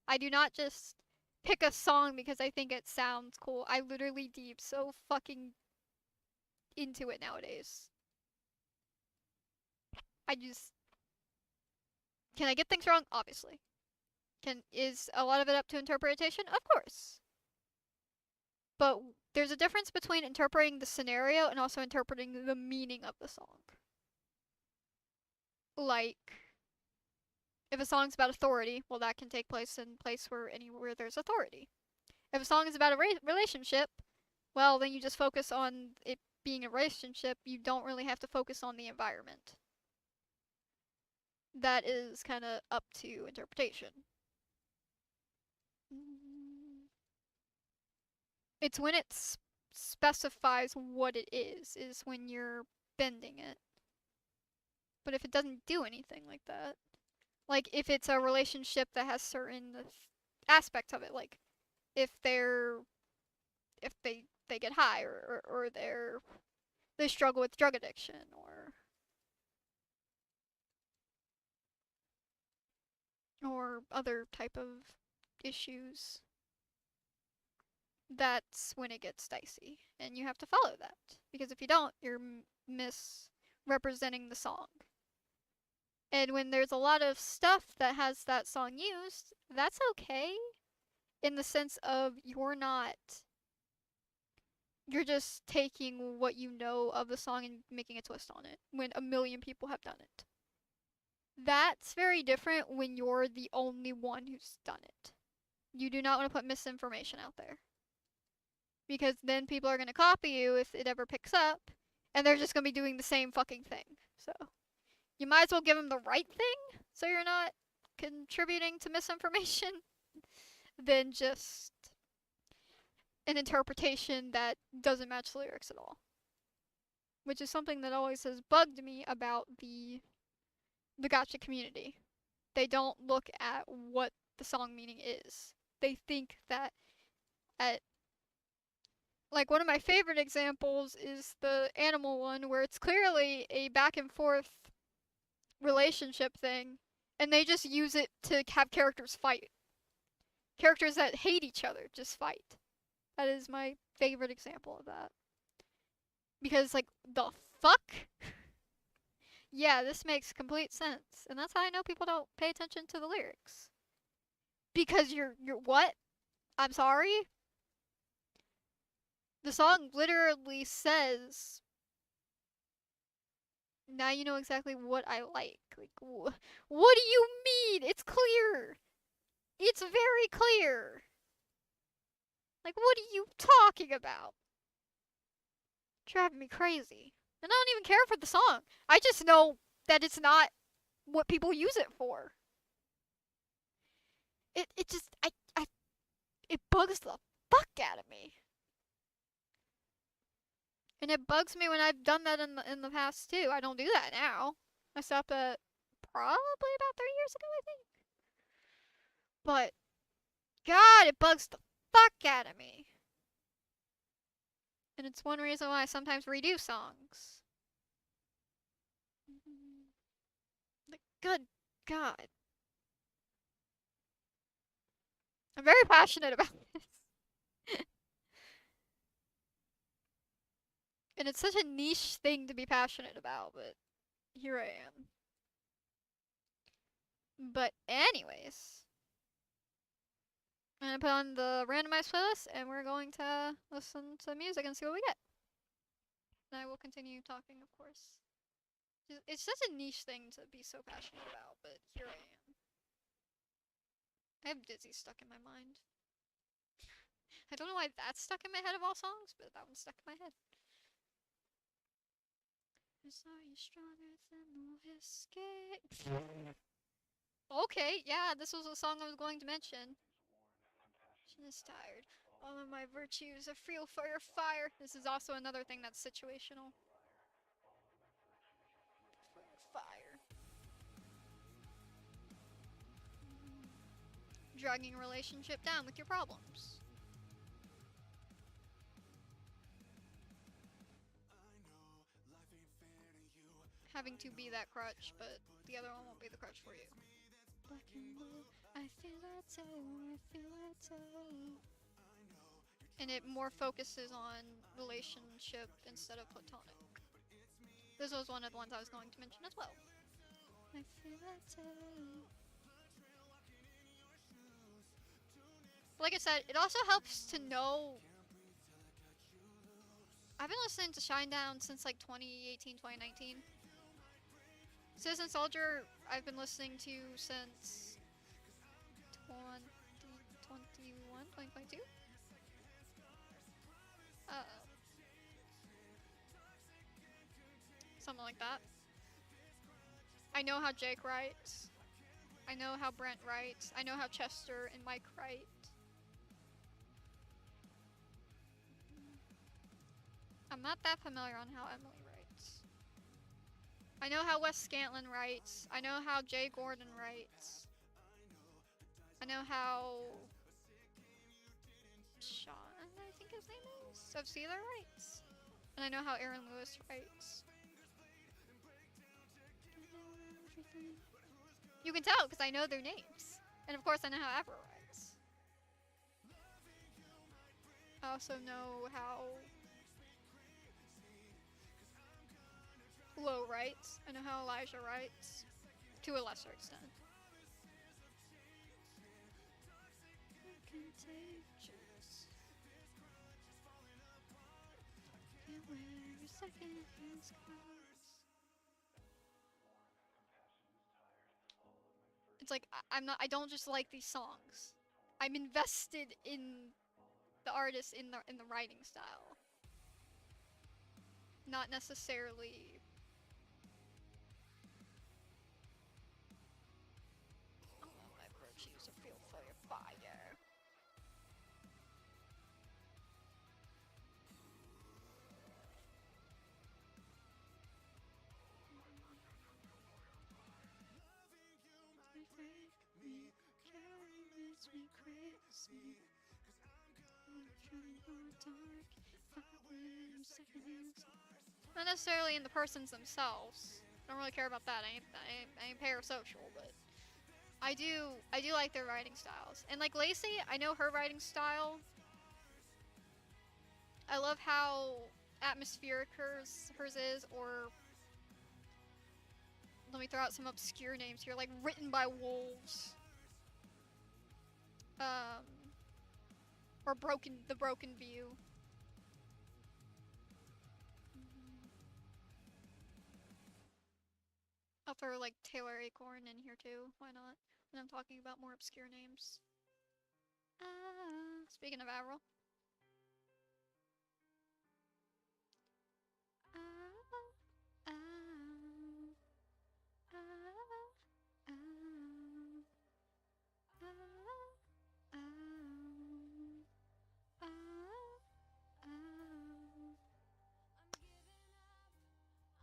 I do not just pick a song because I think it sounds cool. I literally deep so fucking into it nowadays. I just can I get things wrong? Obviously. Is a lot of it up to interpretation? Of course. But there's a difference between interpreting the scenario and also interpreting the meaning of the song. Like, if a song's about authority, well, that can take place in place where anywhere there's authority. If a song is about a relationship, well, then you just focus on it being a relationship. You don't really have to focus on the environment. That is kind of up to interpretation. It's when it specifies what it is when you're bending it. But if it doesn't do anything like that, like if it's a relationship that has certain aspects of it, like if they get high or they struggle with drug addiction or other type of issues, that's when it gets dicey, and you have to follow that, because if you don't, you're misrepresenting the song. And when there's a lot of stuff that has that song used, that's okay, in the sense of you're just taking what you know of the song and making a twist on it when a million people have done it. That's very different when you're the only one who's done it. You do not want to put misinformation out there, because then people are going to copy you if it ever picks up, and they're just going to be doing the same fucking thing. So, you might as well give them the right thing so you're not contributing to misinformation than just an interpretation that doesn't match the lyrics at all. Which is something that always has bugged me about the gacha community. They don't look at what the song meaning is. They think that like one of my favorite examples is the animal one, where it's clearly a back and forth relationship thing, and they just use it to have characters fight. Characters that hate each other just fight. That is my favorite example of that. Because, like, the fuck? Yeah, this makes complete sense. And that's how I know people don't pay attention to the lyrics. Because you're what? I'm sorry? The song literally says, now you know exactly what I like. Like, what do you mean? It's clear. It's very clear. Like, what are you talking about? Driving me crazy. And I don't even care for the song. I just know that it's not what people use it for. It just it bugs the fuck out of me. And it bugs me when I've done that in the past too. I don't do that now. I stopped at probably about 3 years ago, I think. But God, it bugs the fuck out of me. And it's one reason why I sometimes redo songs. Like, good God. I'm very passionate about this. And it's such a niche thing to be passionate about, but here I am. But anyways, I'm gonna put on the randomized playlist, and we're going to listen to music and see what we get. And I will continue talking, of course. It's such a niche thing to be so passionate about, but here I am. I have Dizzy stuck in my mind. I don't know why that's stuck in my head of all songs, but that one's stuck in my head. Are you stronger than the whiskey? Okay, yeah, this was a song I was going to mention. She is tired. All of my virtues are fuel for your fire. This is also another thing that's situational. For your fire. Dragging a relationship down with your problems. Having to be that crutch, but the other one won't be the crutch for you. Black and blue, I feel it too, I feel it too. And it more focuses on relationship instead of platonic. This was one of the ones I was going to mention as well. I feel it too. Like I said, it also helps to know. I've been listening to Shinedown since like 2018, 2019. Citizen Soldier, I've been listening to since 2021, 2022. Something like that. I know how Jake writes. I know how Brent writes. I know how Chester and Mike write. I'm not that familiar on how Emily writes. I know how Wes Scantlin writes. I know how Jay Gordon writes. I know how Sean, I think his name is, of Sealer writes. And I know how Aaron Lewis writes. You can tell because I know their names. And of course I know how Avro writes. I also know how Lo writes. I know how Elijah writes. To a lesser extent. Contagious. Can't wear your second-hand scars. It's like I don't just like these songs. I'm invested in the artist, in the writing style. Not necessarily my virtues are fuel for your fire. Me crazy. Not necessarily in the persons themselves. I don't really care about that. I ain't parasocial, but I do like their writing styles. And like Lacey, I know her writing style. I love how atmospheric hers is, or let me throw out some obscure names here, like Written by Wolves. Or The Broken View. I'll throw like Taylor Acorn in here too, why not? When I'm talking about more obscure names. Speaking of Avril.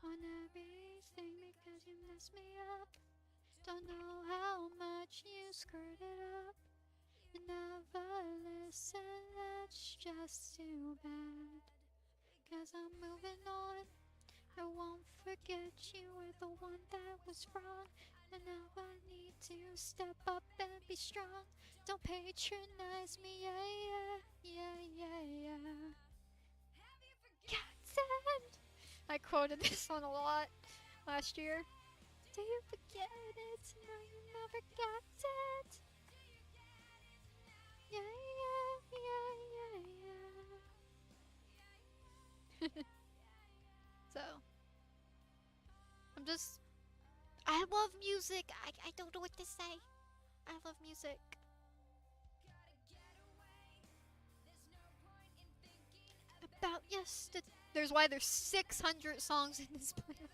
On everything because you messed me up. Don't know how much you screwed it up. You never listen, that's just too bad. Cause I'm moving on. I won't forget you were the one that was wrong. And now I need to step up and be strong. Don't patronize me, yeah. Captain! I quoted this one a lot last year. Do you forget it? No, you never got it. Yeah. So, I'm just love music. I don't know what to say. I love music. About yesterday. There's why there's 600 songs in this playlist.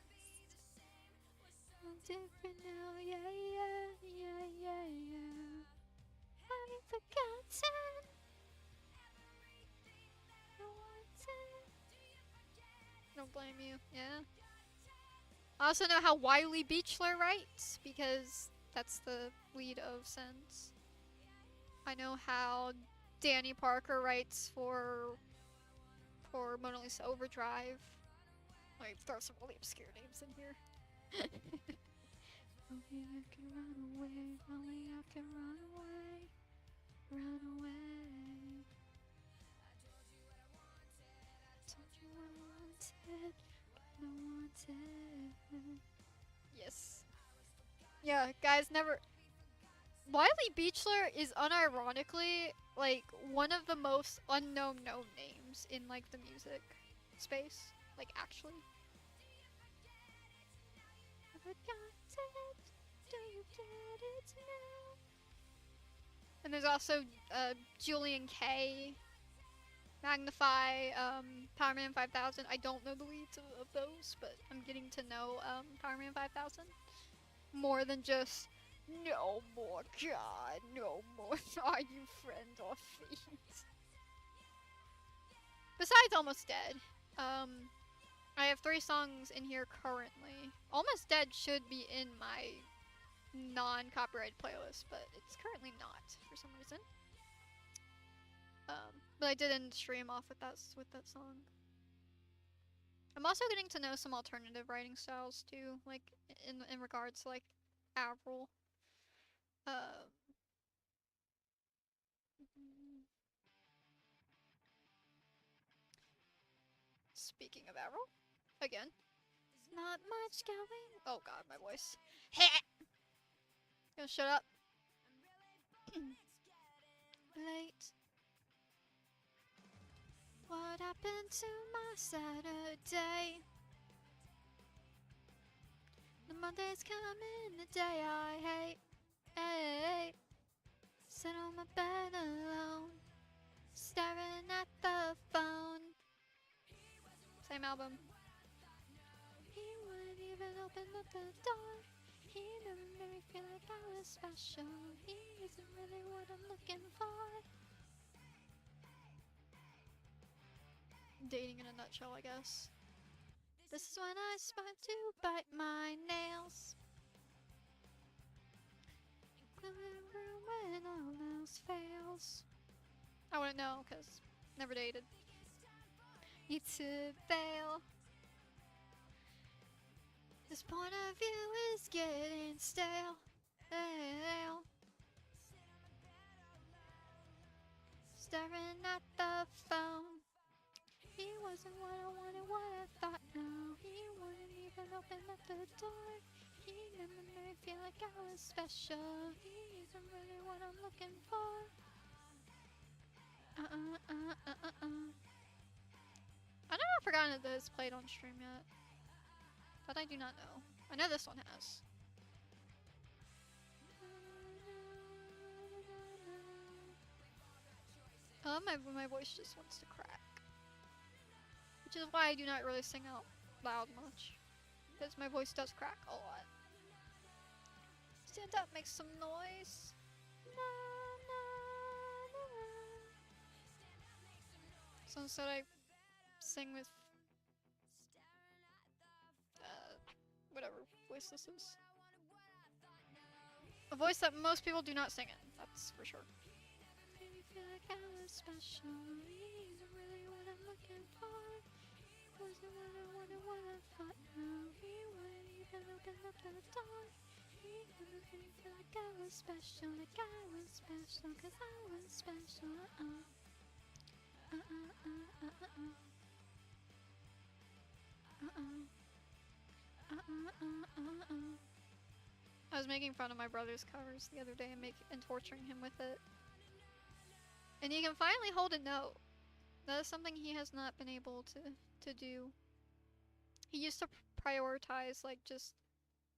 I'm different now, yeah, yeah, yeah, yeah, yeah. I've forgotten. Don't blame you, yeah. I also know how Wiley Beechler writes, because that's the lead of Sense. I know how Danny Parker writes for Mona Lisa Overdrive. Let me throw some really obscure names in here. Only I can run away, only I can run away, run away. Told you what I wanted, but I wanted. Yes. Yeah, guys, never. Wiley Beechler is unironically like one of the most unknown known names in like the music space. Like actually. Do you get it now? And there's also Julian K, Magnify, Power Man 5000. I don't know the leads of those, but I'm getting to know Power Man 5000 more than just no more God, no more are you friend or fiend. Besides Almost Dead, I have 3 songs in here currently. Almost Dead should be in my non-copyrighted playlist, but it's currently not for some reason. But I did end stream off with that song. I'm also getting to know some alternative writing styles too, like in regards to like Avril. Speaking of Avril, again, not much going. Oh God, my voice. Yo, shut up. Late. What happened to my Saturday? The Monday's coming, the day I hate. Hey, sit on my bed alone, staring at the phone. Same album. He wouldn't even open up the door. He never made me feel like I was special. He isn't really what I'm looking for. Dating in a nutshell, I guess. This is when I start to bite my nails. When all else fails. I wouldn't know, cause never dated. Need to fail. This point of view is getting stale. Staring at the phone. He wasn't what I wanted, what I thought. No, he wouldn't even open up the door. He never made me feel like I was special. He isn't really what I'm looking for. I know I've forgotten if this played on stream yet. But I do not know. I know this one has. My voice just wants to crack. Which is why I do not really sing out loud much. Because my voice does crack a lot. Stand up, make some noise. So instead I sing with whatever voice this is. A voice that most people do not sing in, that's for sure. Feel like I was special. He isn't really what I'm looking for. Wasn't what I wanted, what I thought. No, he wouldn't even open up the door. He never made me feel like I was special, like I was special, cause I was special. I was making fun of my brother's covers the other day and torturing him with it. And he can finally hold a note. That is something he has not been able to do. He used to prioritize like just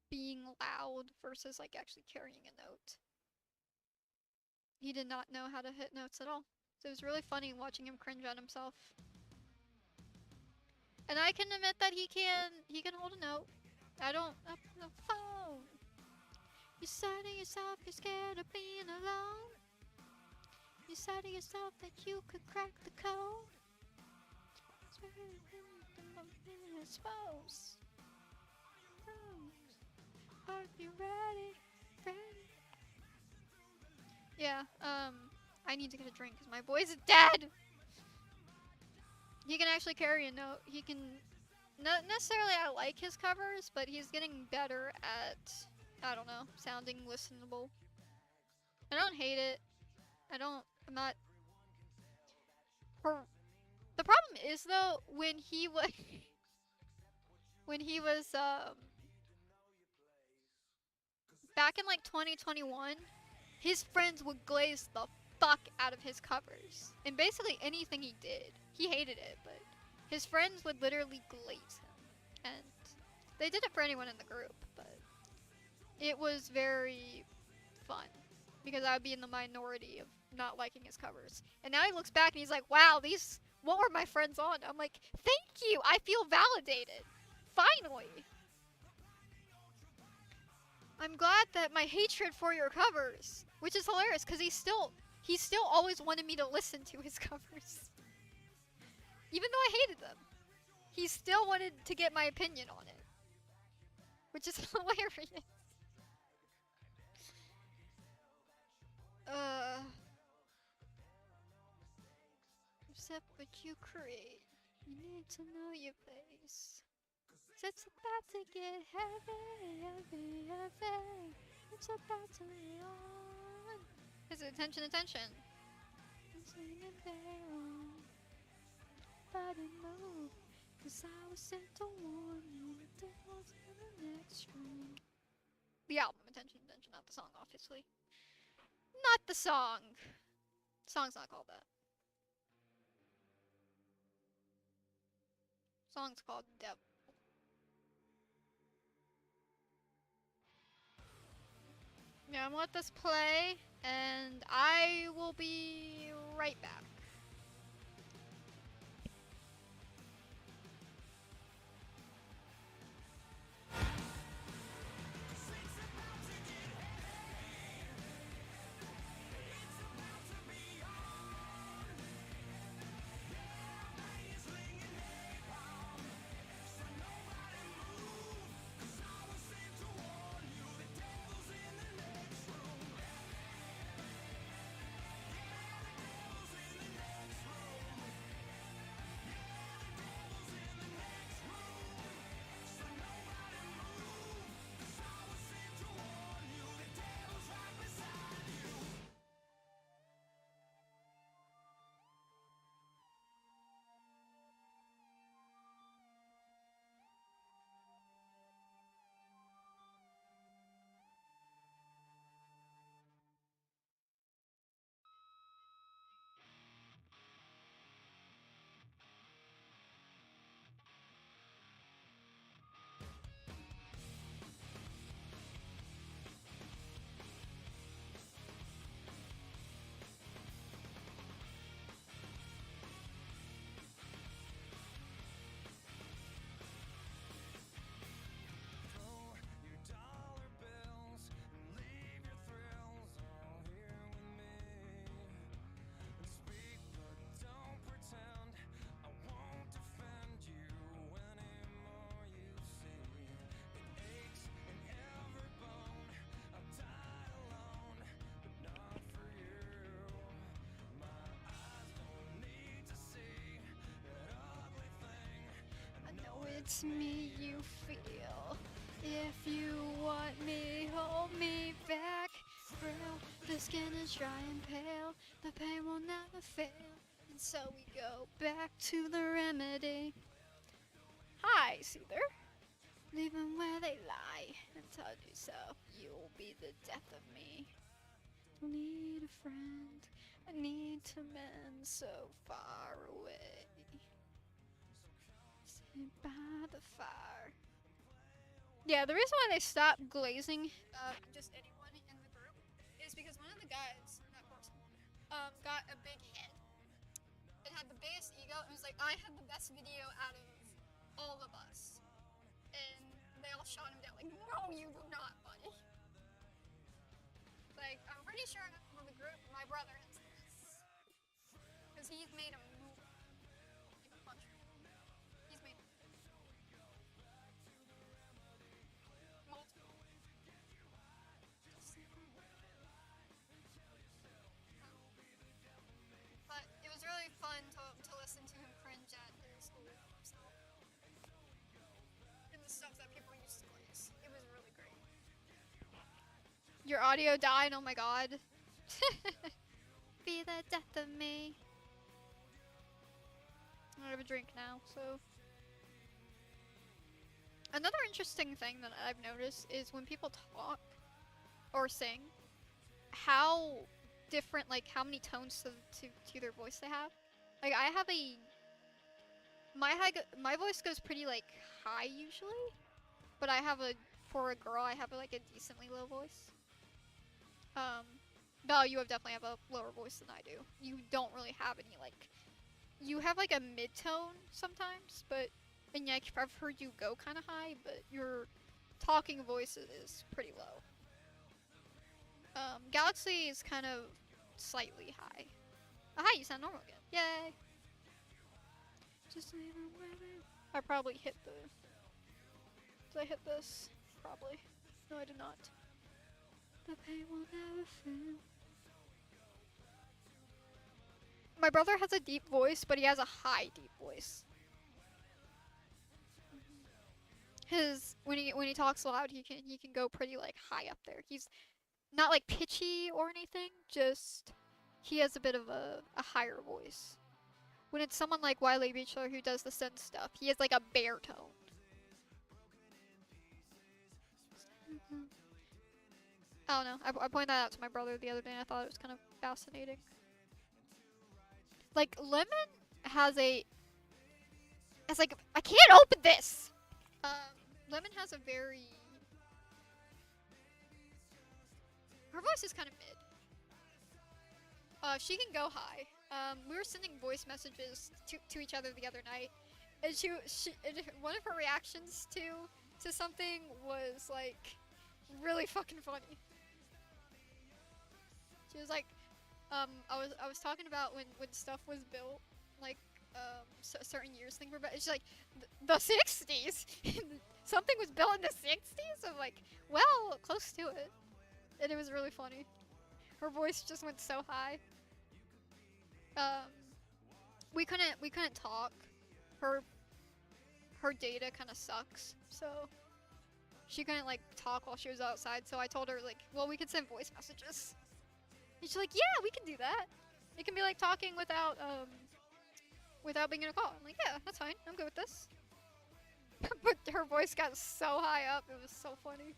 being loud versus like actually carrying a note. He did not know how to hit notes at all. So it was really funny watching him cringe on himself. And I can admit that he can hold a note. I don't up the phone. You said to yourself you're scared of being alone. You said to yourself that you could crack the code. Suppose. Are you ready? Ready? Yeah, I need to get a drink because my boy's dead! He can actually carry a note. He can... Not necessarily I like his covers, but he's getting better at, I don't know, sounding listenable. I don't hate it. I'm not... The problem is, though, when he was... when he was, back in, like, 2021, his friends would glaze the fuck out of his covers. And basically anything he did. He hated it, but his friends would literally glaze him. And they did it for anyone in the group, but it was very fun. Because I would be in the minority of not liking his covers. And now he looks back and he's like, wow, what were my friends on? I'm like, thank you, I feel validated. Finally. I'm glad that my hatred for your covers, which is hilarious because he still always wanted me to listen to his covers. Even though I hated them. He still wanted to get my opinion on it. Which is hilarious. Accept what you create. You need to know your place. It's about to get heavy, heavy, heavy. It's about to be on. Is it attention, attention? I'm singing down. Body move. Cause I was sent to warn you. The devil's in the next room. The album, attention, attention, not the song, obviously. Not the song. The song's not called that. The song's called Devil. Yeah, I'm gonna let this play, and I will be right back. It's me you feel. If you want me, hold me back. Frail, the skin is dry and pale. The pain will never fail. And so we go back to the remedy. Hi, Soother. Leave them where they lie. And tell yourself you'll be the death of me. I need a friend. I need to mend so far away. Sit by the fire. Yeah, the reason why they stopped glazing just anyone in the group is because one of the guys, that person, got a big head. It had the biggest ego. It was like, I had the best video out of all of us. And they all shot him down. Like, no, you do not, buddy. Like, I'm pretty sure out of the group, my brother has this. Because he's made a movie. Like a bunch of them. He's made multiple. But it was really fun to listen to him cringe at his school himself. And the stuff that people used to glaze. It was really great. Your audio died, oh my god. Be the death of me. I'm gonna have a drink now, so. Another interesting thing that I've noticed is when people talk or sing, how different, like how many tones to their voice they have. Like I have my voice goes pretty like high usually, but for a girl I have like a decently low voice. No, you definitely have a lower voice than I do. You don't really have any like, you have like a mid-tone sometimes, but, and yeah, I've heard you go kind of high, but your talking voice is pretty low. Galaxy is kind of slightly high. Oh, hi, you sound normal again. Yay! Just I probably hit the... Did I hit this? Probably. No, I did not. The pain will never feel. My brother has a deep voice, but he has a high deep voice. When he talks loud, he can go pretty like high up there. He's not like pitchy or anything, just he has a bit of a higher voice. When it's someone like Wiley Beachler who does the synth stuff, he has like a baritone. I don't know. I pointed that out to my brother the other day and I thought it was kind of fascinating. Like, Lemon has it's like, I can't open this! Lemon has a very... Her voice is kind of mid. She can go high. We were sending voice messages to each other the other night, and one of her reactions to something was like really fucking funny. She was like, I was talking about when stuff was built, like certain years thing were built. She's like, the 60s. Something was built in the 60s. I'm like, well, close to it, and it was really funny. Her voice just went so high. We couldn't talk. Her data kind of sucks, so she couldn't like talk while she was outside. So I told her like, well, we could send voice messages. And she's like, yeah, we can do that. It can be like talking without being in a call. I'm like, yeah, that's fine. I'm good with this. But her voice got so high up, it was so funny.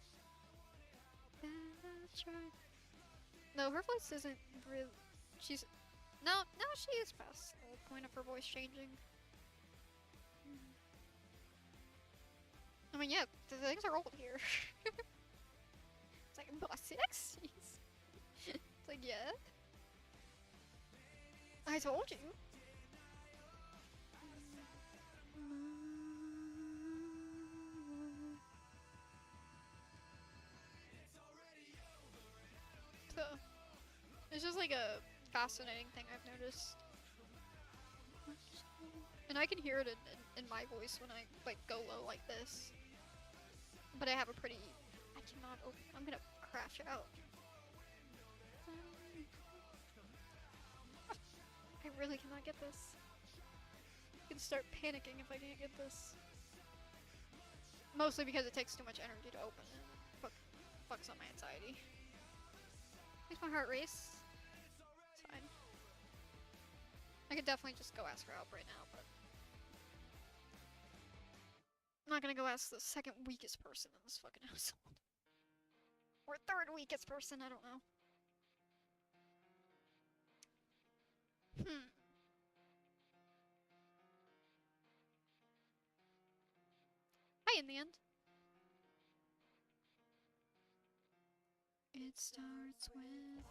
No, her voice isn't really. No, she is past the point of her voice changing. I mean, yeah, the things are old here. It's like, the 60s. It's like, yeah. I told you. So, it's just like a fascinating thing I've noticed. And I can hear it in my voice when I like go low like this. But I have a pretty... I cannot open... I'm gonna crash out. I really cannot get this. I can start panicking if I can't get this. Mostly because it takes too much energy to open it. Fucks on my anxiety. Makes my heart race. It's fine. I could definitely just go ask for help right now, but... I'm not gonna go ask the second weakest person in this fucking household. Or third weakest person, I don't know. Hi, in the end. It starts with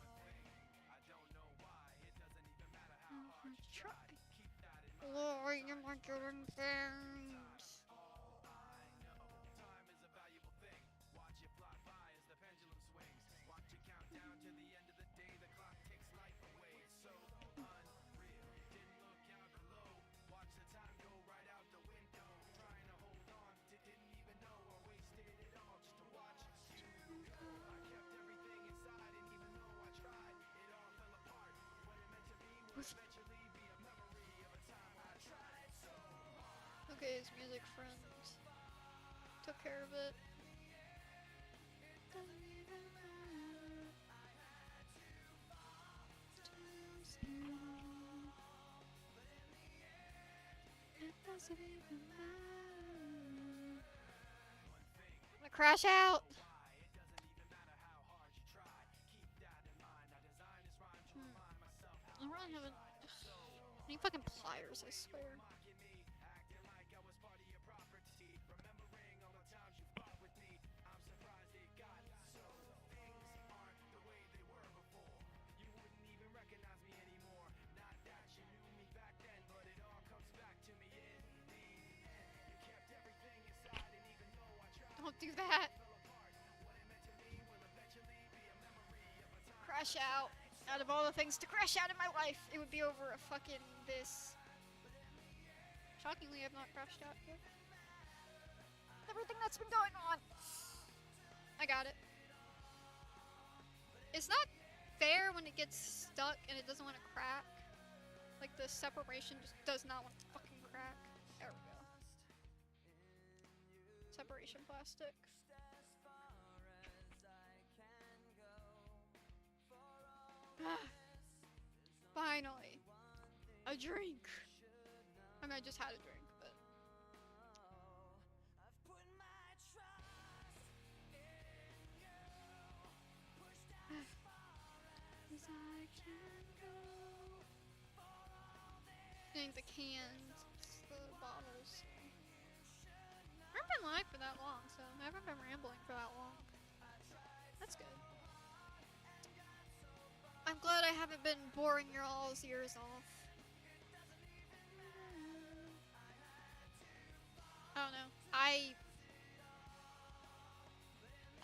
try. Oh, you might doing things. Okay, his music friend took care of it. It doesn't even matter. I'm gonna crash out. I really haven't. I need fucking pliers, I swear. Don't do that. Crash out. Out of all the things to crash out in my life, it would be over a fucking this. Shockingly, I've not crashed out yet. Everything that's been going on. I got it. It's not fair when it gets stuck and it doesn't want to crack. Like the separation just does not want to fucking crack. There we go. Separation plastic. Finally. A drink. I mean, I just had a drink, but. As I can go. I think the cans, the bottles. I haven't been live for that long, so I haven't been rambling for that long. That's good. I'm glad I haven't been boring your all's ears off. I don't know.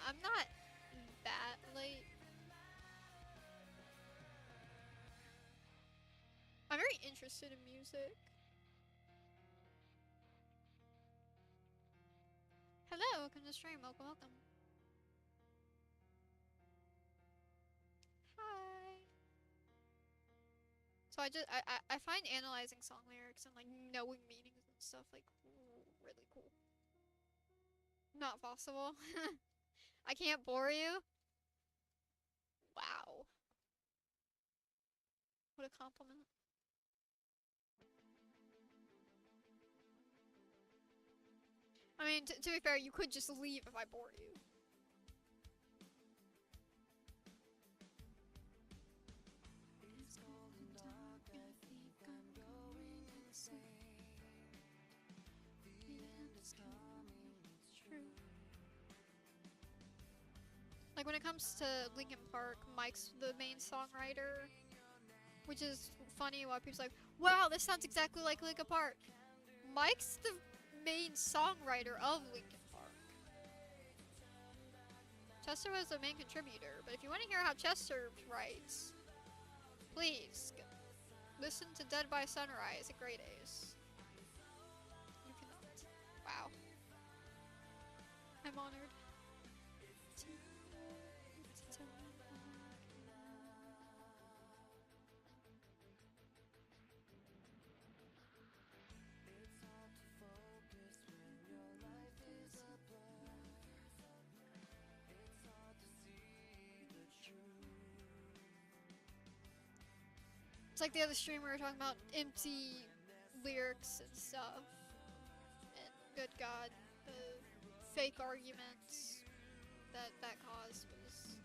I'm not that late. I'm very interested in music. Hello, welcome to the stream. Welcome, welcome. Hi. So I find analyzing song lyrics and like knowing meanings and stuff like really cool. Not possible. I can't bore you. Wow. What a compliment. I mean, to be fair, you could just leave if I bore you. It's golden dark, I think I'm going insane. The end is coming, it's true. Like when it comes to Linkin Park, Mike's the main songwriter, which is funny why people's like, wow, this sounds exactly like Linkin Park. Mike's the main songwriter of Linkin Park. Chester was the main contributor, but if you want to hear how Chester writes, please listen to Dead by Sunrise at Great A's. You cannot. Wow. I'm honored. It's like the other streamer we were talking about empty lyrics and stuff. And good God, the fake arguments that caused was...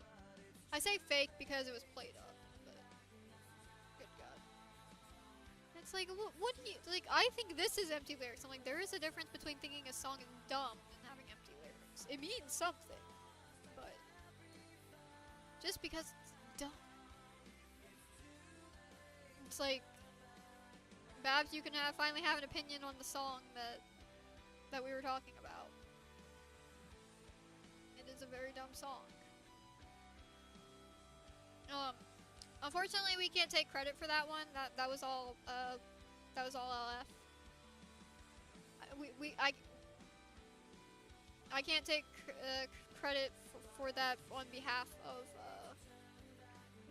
I say fake because it was played up, but good God. It's like, what do you... Like, I think this is empty lyrics. I'm like, there is a difference between thinking a song is dumb and having empty lyrics. It means something, but... just because it's dumb. It's like, Babs, you can finally have an opinion on the song that we were talking about. It is a very dumb song. Unfortunately, we can't take credit for that one. That was all LF. I can't take credit for that on behalf of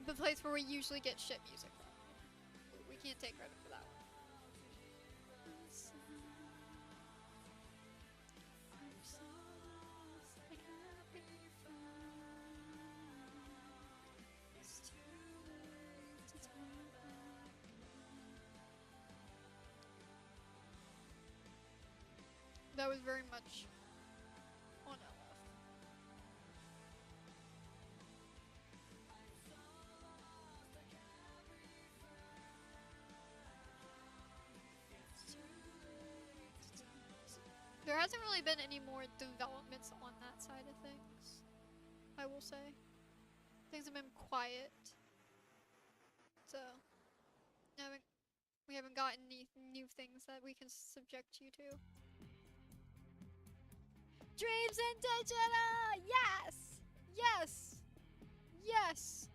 the place where we usually get shit music from. We can't take credit for that one. That was very much on LF. There hasn't really been any more developments on that side of things, I will say. Things have been quiet. So, we haven't gotten any new things that we can subject you to. Dreams in digital! Yes! Yes! Yes!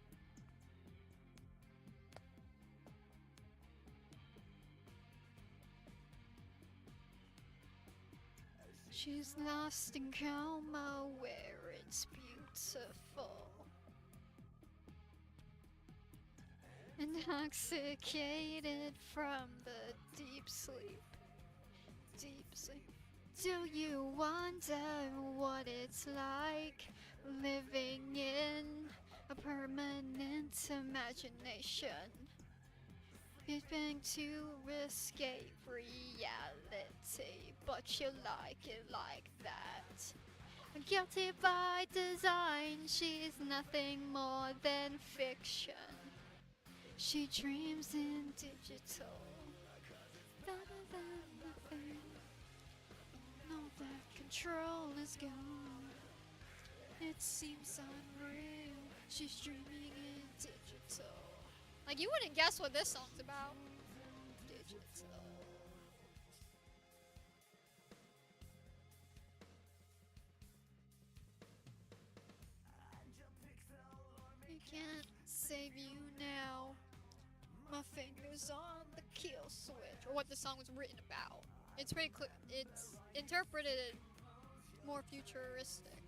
She's lost in coma where it's beautiful. Intoxicated from the deep sleep. Deep sleep. Do you wonder what it's like living in a permanent imagination? Hoping to escape reality, but you like it like that. Guilty by design, she's nothing more than fiction. She dreams in digital. No, that control is gone. It seems unreal. She's dreaming in digital. Like, you wouldn't guess what this song's about. Digital. I can't save you now. My fingers on the kill switch. Or what the song was written about. It's pretty clear. It's interpreted more futuristic.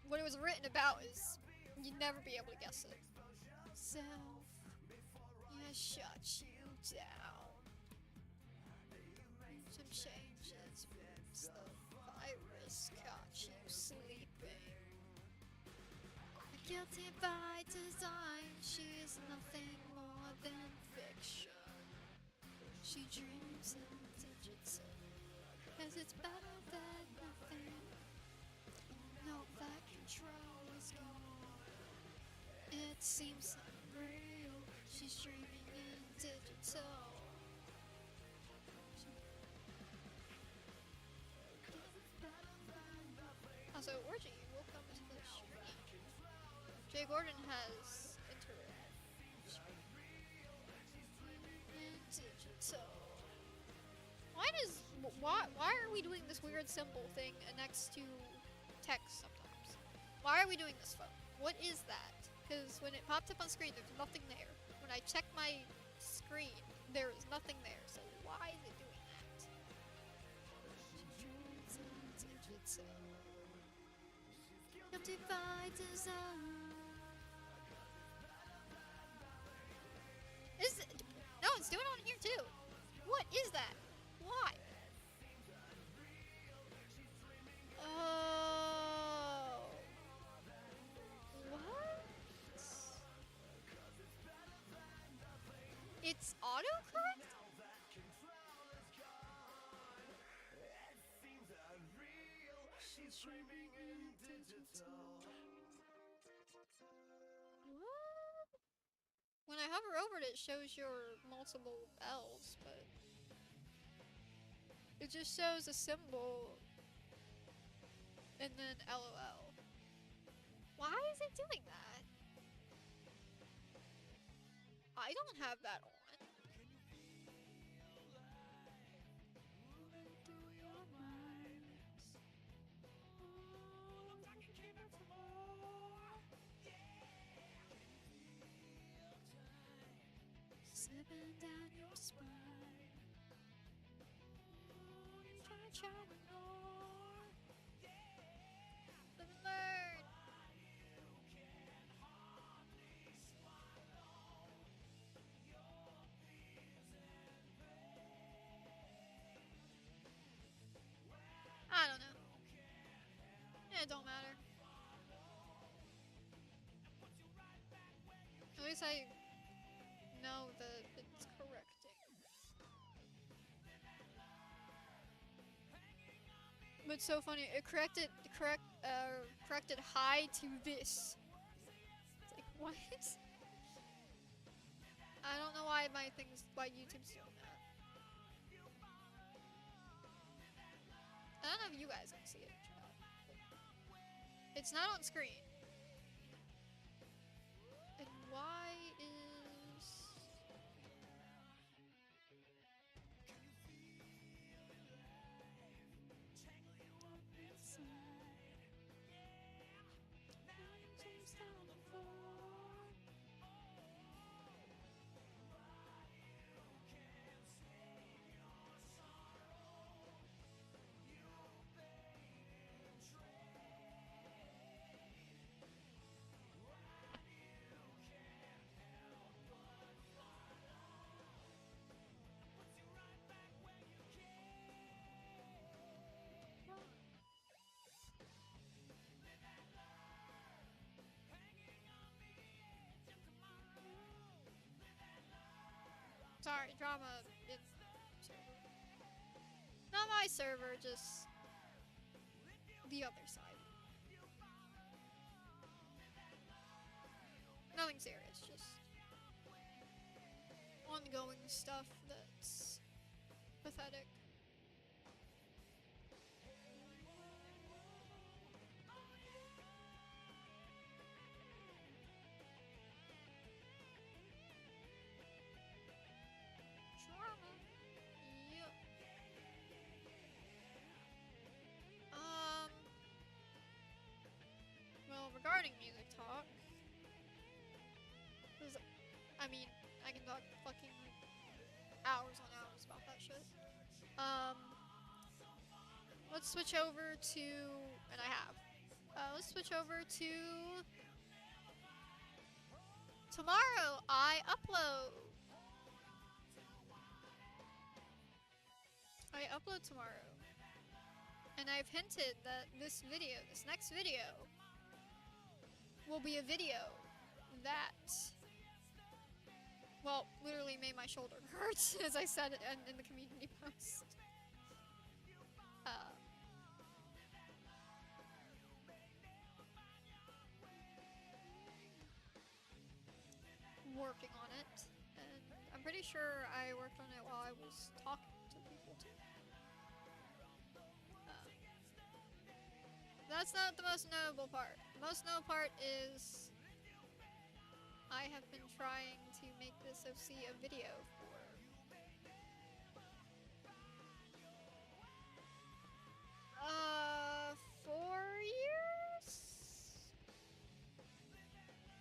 What it was written about is you'd never be able to guess it. Self, yeah, shut you down. Some changes, the virus caught you sleeping. Guilty by design, she is nothing more than fiction. She dreams in digital, 'cause it's better than nothing. No, that control is gone. It seems unreal. She's dreaming in digital. Also, Orgy, welcome to the stream. Jay Gordon has entered. Digital. Why are we doing this weird symbol thing next to text sometimes? Why are we doing this phone? What is that? Because when it popped up on screen, there's nothing there. When I check my screen, there is nothing there. So why is it doing that? Guilty by design. No, it's doing it on here too. What is that? Why? Oh. What? It's autocorrect? What? When I hover over it, it shows your multiple L's, but it just shows a symbol and then LOL. Why is it doing that? I don't have that on. Slipping down your spine. Try to ignore. Live and learn. I don't know. It don't matter. At least I know that it's correcting. But it's so funny. It corrected high to this. It's like what? I don't know why why YouTube's doing that. I don't know if you guys can see it. It's not on screen. And why is... Sorry, drama in server. Not my server, just the other side. Nothing serious, just ongoing stuff that's pathetic. Drama. Yep. Well, regarding music talk, I mean, I can talk fucking hours on hours about that shit. Let's switch over to, and I have. Let's switch over to tomorrow. I upload tomorrow, and I've hinted that this next video, will be a video that, well, literally made my shoulder hurt, as I said in the community post. Working on it, and I'm pretty sure I worked on it while I was talking to people too. That's not the most notable part. The most notable part is I have been trying to make this OC a video for 4 years?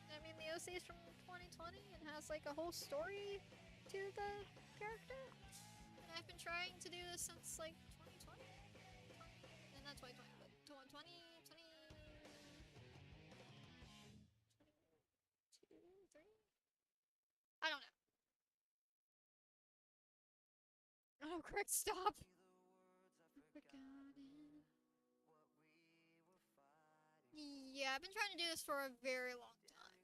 I mean, the OC is from 2020 and has like a whole story to the character. And I've been trying to do this since like 2020? And not 2020, but 2020, 22, 3? I don't know. Oh, correct, stop. Yeah, I've been trying to do this for a very long time.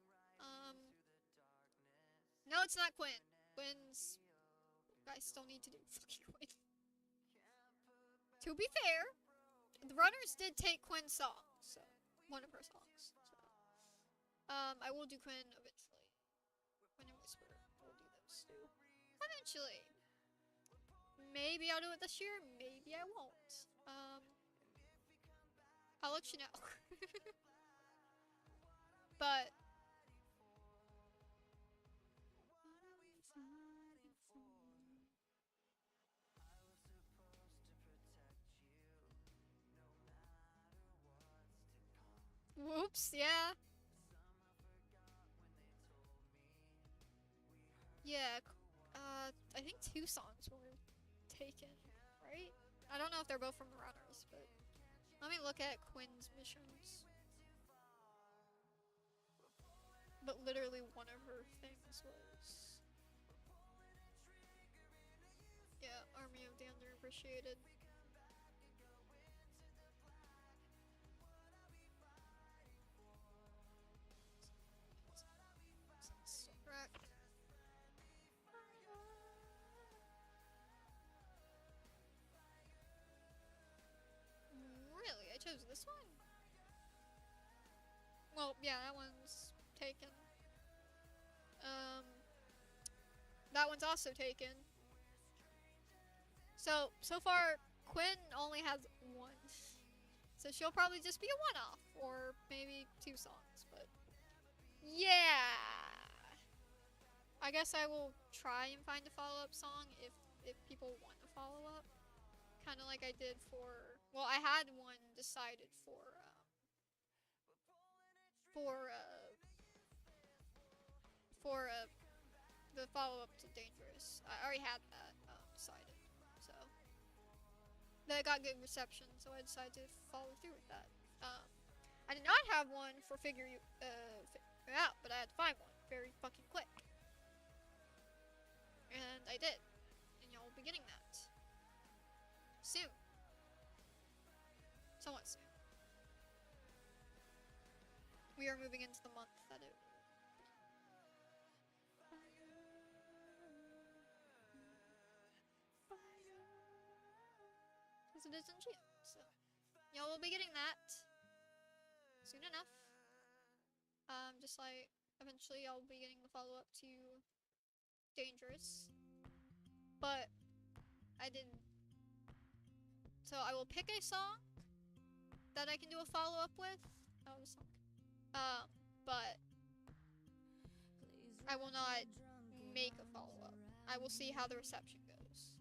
No, it's not Quinn. Quinn's... I still need to do fucking Quinn. To be fair, the runners did take Quinn's song, so one of her songs. So, I will do Quinn eventually. Quinn and Whisper. We'll do those too. Eventually. Maybe I'll do it this year. Maybe I won't. I'll let you know. But whoops, yeah. Yeah, I think 2 songs were taken, right? I don't know if they're both from the runners, but let me look at Quinn's missions. But literally one of her things was, yeah, Army of the Underappreciated. Correct. Really? I chose this one? Well, yeah, that one's taken. That one's also taken. So far, Quinn only has 1. So she'll probably just be a one-off, or maybe 2 songs, but yeah. I guess I will try and find a follow-up song if people want a follow-up. Kind of like I did for, well, I had one decided for the follow-up to Dangerous. I already had that decided, so that got good reception, so I decided to follow through with that. I did not have one for Figure You Out, but I had to find one very fucking quick. And I did. And y'all will be getting that. Soon. Somewhat soon. We are moving into the month that it... Because it is in June, so... Y'all will be getting that soon enough. Just like, eventually I'll be getting the follow-up to Dangerous. But I didn't. So I will pick a song that I can do a follow-up with. Oh, the song. But I will not make a follow-up. I will see how the reception goes.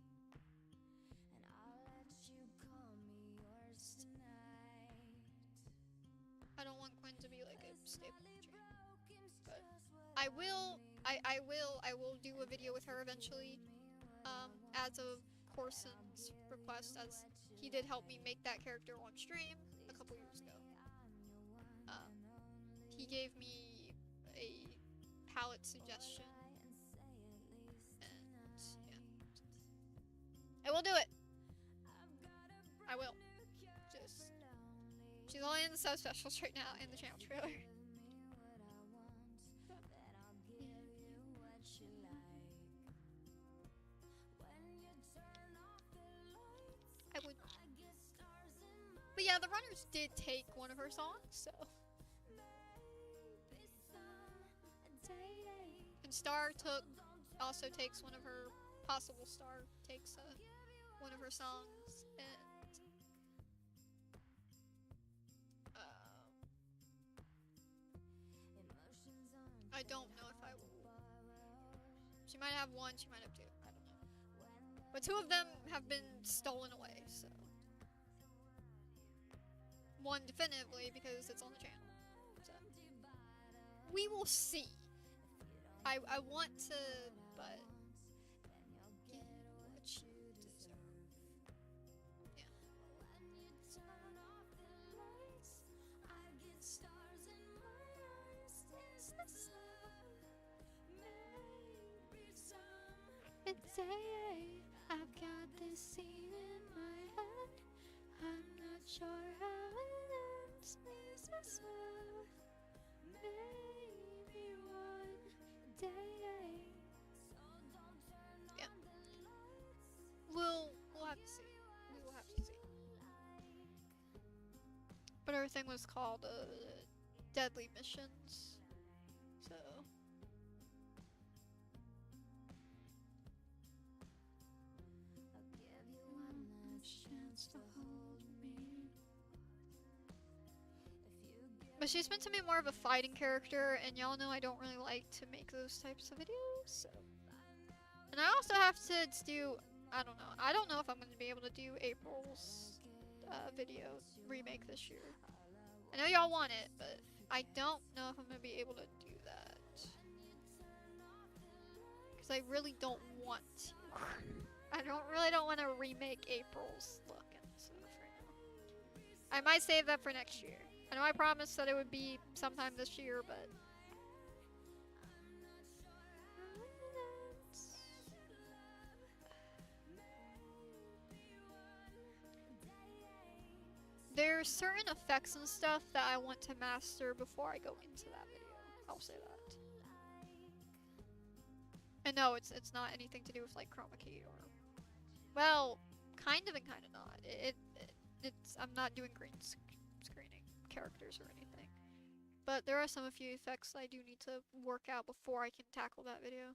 I don't want Quinn to be like a staple channel, but I will do a video with her eventually, as a Corson's request, as he did help me make that character on stream a couple years ago. He gave me a palette suggestion, and yeah, I will do it. I will. Just, she's only in the sub specials right now in the channel trailer. I would. But yeah, the runners did take one of her songs, so. And Star also takes one of her, possible Star takes one of her songs, and I don't know if I will. She might have 1, she might have 2, I don't know. But 2 of them have been stolen away, so. 1 definitively because it's on the channel. So. We will see. I want to, but get what you deserve. Yeah. It's I've got this scene in my head. I'm not sure how it ends. Please just maybe one day. Yeah. We'll have to see. We will have to see. But everything was called Deadly Missions. So. But Because she's meant to be more of a fighting character, and y'all know I don't really like to make those types of videos, so. And I also have to do, I don't know. I don't know if I'm going to be able to do April's video remake this year. I know y'all want it, but I don't know if I'm going to be able to do that. Because I really don't want to. I really don't want to remake April's look and stuff right now. I might save that for next year. I know I promised that it would be sometime this year, but... There's certain effects and stuff that I want to master before I go into that video. I'll say that. And no, it's not anything to do with like chroma key or... Well, kind of and kind of not. It's I'm not doing screening characters or anything. But there are a few effects I do need to work out before I can tackle that video.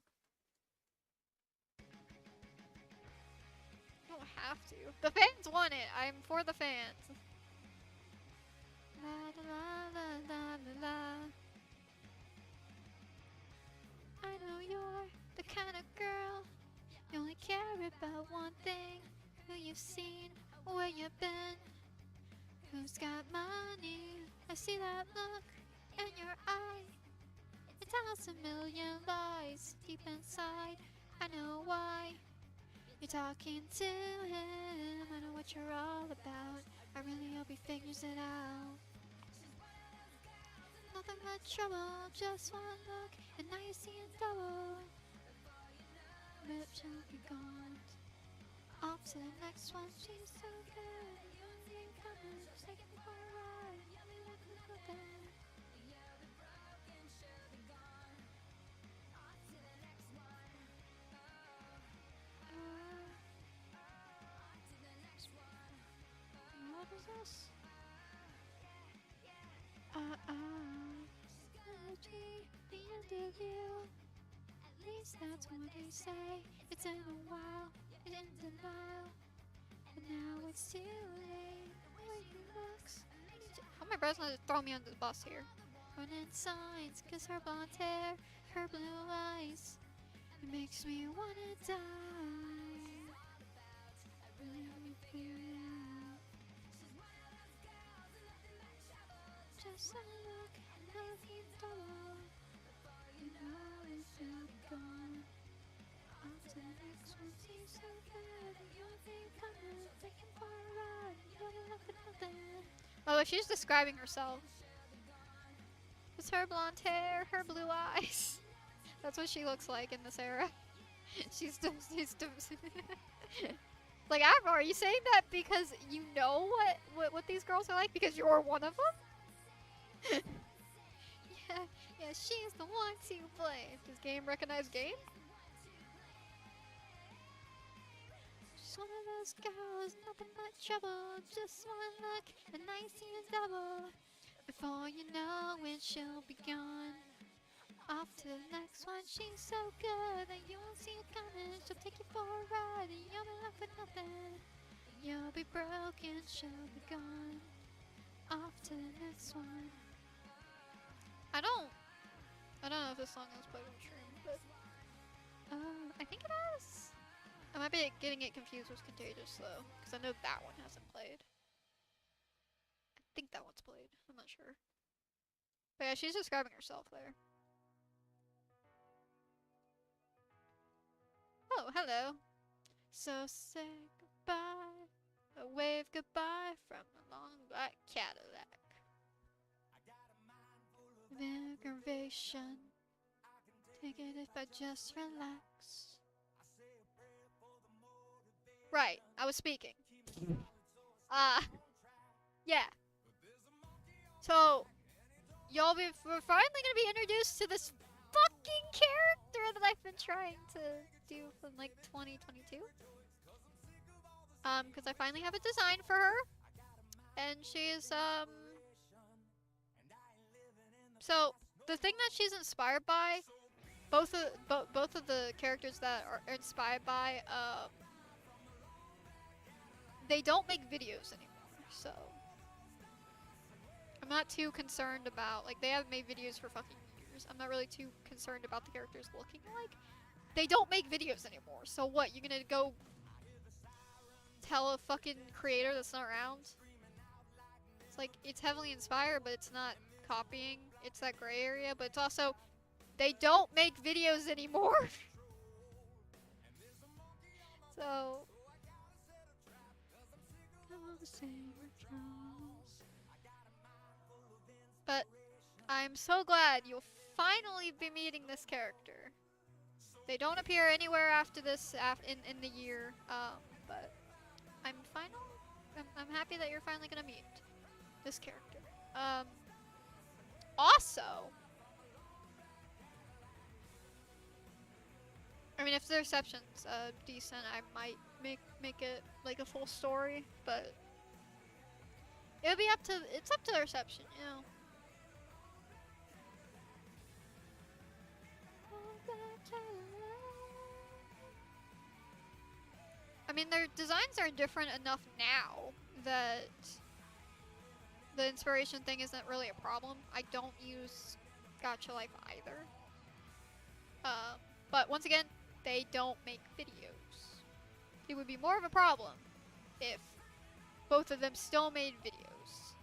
You don't have to. The fans want it. I'm for the fans. La la la la la la. I know you're the kind of girl you only care about one thing. Who you've seen, where you've been, who's got money. I see that look in your eye. It tells a million lies deep inside. I know why you're talking to him. I know what you're all about. I really hope he figures it out. Nothing but trouble, just one look, and now you see it double. Rip shall be gone. Off to the next one, she's so good. You ain't coming, take it for a ride. Yummy like nothing. What is this? The interview. At least that's what they say. It's in a while, it's in denial. But now it's too late. The way he looks. How my brother's gonna throw me under the bus here. Running signs, cause her blonde hair, her blue eyes. It makes me wanna die. I really hope you figure it out. Just a look, nothing double. You know it's still gone. On to the next one, seems so good. You ain't coming, take him for a ride. You don't look at nothing. Oh, she's describing herself. It's her blonde hair, her blue eyes. That's what she looks like in this era. she's like, Avro, are you saying that because you know what these girls are like? Because you're one of them? yeah, she's the one to play. Does game recognize game? She's one of those girls, nothing but trouble. Just one look, and I see a double. Before you know it, she'll be gone. Off to the next one, she's so good that you won't see it coming. She'll take you for a ride, and you'll be left with nothing. You'll be broken, she'll be gone. Off to the next one. I don't know if this song is played on stream, but I think it is. I might be getting it confused with Contagious though, because I know that one hasn't played. I think that one's played. I'm not sure. But yeah, she's describing herself there. Oh, hello. So say goodbye. A wave goodbye from a long black Cadillac. Aggravation. Take it if I just relax. Right, I was speaking. Yeah. So, we're finally gonna be introduced to this fucking character that I've been trying to do from like 2022. Because I finally have a design for her, and she's So the thing that she's inspired by, both of the characters that are inspired by, they don't make videos anymore. So I'm not too concerned about, like, they haven't made videos for fucking years. I'm not really too concerned about the characters looking like. They don't make videos anymore, so what? You're gonna go tell a fucking creator that's not around? It's like, it's heavily inspired, but it's not copying. It's that gray area, but it's also, they don't make videos anymore. So, but I'm so glad you'll finally be meeting this character. They don't appear anywhere after this in the year, but I'm happy that you're finally gonna meet this character. Also, I mean, if the reception's decent, I might make it like a full story, but it would be it's up to the reception, you know. I mean, their designs are different enough now that the inspiration thing isn't really a problem. I don't use Gacha Life either. But once again, they don't make videos. It would be more of a problem if both of them still made videos.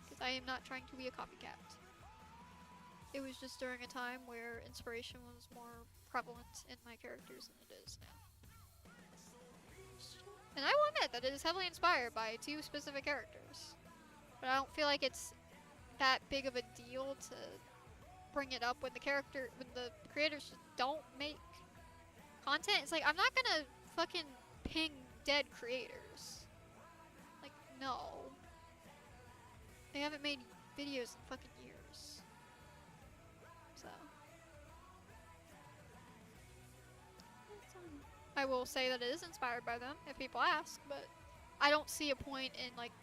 Because I am not trying to be a copycat. It was just during a time where inspiration was more prevalent in my characters than it is now. And I will admit that it is heavily inspired by 2 specific characters. But I don't feel like it's that big of a deal to bring it up when the creators just don't make content. It's like, I'm not gonna fucking ping dead creators. Like, no. They haven't made videos in fucking years. So. I will say that it is inspired by them, if people ask, but I don't see a point in, like,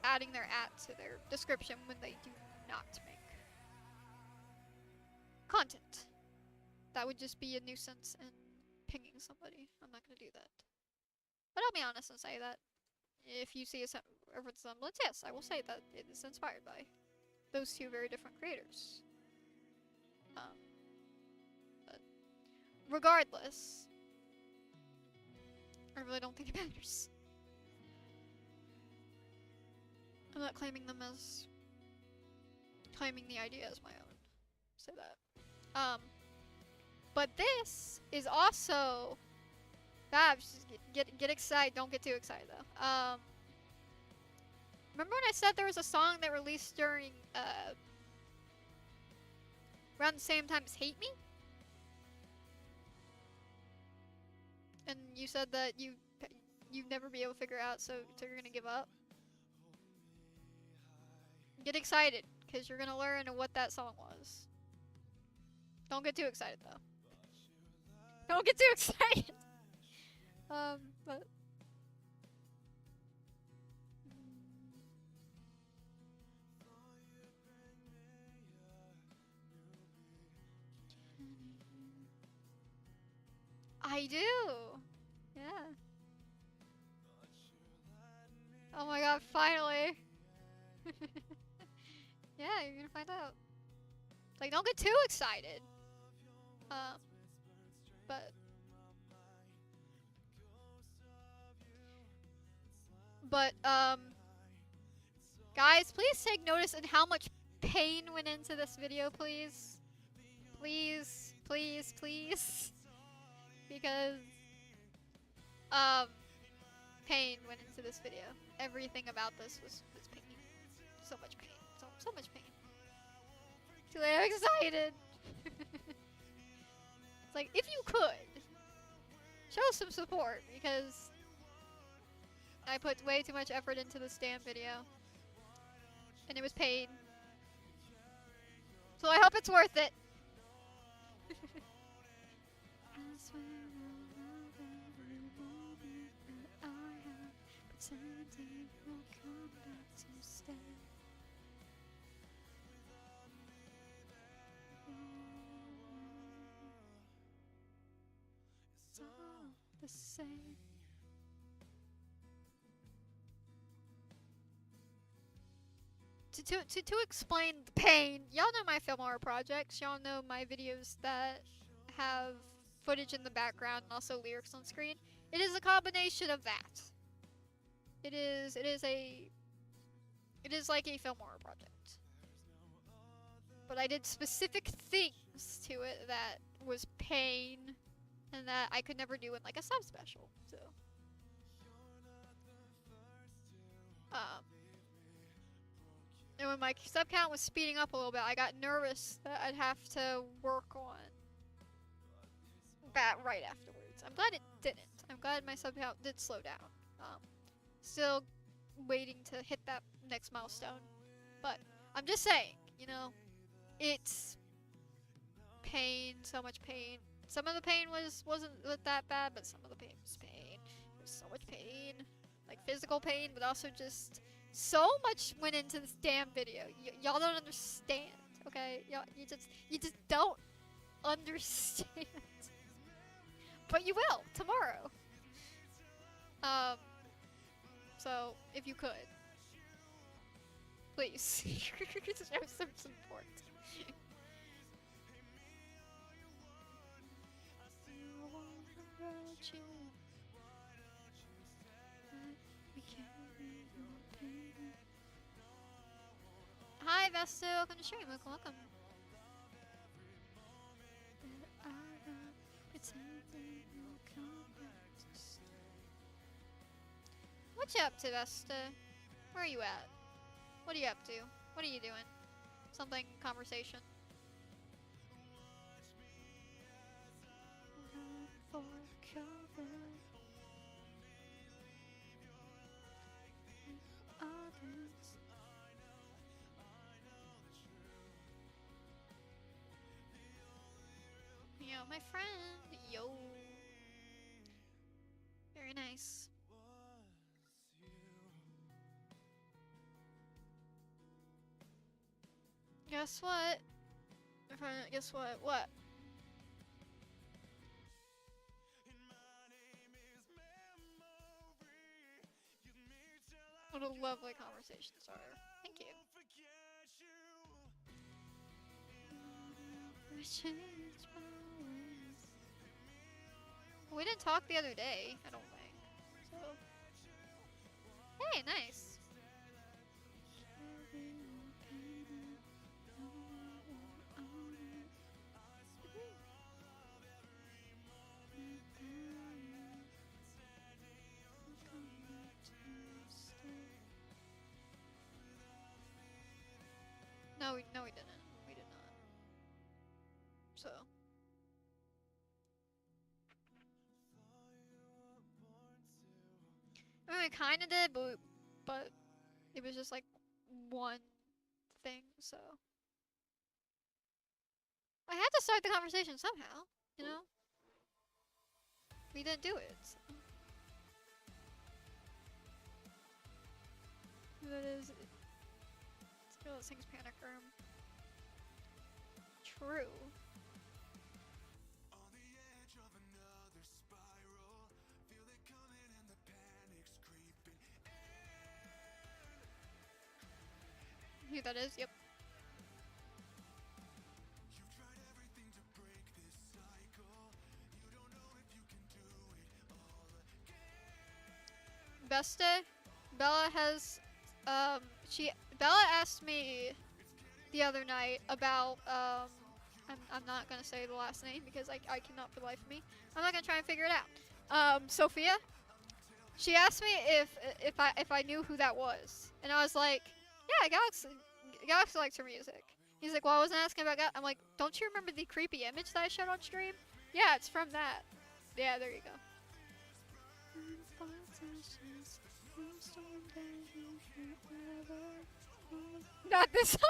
adding their to their description when they do not make content. That would just be a nuisance and pinging somebody. I'm not gonna do that. But I'll be honest and say that if you see a resemblance, yes, I will say that it is inspired by those 2 very different creators. But regardless, I really don't think it matters. I'm not claiming them as claiming the idea as my own. Say that. But this is also just get excited. Don't get too excited though. Remember when I said there was a song that released during around the same time as Hate Me? And you said that you'd never be able to figure it out, so you're gonna give up. Get excited, because you're gonna learn what that song was. Don't get too excited, though. Don't get too excited! But... I do! Yeah. Oh my god, finally! Yeah, you're gonna find out. Like, don't get too excited. But, guys, please take notice in how much pain went into this video, please. Please, please, please. Because, pain went into this video. Everything about this was pain. So much pain. So much pain. Too late, I'm excited. It's like, if you could, show some support, because I put way too much effort into this damn video. And it was pain. So I hope it's worth it. It's all the same. to explain the pain, y'all know my film horror projects. Y'all know my videos that have footage in the background and also lyrics on screen. It is a combination of that. It is like a film horror project. But I did specific things to it that was pain and that I could never do in like a sub-special, so. And when my sub count was speeding up a little bit, I got nervous that I'd have to work on that right afterwards. I'm glad it didn't. I'm glad my sub count did slow down. Still waiting to hit that next milestone. But I'm just saying, you know, it's pain, so much pain. Some of the pain wasn't that bad, but some of the pain was pain. There was so much pain. Like physical pain, but also just so much went into this damn video. Y'all don't understand, okay? You just don't understand. But you will tomorrow. So if you could, please show some support. Hi Vesta, welcome to stream, welcome. What you up to, Vesta? Where are you at? What are you up to? What are you doing? Something conversation. Yo, my friend. Yo. Very nice. Guess what? Guess what? What? What a lovely conversation starter. Thank you. We didn't talk the other day, I don't think. So. Hey, nice. No, we didn't. We did not. So. I mean, we kind of did, but it was just like one thing, so. I had to start the conversation somehow, you know? We didn't do it. So. That is. Let's go, this thing's Panic Room. True. Who that is? Yep. Besta, Bella has, Bella asked me the other night about, I'm not gonna say the last name because I cannot for the life of me. I'm not gonna try and figure it out. Sophia, she asked me if I knew who that was, and I was like, yeah, Galaxy likes her music. He's like, well, I wasn't asking about I'm like, don't you remember the creepy image that I showed on stream? Yeah, it's from that. Yeah, there you go. Not this song.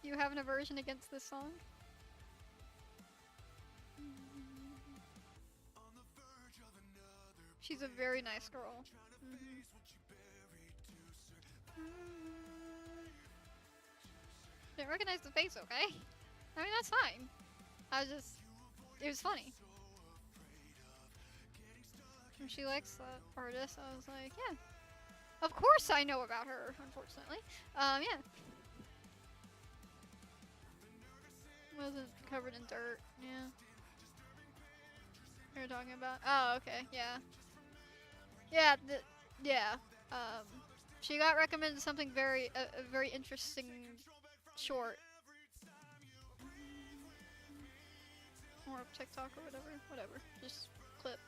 You have an aversion against this song? She's a very nice girl. Didn't recognize the face, okay? I mean, that's fine. I was just... It was funny. And she likes that artist, I was like, yeah. Of course I know about her, unfortunately. Yeah. Wasn't covered in dirt, yeah. We were talking about... Oh, okay, yeah. Yeah, yeah. She got recommended something very, a very interesting short. Or TikTok or whatever. Just clip.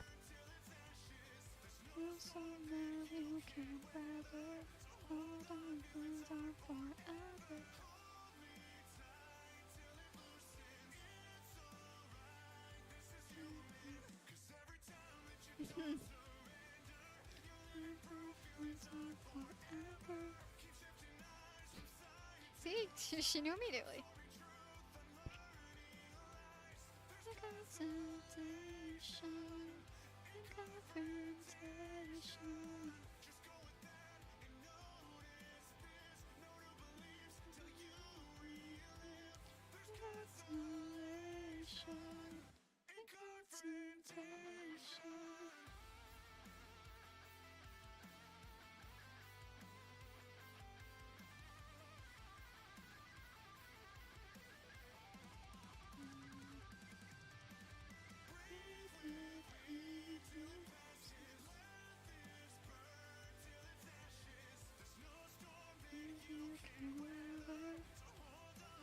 See, she knew immediately.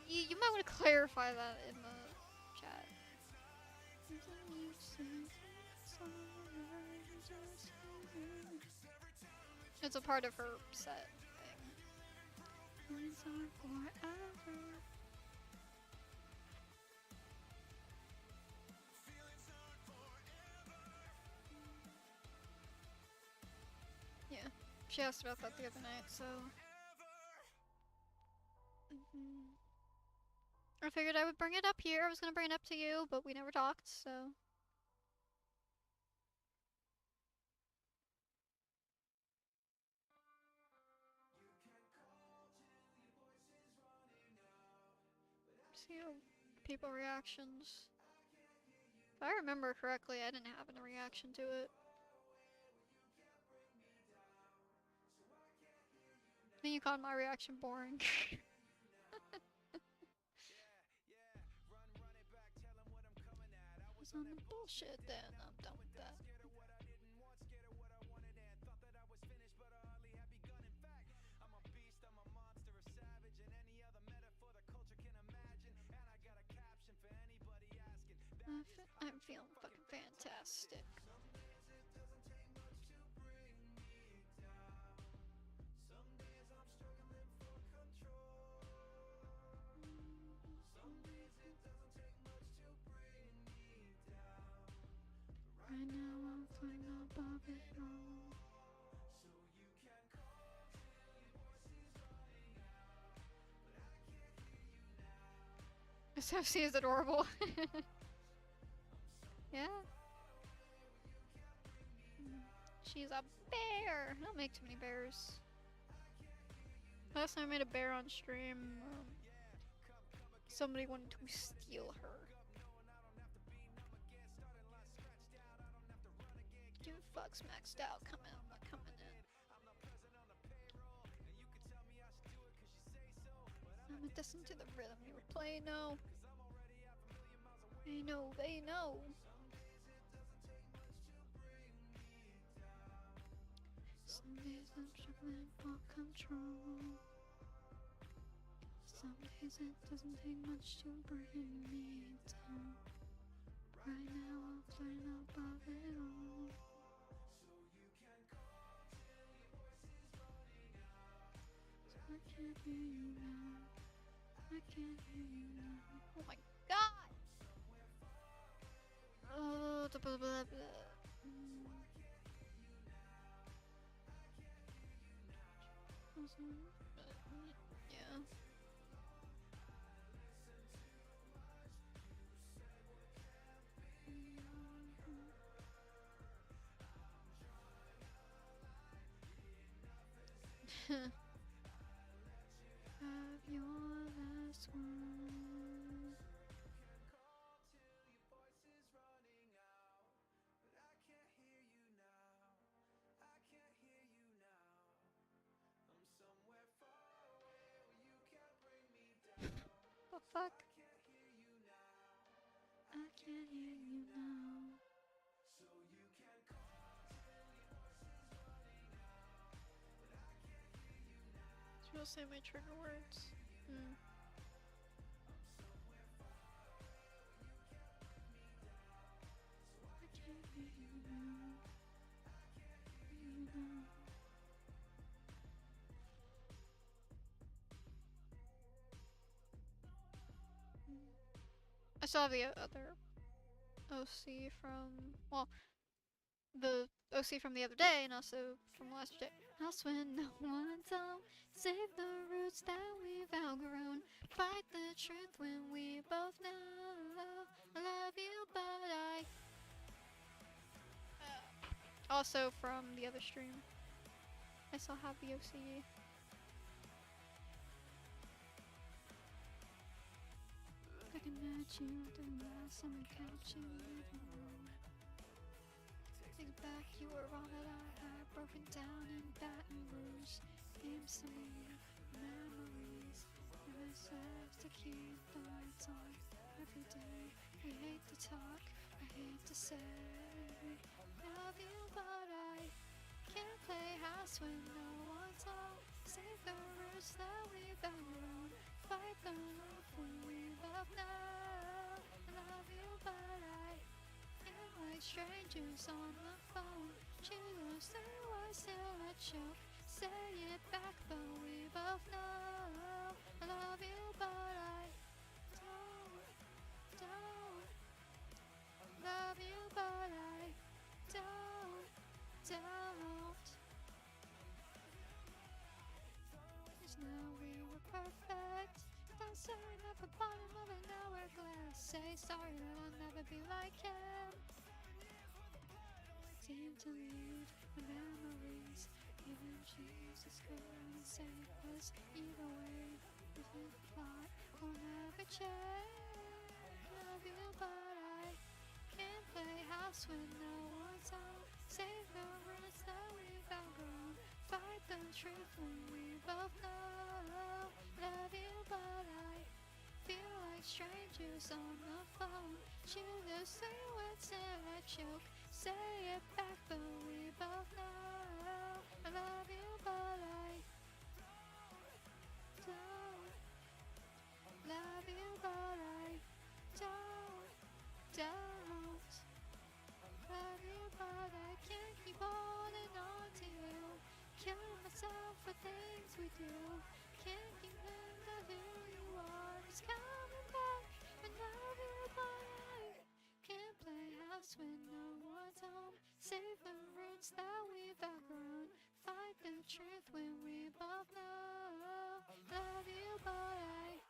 You might want to clarify that in the chat. It's a part of her set thing. Yeah, she asked about that the other night, so... I figured I would bring it up here. I was gonna bring it up to you, but we never talked, so... See how people reactions. If I remember correctly, I didn't have any reaction to it. I think you called my reaction boring. On the bullshit, then I'm done with that. I'm feeling fucking fantastic. Right now I'm flying above it all. SFC is adorable. Yeah. She's a bear. I don't make too many bears. Last time I made a bear on stream, somebody wanted to steal her. Give fucks maxed out. Coming out, not coming in. I'm listening to the rhythm you were playing. No. They know. They know. Some days I'm struggling for control. Some days it doesn't take much to bring me down. Right now I'm flying above it all. So I can't hear you now. I can't hear you now. Oh my god! Oh, blah, blah, blah, blah. Yeah. Have your last fuck? I can't hear you now. So you'll say my trigger words. I can't hear you now. You know. I saw the other OC from, well, the OC from the other day and also from last day. House when no one's home. Save the roots that we've outgrown. Fight the truth when we both know I love you, but I. Also from the other stream. I still have the OC. Looking at you, doing last and catching you. Think back, you were all that I had, broken down in Baton Rouge. Games to me, memories, MSFs to keep the lights on every day. We hate to talk, I hate to say, love you, but I can't play house when no one's home. Save the roots that we've outgrown. Fight the love when we love now. I love you, but I can't like strangers on the phone. Choose the words till I choke. Say it back, but we both know I love you, but I don't love you, but I don't. 'Cause now we were perfect. Don't say never bottom of an hourglass. Say sorry that I'll never be like him. Seem to leave the memories. Even Jesus couldn't save us. Either way, if we plot, we'll never change. Love you, but I can't play house when no one's home. Save the roots that we've outgrown. Fight the truth when we both know. Love you, but I feel like strangers on the phone. Choose the same words till I choke. Say it back, but we both know I love you, but I don't love you, but I don't love you, but I can't keep holding on to you. Killing myself for things we do. Can't keep living that who you are. It's coming back. I love you, but I can't play house when no one's home. Save the roots that we've outgrown. Fight the truth when we both know. Love you, but I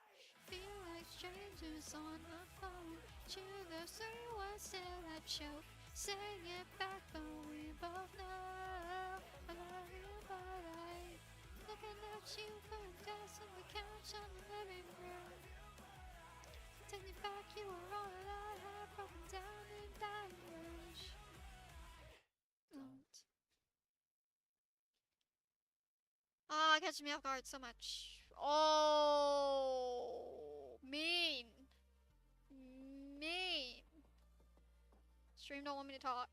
feel like strangers on the phone. Choose the three words till I choke. Say it back, but we both know I love you, but I looking at you, putting gas on the couch on the living room. Take me back, you were all that I had, broken down in Baton Rouge. Don't. Ah, catching me off guard so much. Oh, mean. Stream don't want me to talk.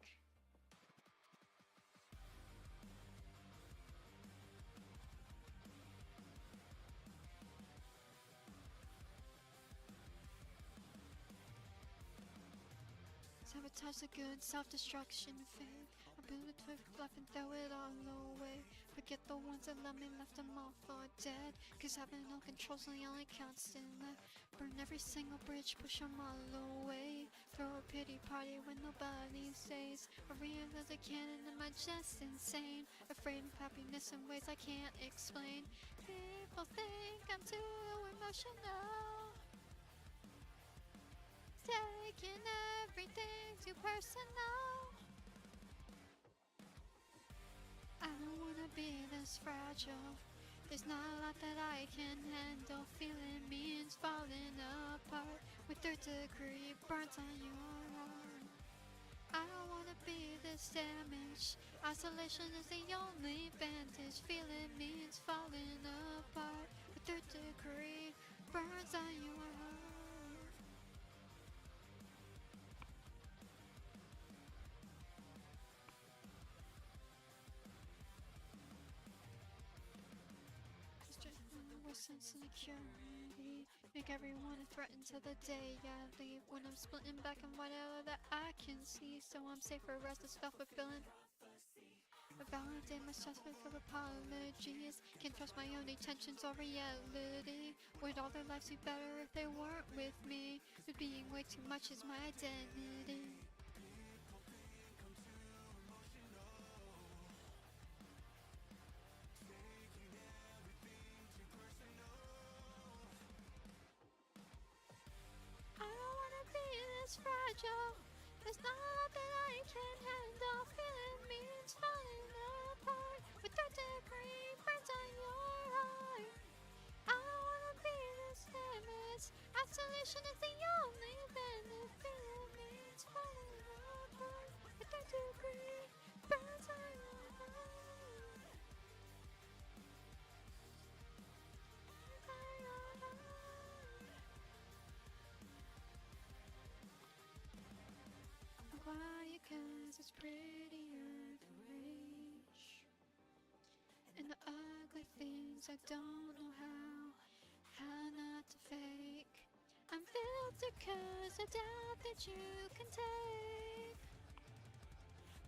Sabotage the good, self-destruction fade. I build a twig flap and throw it all away. Forget the ones that love me, left them all for dead. Cause having no control's the only constant left. Burn every single bridge, push them all away. Throw a pity party when nobody stays. I realize I can't and am I just insane? Afraid of happiness in ways I can't explain. People think I'm too emotional. Taking everything too personal. I don't wanna be this fragile. There's not a lot that I can handle. Feeling means falling apart with third degree burns on your arm. I don't wanna be this damaged. Isolation is the only bandage. Feeling means falling apart with third degree burns on your arm. sense of security. Make everyone a threat until the day I leave. When I'm splitting back and white out that I can see. So I'm safe for rest of self-fulfilling. Validate my stress with apologies. Can't trust my own intentions or reality. Would all their lives be better if they weren't with me? But being way too much is my identity. I don't wanna be this fragile. There's not that I can handle. Feeling means falling apart with third-degree burns on your heart. I don't wanna be this damaged. Isolation is the only benefit. Feeling means falling apart with third-degree burns on your heart. Quiet 'cause it's prettier than rage. And the ugly things I don't know how not to fake. I'm filtered 'cause I doubt that you can take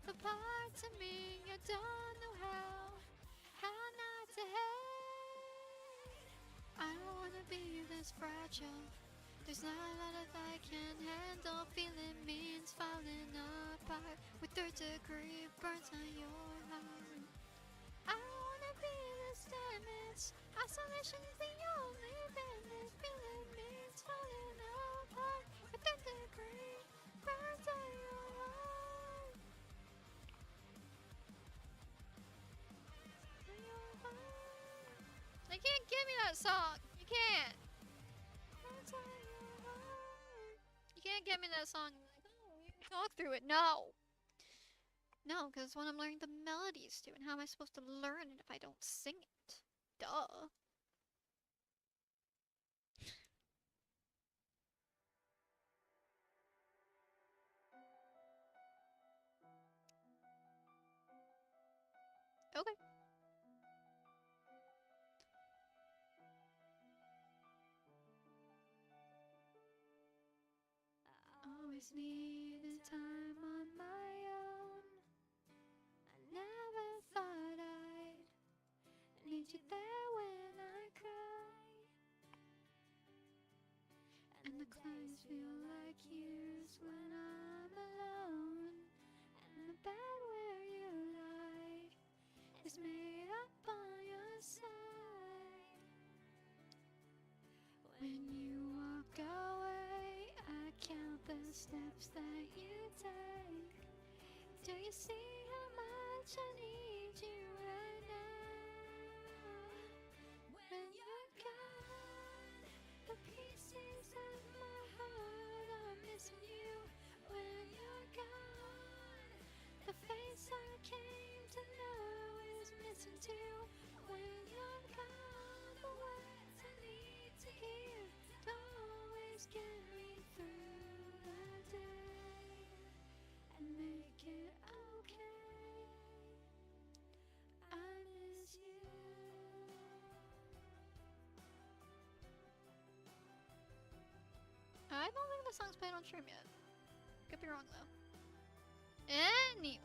the parts of me I don't know how not to hate. I don't wanna be this fragile. There's not a lot of I can handle. Feeling means falling apart with third-degree burns on your heart. I don't wanna be this damaged. Isolation is the only benefit. Feeling means falling apart with third-degree burns on your heart. They can't give me that song. You can't. You can't get me that song. Like, oh, you can talk through it. No. No, because when I'm learning the melodies to it, how am I supposed to learn it if I don't sing it? Duh. Okay. Always needed time on my own. I never thought I'd need you there when I cry. And the clouds feel like years when I'm alone. And the bed where you lie is made up on your side. When you walk away, I count the steps that you take. Do you see how much I need you right now? When you're gone, the pieces of my heart are missing you. When you're gone, the face I came to know is missing too. When you're gone, the words I need to hear don't always get me through the day and make it okay. I miss you. I don't think the song's played on stream yet. Could be wrong though.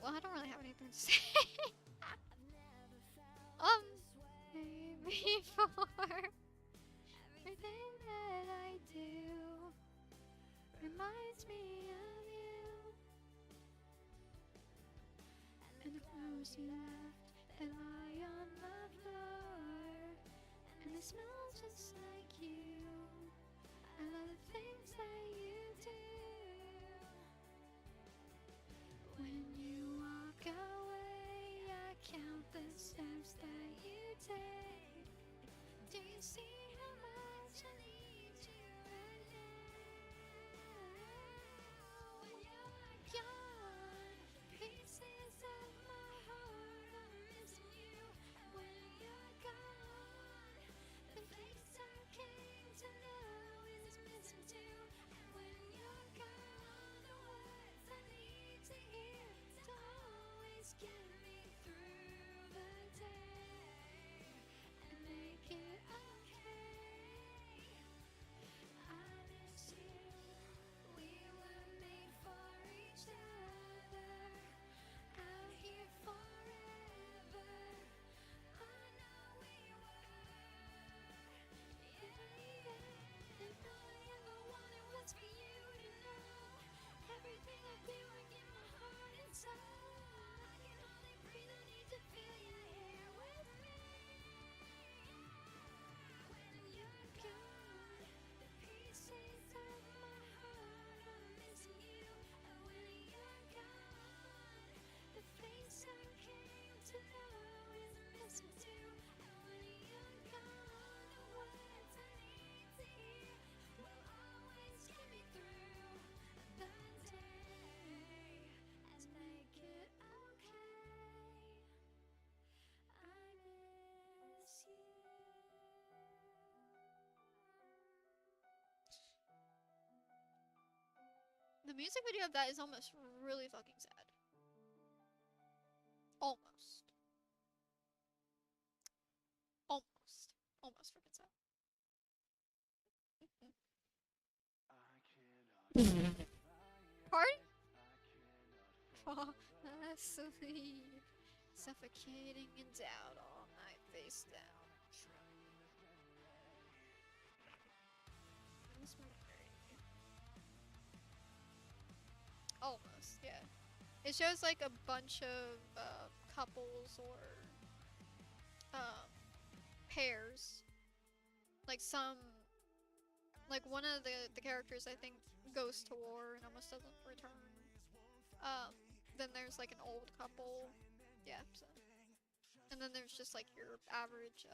Well, I don't really have anything to say. Before everything that I do reminds me of you. And the clothes you left that lie on the floor, and they smell just like you. I love the things that you do. When you walk away, I count the steps that you take. Do you see how much I need you right now? The music video of that is almost really fucking sad. Almost. Almost. Almost freaking sad. Pardon? Fall asleep, suffocating in doubt all night, face down. Almost, yeah. It shows like a bunch of couples or pairs. Like one of the characters I think goes to war and almost doesn't return. Then there's like an old couple, yeah. So, and then there's just like your average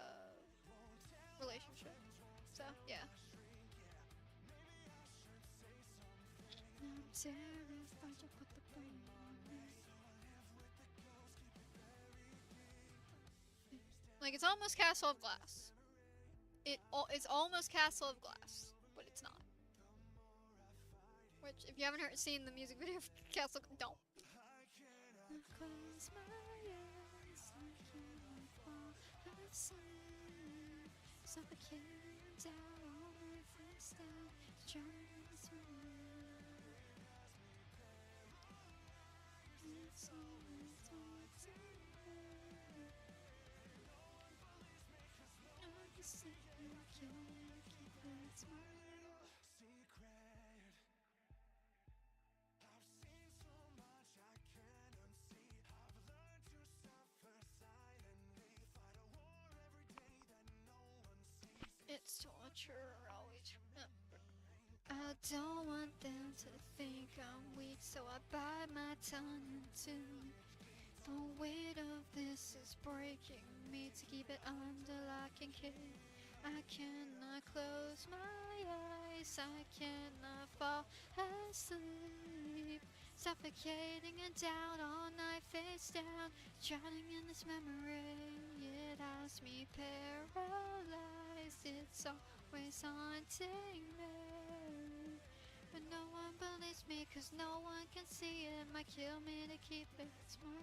relationship. So yeah. I'm terrified to put the blame on me. Like it's almost Castle of Glass. It's almost Castle of Glass, but it's not. Which, if you haven't seen the music video for Castle, don't. Close my eyes, I cannot fall asleep. Suffocating down on my face down, trying to swim. It's always I see you can't keep that smile. It's torture, always. I don't want them to think I'm weak, so I bite my tongue into. The weight of this is breaking me. To keep it under lock and key, I cannot close my eyes, I cannot fall asleep. Suffocating in doubt all night, face down, drowning in this memory. It has me paralyzed, it's always haunting me. But no one believes me, cause no one can see it. Might kill me to keep it smart.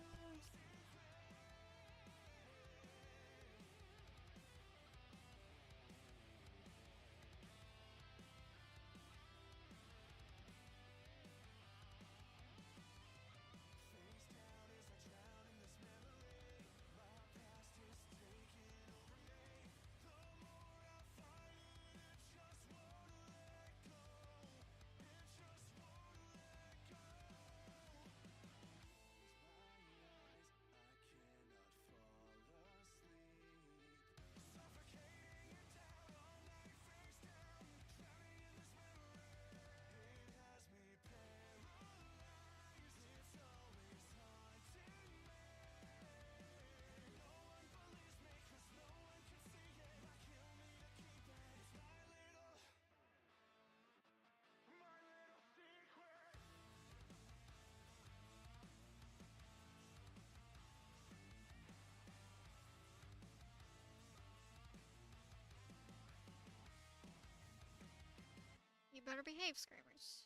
You better behave, Screamers.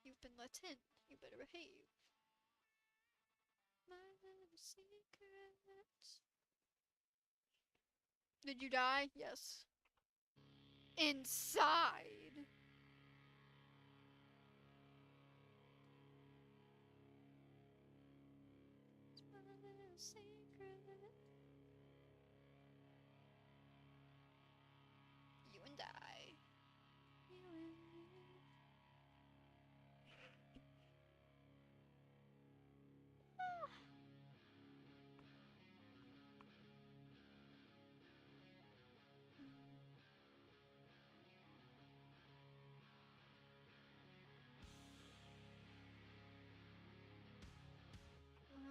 You've been let in. You better behave. My little secret. Did you die? Yes. Inside. It's my little secret. You and I. You and me.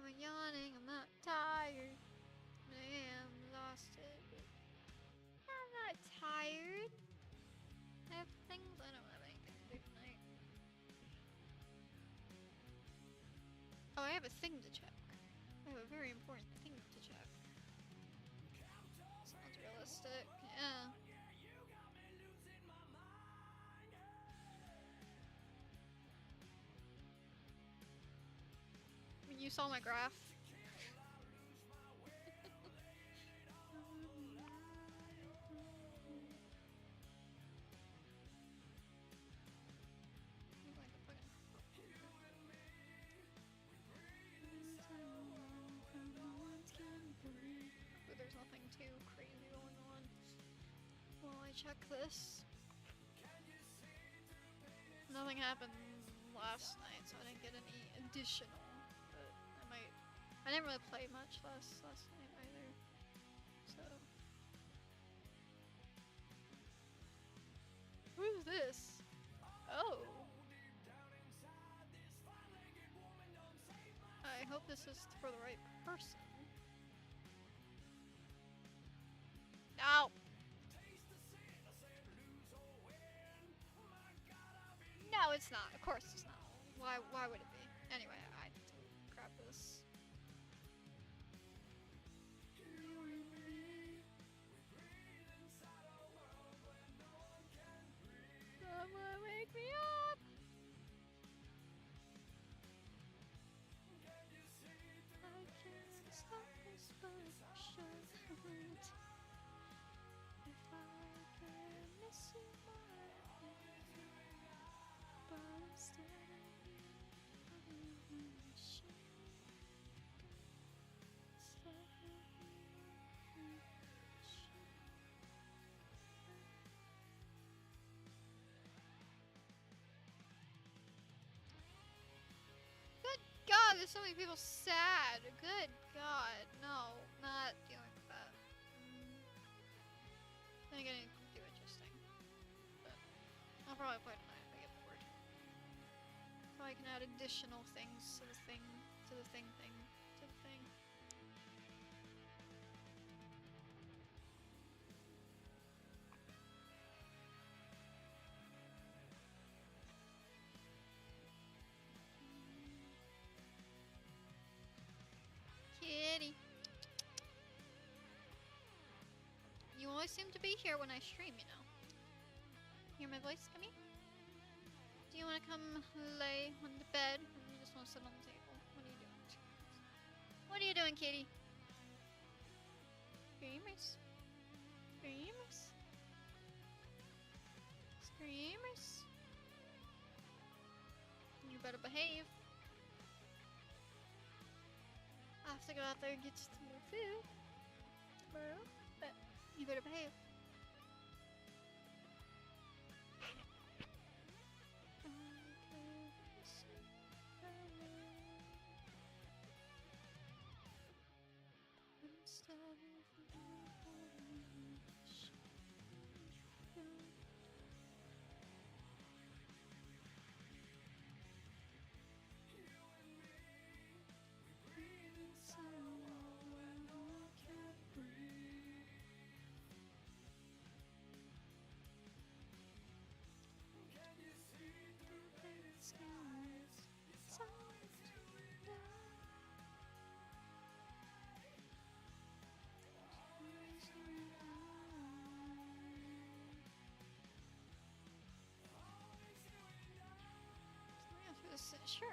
I'm yawning, I'm not tired. I am exhausted. I'm not tired. I have things I don't have anything to do tonight. Oh, I have a thing to check. I have a very important thing to check. Sounds realistic, yeah. You saw my graph. But there's nothing too crazy going on while I check this. Nothing happened last night, so I didn't get any additional. But I didn't really play much last night either. So. Who's this? Oh. I hope this is for the right person. Ow! No, it's not. Of course it's not. Why would it be? Anyway, I need to grab this. Someone wake me up! I can't stop this motion. If I can miss you more, but instead Good God, there's so many people sad. Good God, no, not dealing with that. Then again, I can do interesting. But I'll probably play tonight if I get bored. So I can add additional things to the thing, to the thing, to the thing. Kitty. You always seem to be here when I stream, you know. Hear my voice coming? Do you want to come lay on the bed, or you just want to sit on the table? What are you doing? What are you doing, kitty? Screamers. Screamers. Screamers. You better behave. I have to go out there and get you some more food. Well, but you better behave. Sure.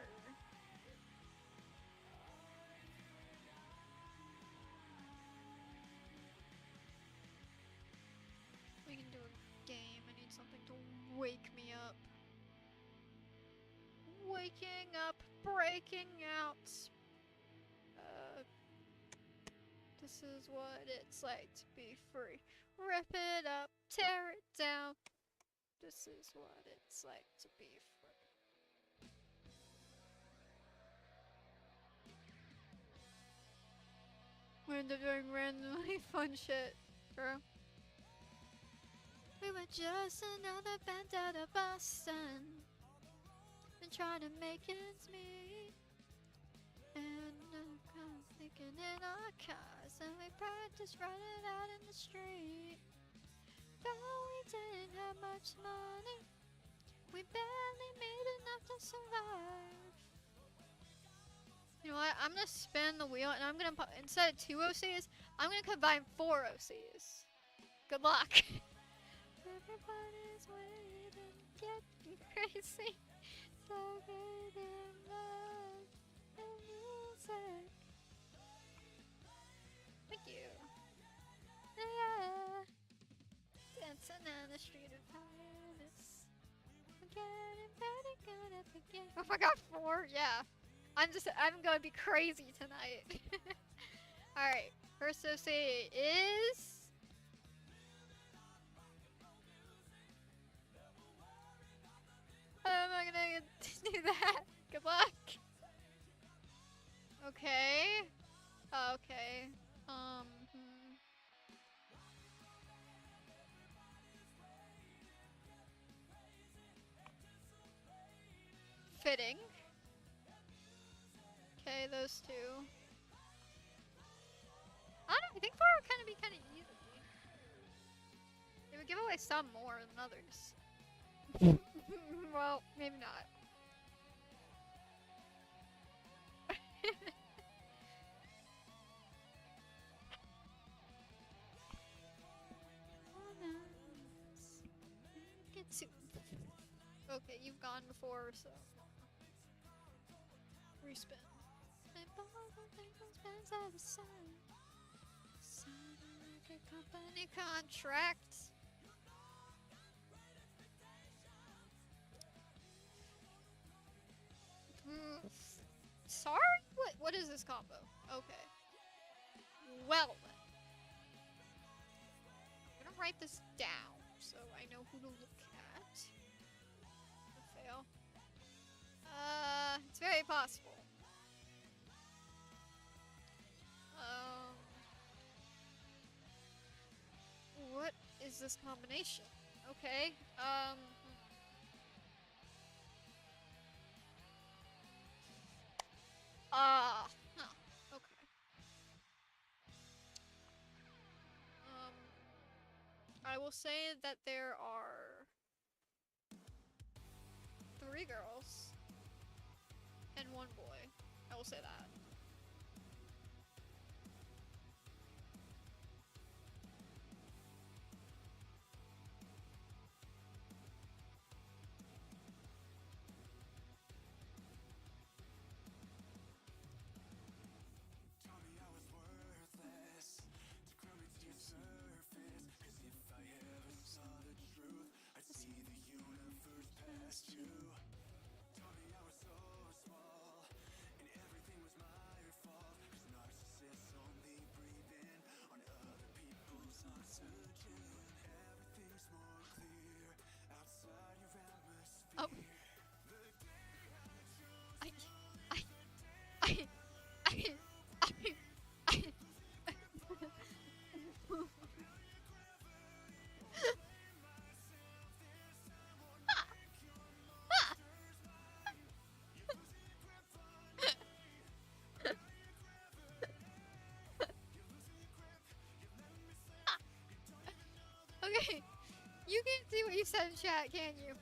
We can do a game. I need something to wake me up. Waking up, breaking out. This is what it's like to be free. Rip it up, tear it down. This is what it's like to be free. We end up doing randomly fun shit, bro. We were just another band out of Boston, been trying to make ends meet, and I'm thinking in our cars, and we practiced running out in the street. But we didn't have much money, we barely made enough to survive. You know what? I'm gonna spin the wheel and I'm gonna put, instead of 2 OCs, I'm gonna combine 4 OCs. Good luck. Everybody's waiting, getting crazy. So good in love. And you the street of Paris. I'm getting better, good up again. Oh my god, 4? Yeah. I'm gonna be crazy tonight. Alright, first associate is... How am I gonna do that? Good luck. Okay. Okay. Fitting. Okay, those two. I don't know, I think 4 would kind of be kind of easy. It would give away some more than others. Well, maybe not. Okay, you've gone before, so respin. Company contract. Sorry? What is this combo? Okay. Well then. I'm gonna write this down so I know who to look at. Fail. It's very possible. What is this combination? Okay, huh, okay. I will say that there are 3 girls and 1 boy. I will say that. Oh. Okay, you can't see what you said in chat, can you?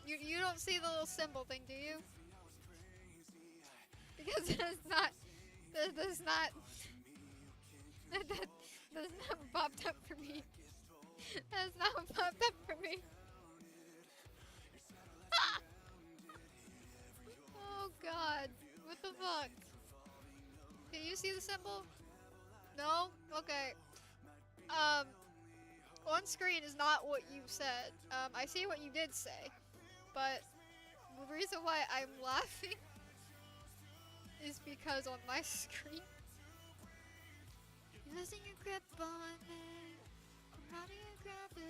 You don't see the little symbol thing, do you? Because that's not popped up for me. That's not popped up for me. Ah! Oh god, what the fuck? Can you see the symbol? No? Okay. On screen is not what you said. I see what you did say, but the reason why I'm laughing is because on my screen, losing your grip on me, how do you grab it?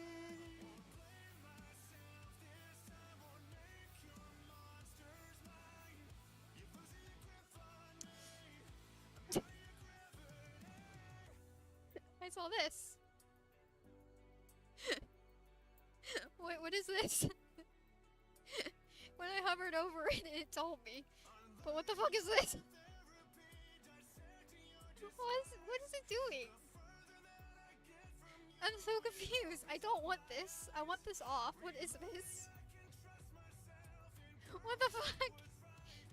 I saw this. Wait, what is this? When I hovered over it, it told me. But what the fuck is this? What is it doing? I'm so confused. I don't want this. I want this off. What is this? What the fuck?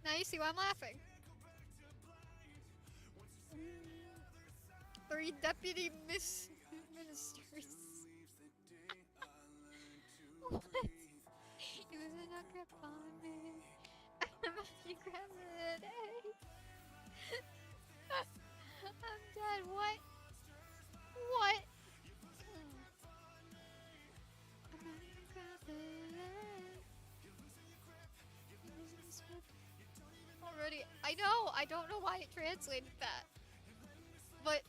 Now you see why I'm laughing. 3 deputy ministers. What? It was a grip on me. You grab it. I'm dead. What? What? I know, I don't know why it translated that. But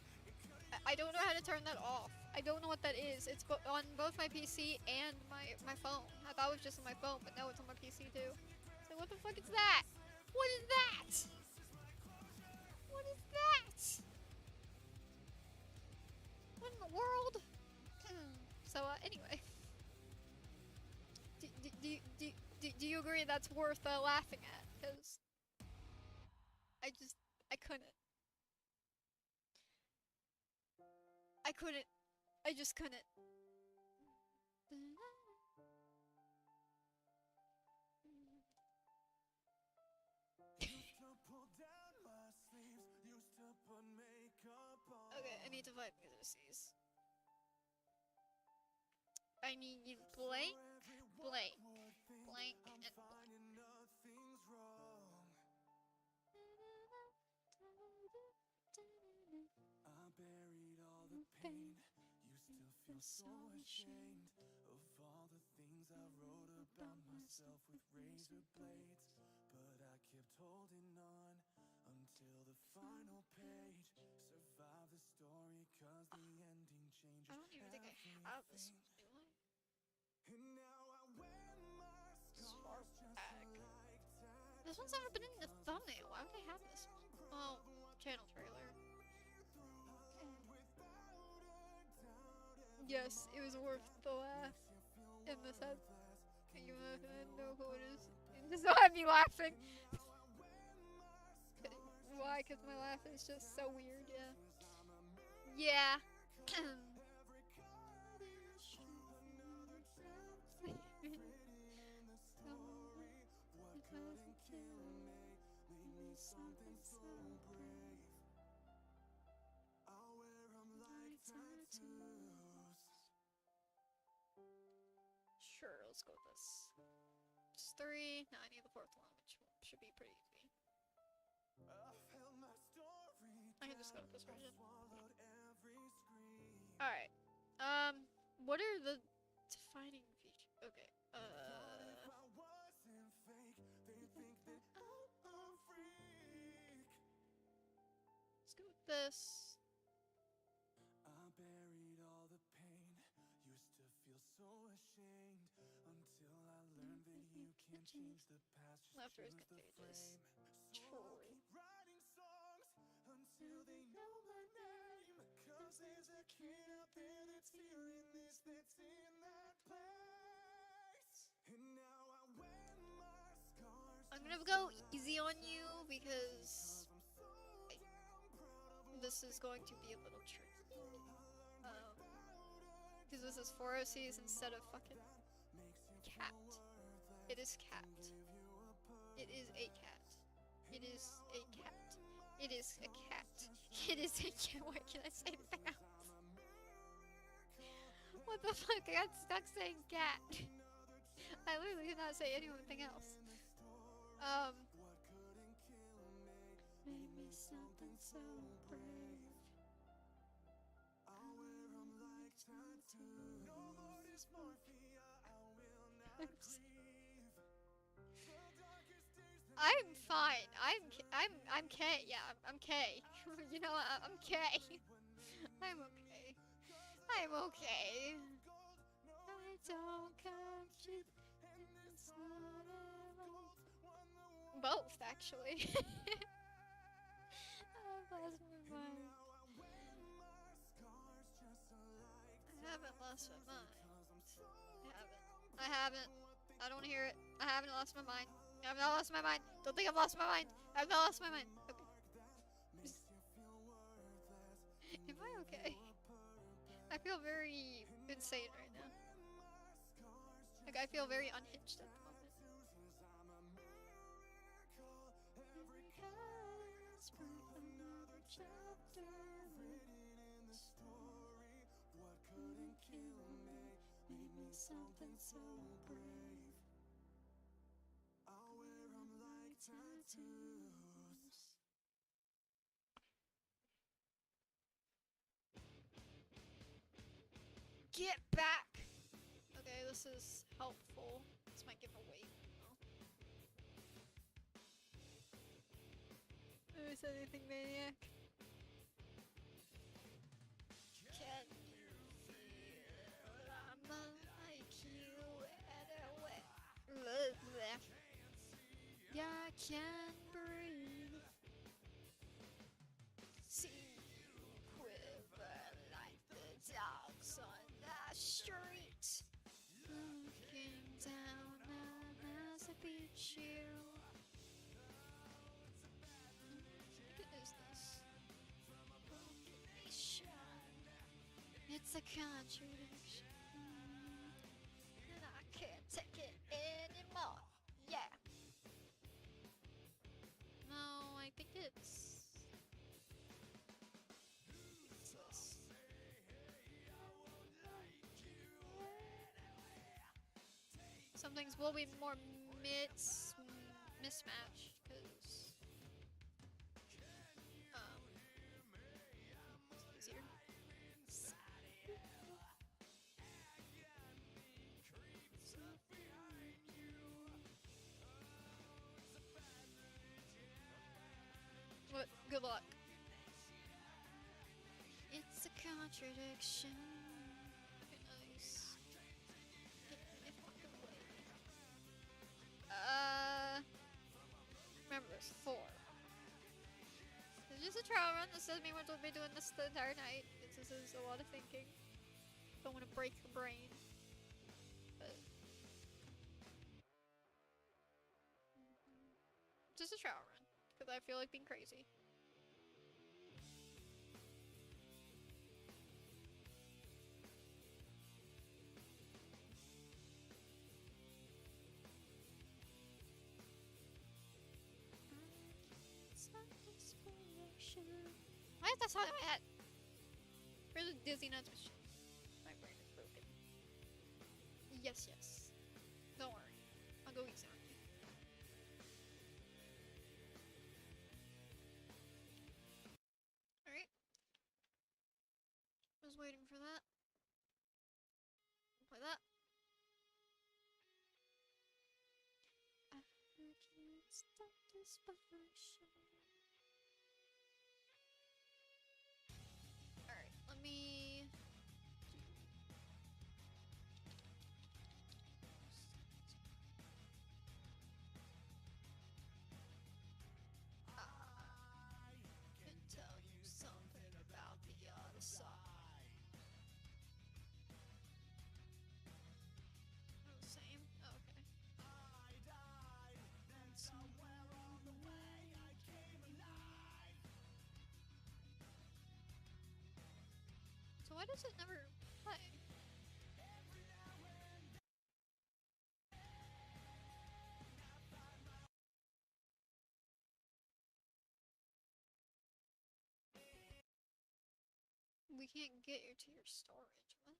I don't know how to turn that off. I don't know what that is. It's on both my PC and my phone. I thought it was just on my phone, but no, it's on my PC too. So what the fuck is that? What is that? What is that? What in the world? So anyway, do you agree that's worth laughing at? Because I couldn't. I just couldn't. Okay, I need to find the overseas. I need blank, blank, blank, and blank. I buried all the pain. You still feel so ashamed of all the things I wrote about myself with razor blades. But I kept holding on until the final page. Survive the story cause the ending changes. I don't even think I have this one, do I? And now I wear my scars just like that. This one's never been in the thumbnail. Why would I have this one? Oh, channel trailer. Yes, it was worth the laugh. In the sense, you have no clue what it is. It just don't have me laughing. Why? Because my laugh is just so weird. Yeah. Yeah. Something so brave. I'll wear 'em like tattoos. Sure, let's go with this. Just 3. Now I need the 4th one, which should be pretty easy. I can just go with this version. Alright. What are the defining features? Okay. Let's go with this. I buried all the pain. Used to feel so ashamed until I learned that you can't change the past. Laughter is contagious. True. Writing songs until they know my name. Cause there's a kid out there that's feeling this, that's in that place. And now I wear my scars. I'm gonna go easy on you because this is going to be a little tricky. Because this is 4 OCs instead of fucking cat. It is cat. It is a cat. It is a cat. It is a cat. It is a cat. Why can I say anything else? What the fuck? I got stuck saying cat. I literally did not say anything else. Maybe something so brave. I'll wear 'em like tattoos. No more dysmorphia, I will not grieve. I'm fine. I'm K. Yeah, I'm K. You know, I'm K. I'm okay. I'm okay. I don't catch it. Both, actually. I've lost my mind. I haven't lost my mind. I haven't. I don't hear it. I haven't lost my mind. I've not lost my mind. Don't think I've lost my mind. I've not lost my mind. Okay. Am I okay? I feel very insane right now. Like, I feel very unhinged at the moment. Something so brave. I'll wear 'em like tattoos. Get back! Okay, this is helpful. This might give away. said anything, Maniac. Can you feel I'm like you anyway? Yeah, I can breathe. See you quiver like the dogs on the street. Looking down as I beat you. What is this? Combination. It's a contradiction. And I can't take it anymore. Yeah. No, I think it's this. Some things will be more mismatched because it's easier. What? Good luck. It's a contradiction. Okay, nice. Get me fucking away. Remember this. 4. It's just a trial run. This doesn't mean we'll be doing this the entire night. This is a lot of thinking. Don't want to break your brain. But just a trial run. Because I feel like being crazy. Why is that song in my head? Where's the Disney Nuts machine? My brain is broken. Yes, yes. Don't worry. I'll go easy on you. Alright. I was waiting for that. Play that. I can't stop this passion. Alright, let me... I can tell you something about the other side. Oh, same? Oh, okay. I died, then somewhere on the way I came alive. So why does it never play? We can't get you to your storage. What?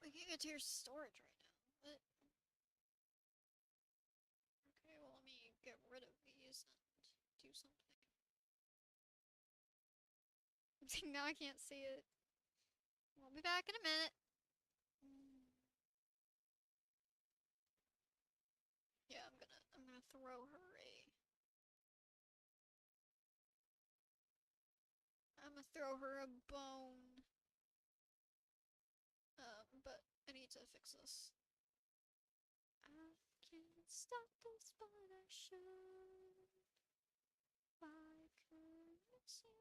We can't get to your storage right now. What? Okay, well, let me get rid of these and do something. Now I can't see it. We'll be back in a minute. Yeah, I'm gonna throw her I'm gonna throw her a bone. But I need to fix this. I can't stop this, but I should. If I could miss you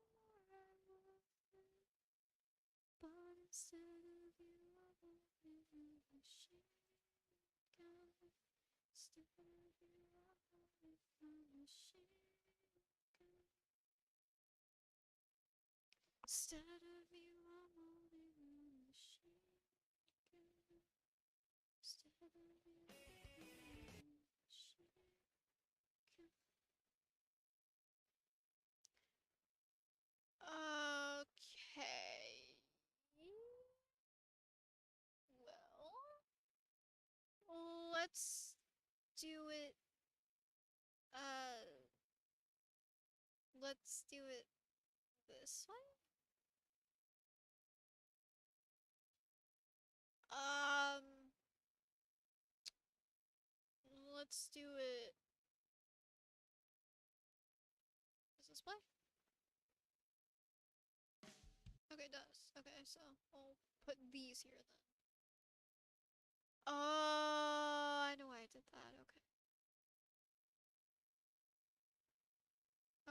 more, I would. But instead of you, I won't live in a machine gun. Instead of you, I won't live in a machine gun. Instead of you, I'm only a machine gun. Instead of you, I'm a machine gun. Okay. let's do it. Let's do it this way. Let's do it this way. Okay, it does. Okay, so we'll put these here then. Oh, I know why I did that. Okay.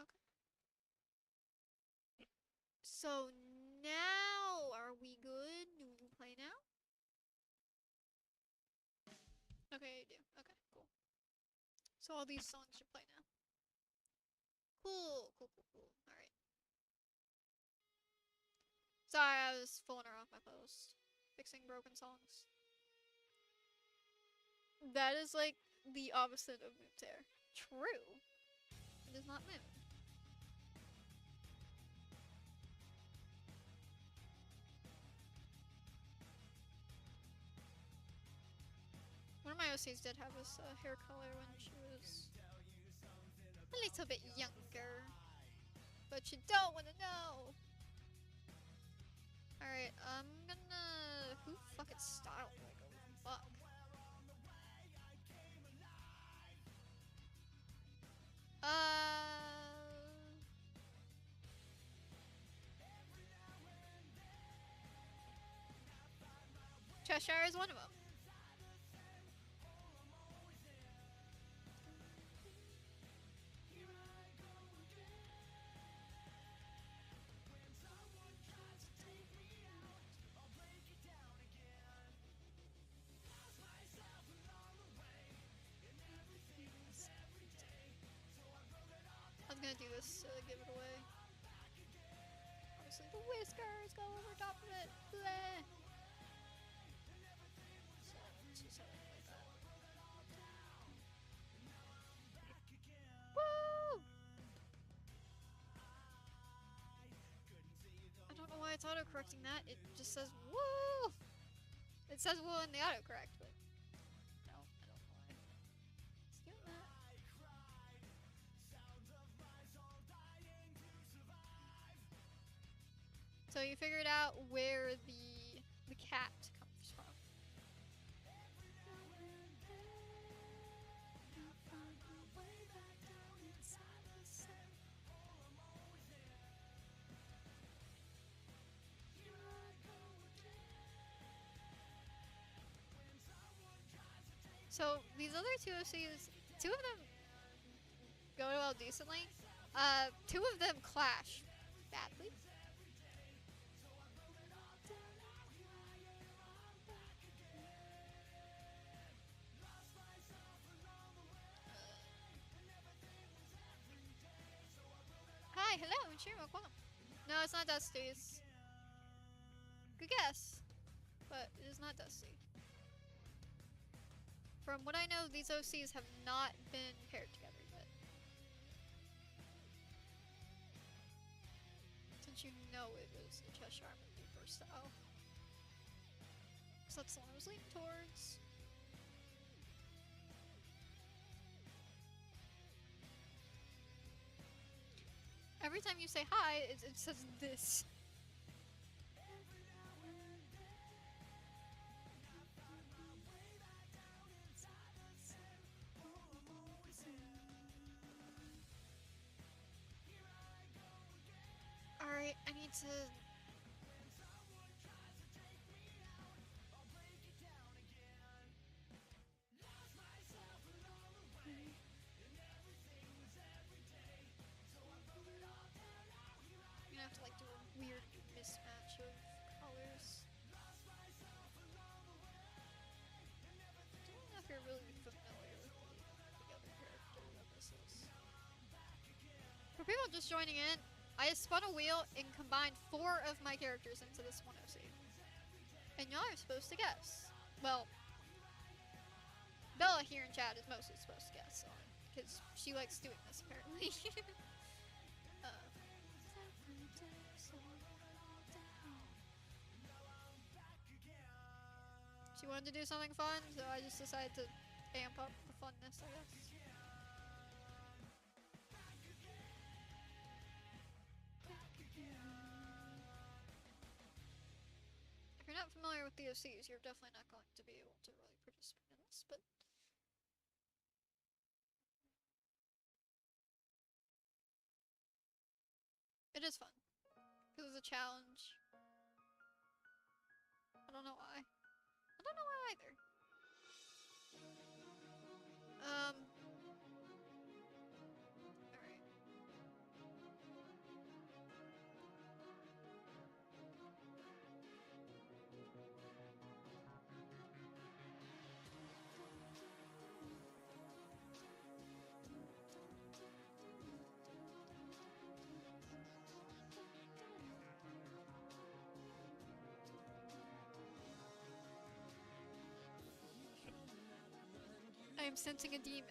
Okay. So now, are we good? Do we play now? Okay, I do. Okay, cool. So all these songs should play now. Cool, cool, cool, cool. Alright. Sorry, I was fooling around with my post. Fixing broken songs. That is like the opposite of moon tear. True. It is not moon. One of my OCs did have this hair color when she was a little bit younger. But you don't want to know. Alright, I'm gonna... Who fucking styled like a fuck? Cheshire is one of them. I was gonna do this to give it away. Obviously, the whiskers go over top of it. Bleh. So, just have it like that. Woo! I don't know why it's auto-correcting that. It just says woo! It says woo in the autocorrect, but no, I don't know why. It's doing that. So you figured out where the cat comes from. So these other two OCs, two of them go well decently. Two of them clash badly. Hi, hello, Shirma Kwam. No, it's not Dusty. It's good guess, but it is not Dusty. From what I know, these OCs have not been paired together yet. Since you know it was a Cheshire movie first style. So that's the one I was leaning towards. Every time you say hi, it says this. Alright, I need to... I'm gonna have to like do a weird mismatch of colors. I don't know if you're really familiar with the other character that this is. For people just joining in, I spun a wheel and combined 4 of my characters into this one OC. And y'all are supposed to guess. Well, Bella here in chat is mostly supposed to guess on, because she likes doing this apparently. She wanted to do something fun, so I just decided to amp up the funness, I guess. If you're not familiar with the OCs, you're definitely not going to be able to really participate in this, but it is fun. Because it's a challenge. I don't know why. I don't know why either. Alright. I am sensing a demon.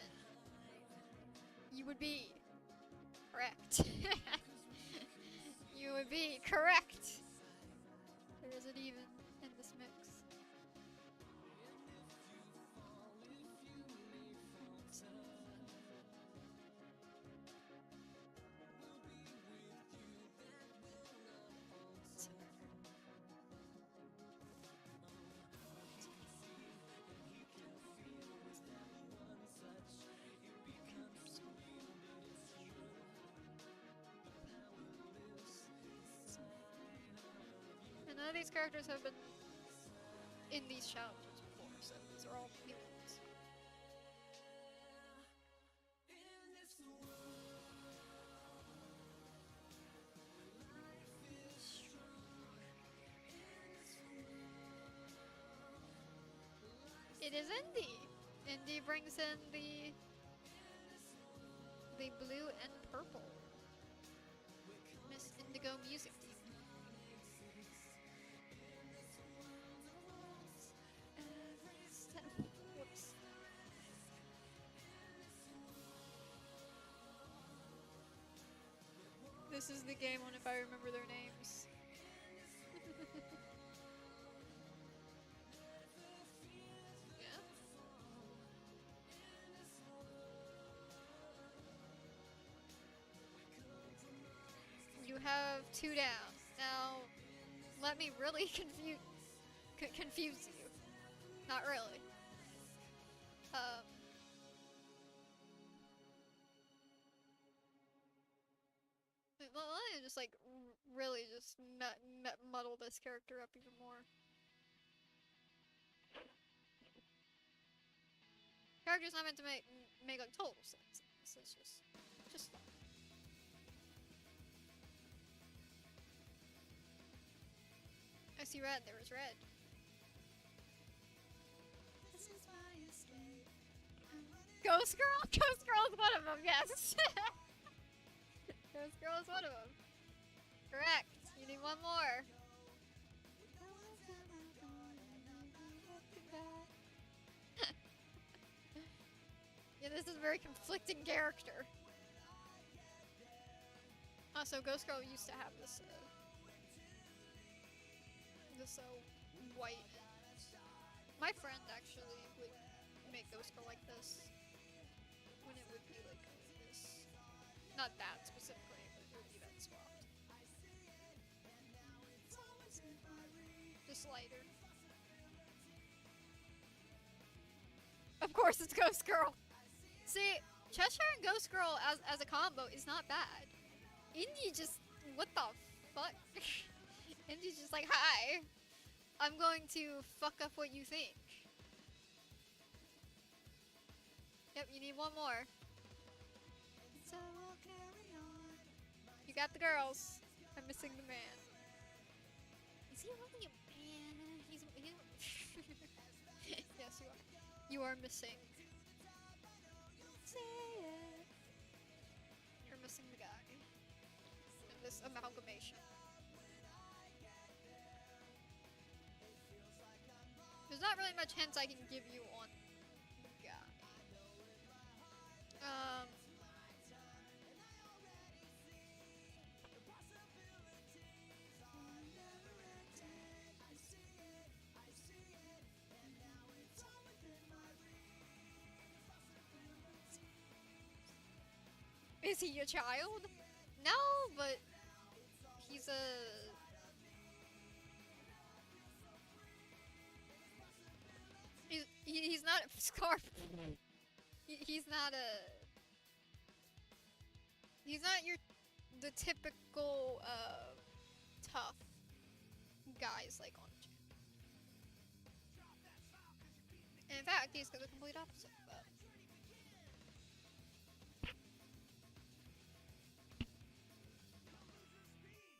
You would be correct. You would be correct. There is a demon in this mix. And none of these characters have been in these challenges before, so these are all new ones. It is Indy. Indy brings in the blue and purple Miss Indigo music team. Whoops. This is the game one if I remember their names. Yeah. You have 2 down. Now, let me really confuse you. Not really. Well, let me just like really just muddle this character up even more. Character's not meant to make like total sense. This is just fun. I see red. There is red. Ghost Girl? Ghost Girl is one of them, yes. Ghost Girl is one of them. Correct. You need one more. Yeah, this is a very conflicting character. Also, Ghost Girl used to have this, white. My friend actually would make Ghost Girl like this. When it would be like this. Not that specifically, but it would be that swapped. Just lighter. Of course it's Ghost Girl! See, Cheshire and Ghost Girl as a combo is not bad. Indy just, what the fuck? Indy's just like, hi! I'm going to fuck up what you think. Yep, you need one more. So we'll carry on. You got the girls. I'm missing the man. Is he really a man? He's yes, you are. You are missing. You're missing the guy. In this amalgamation. There's not really much hints I can give you on the guy. Is he a child? No, but he's a... He's not a scarf. He's not a... He's not the typical, tough guys like on the channel. And in fact, he's the complete opposite, but...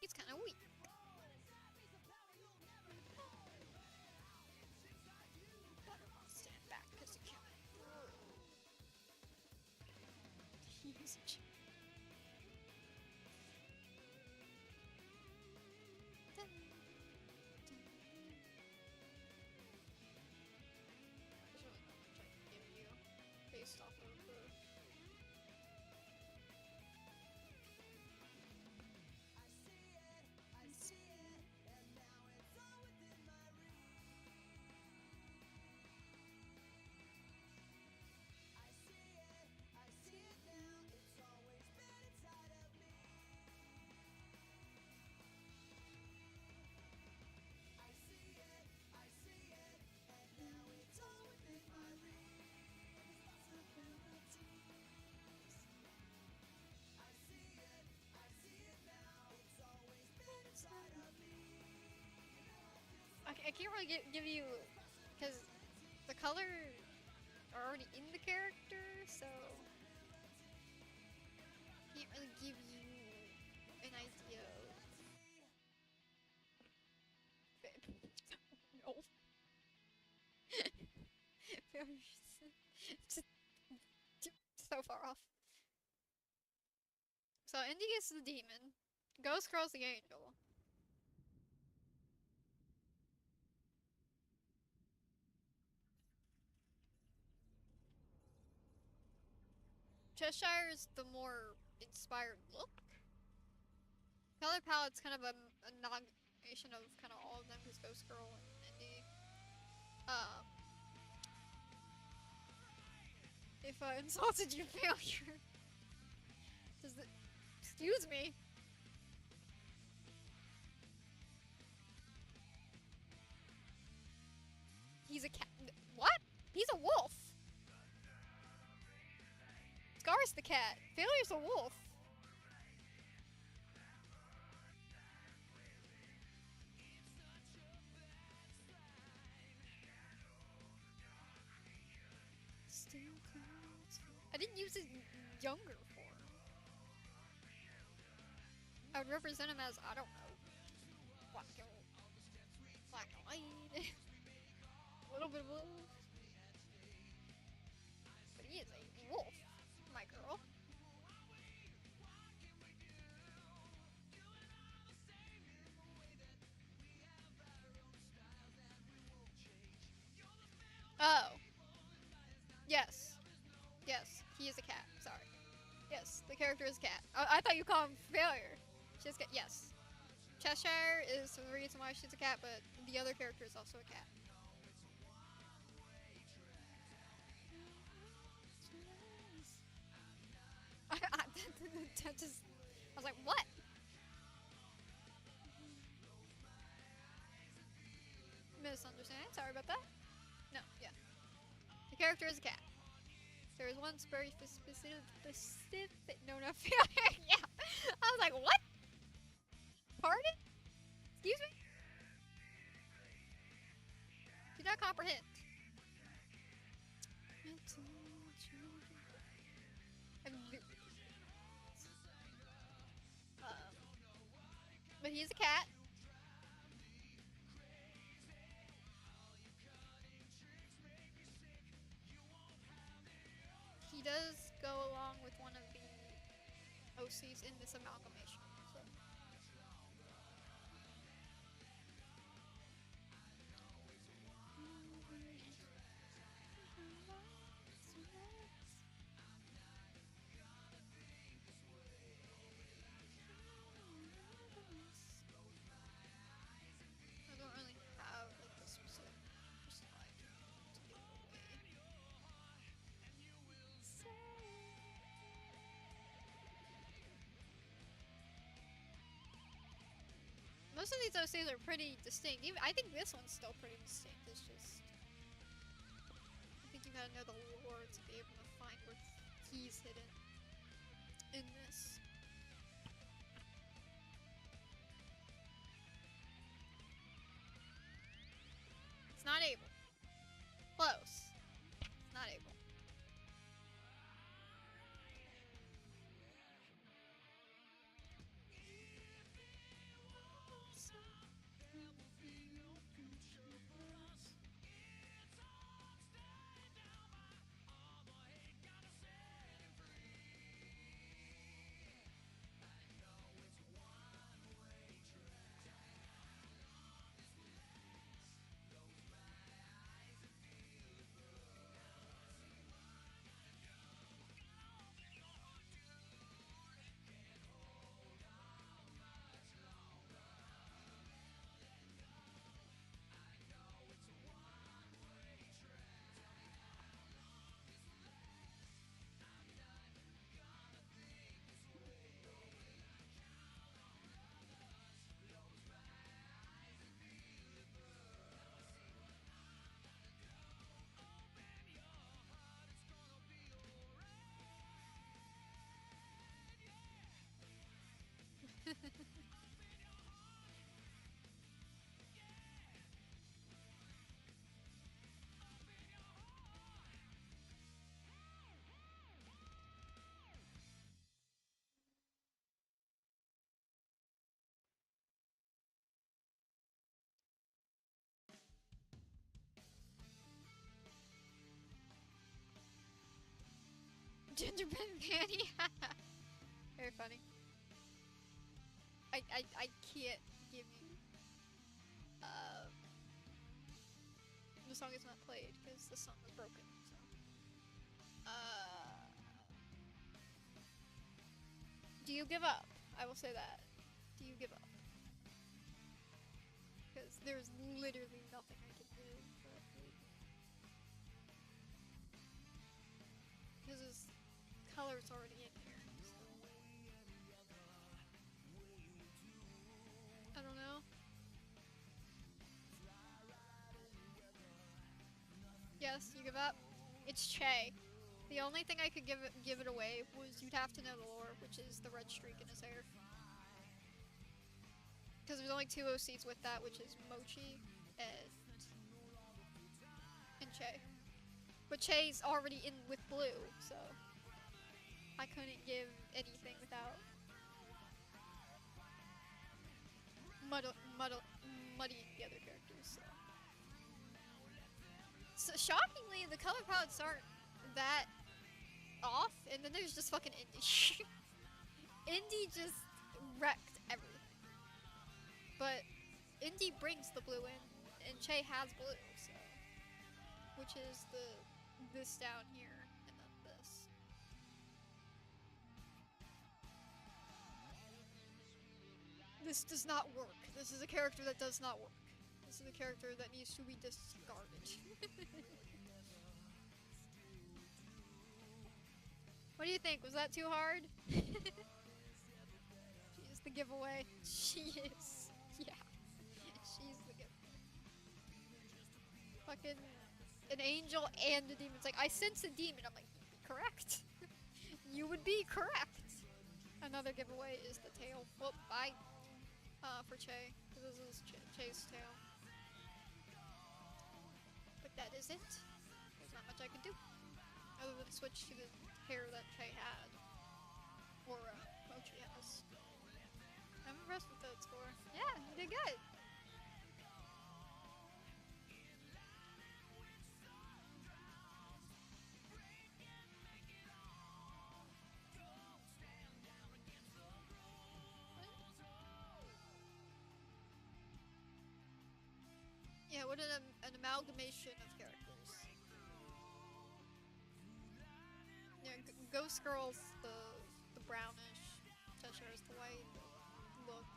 He's kinda weak. Better not stand back, cause you can't. He's a child. There's really not much I can give you based off of the... I can't really give you, because the colors are already in the character, so can't really give you an idea of... No. So far off. So Indy is the demon, Ghost Girl's the angel. Cheshire is the more inspired look. Color palette's kind of a amalgamation of kind of all of them, because Ghost Girl and Indy. If I insulted you, failure. Does it... Excuse me. He's a cat. What? He's a wolf. Scar's the cat. Failure's a wolf. I didn't use his younger form. I would represent him as, I don't know, black and white. A little bit of blue. But he is a wolf, my girl. Oh. Yes. Yes, he is a cat. Sorry. Yes, the character is a cat. I thought you called him failure. She's cat. Yes. Cheshire is the reason why she's a cat, but the other character is also a cat. I was like, what? Misunderstanding. Sorry about that. No, yeah. The character is a cat. There is one very specific. No, failure. Yeah. I was like, what? Pardon? Excuse me? Do not comprehend. But he's a cat. He does go along with one of the OCs in this amalgamation. So. I don't really have like the specific slide to give away. Most of these OCs are pretty distinct. Even I think this one's still pretty distinct. It's just I think you gotta know the lore to be able to find where he's hidden in this. It's not able. Close. It's not able. Gingerbread panty. Very funny. I can't give you the song is not played because the song was broken. So do you give up? I will say that. Do you give up? Because there's literally nothing I can do. Because his color's already in here. So. I don't know. Yes, you give up? It's Che. The only thing I could give it away was you'd have to know the lore, which is the red streak in his hair. Because there's only 2 OCs with that, which is Mochi and Che. But Che's already in with blue, so I couldn't give anything without muddying the other characters. So shockingly, the color palettes aren't that off, and then there's just fucking Indy. Indy just wrecked everything. But Indy brings the blue in, and Che has blue, so which is this down here and then this. This does not work. This is a character that does not work. This is a character that needs to be discarded. What do you think? Was that too hard? She is the giveaway. She is. Yeah. She's the giveaway. Fucking an angel and a demon. It's like, I sense a demon. I'm like, correct. You would be correct. Another giveaway is the tail. Well, bye. For Che. This is Che's tail. But that is it. There's not much I can do. Other than switch to the hair that Che had. Or, Mochi has. I'm impressed with that score. Yeah, you did good. Yeah, what an amalgamation of characters. Yeah, Ghost Girl's the brownish, Cheshire's the white look,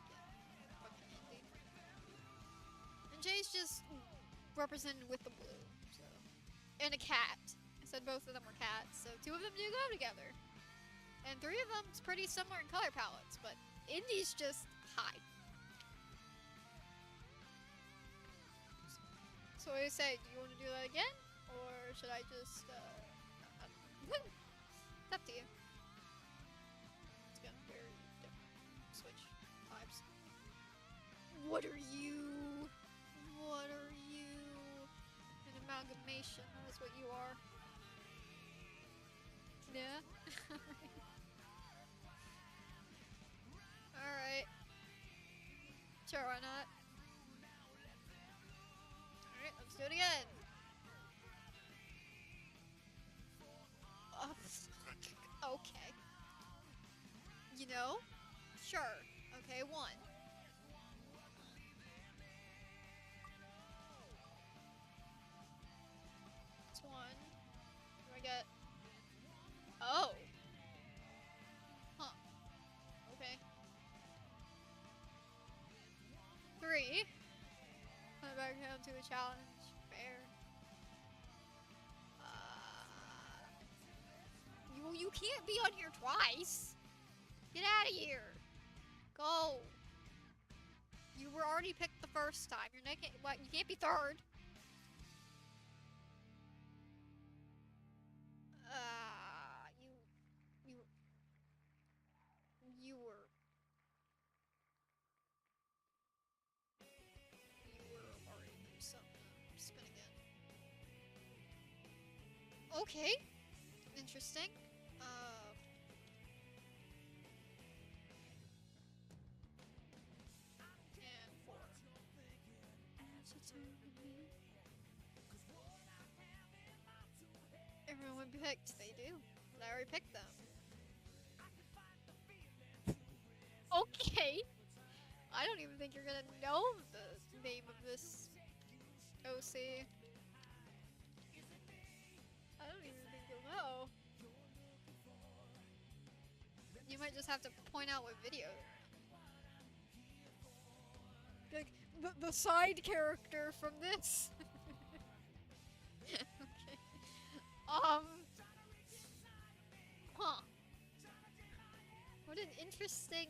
and fucking Indy. And Jay's just represented with the blue, so. And a cat. I said both of them were cats, so 2 of them do go together. And 3 of them's pretty similar in color palettes, but Indy's just high. do you say? Do you want to do that again? Or should I just, it's up to you. It's gonna be very different. Switch vibes. What are you? What are you? An amalgamation, that's what you are. Yeah? Alright. Sure, why not? Alright, let's do it again. Okay. You know? Sure. Okay, 1. It's 1. Do I get... Oh! Huh. Okay. 3. Put it back down to a challenge. Fair. You can't be on here twice. Get out of here. Go. You were already picked the first time. You're not. What? You can't be third. You were. Already something. Spin again. Okay. Interesting. And 4. Everyone would be picked. They do. But I already picked them. Okay. I don't even think you're gonna know the name of this OC. I don't even think you'll know. You might just have to point out what video they're in. Like, the side character from this. Okay. Huh. What an interesting...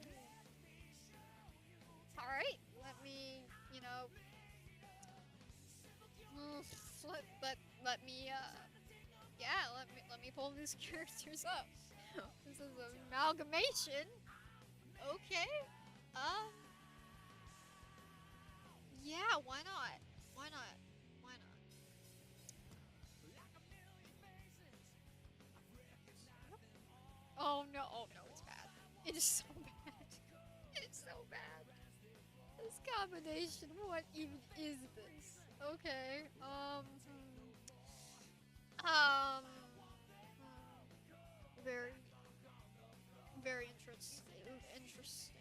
Alright, let me, you know... Let me, yeah, let me pull these characters up. This is an amalgamation. Okay. Yeah, why not? Why not? Why not? Oh no, it's bad. It is so bad. It is so bad. This combination, what even is this? Okay, very, very interesting. Interesting.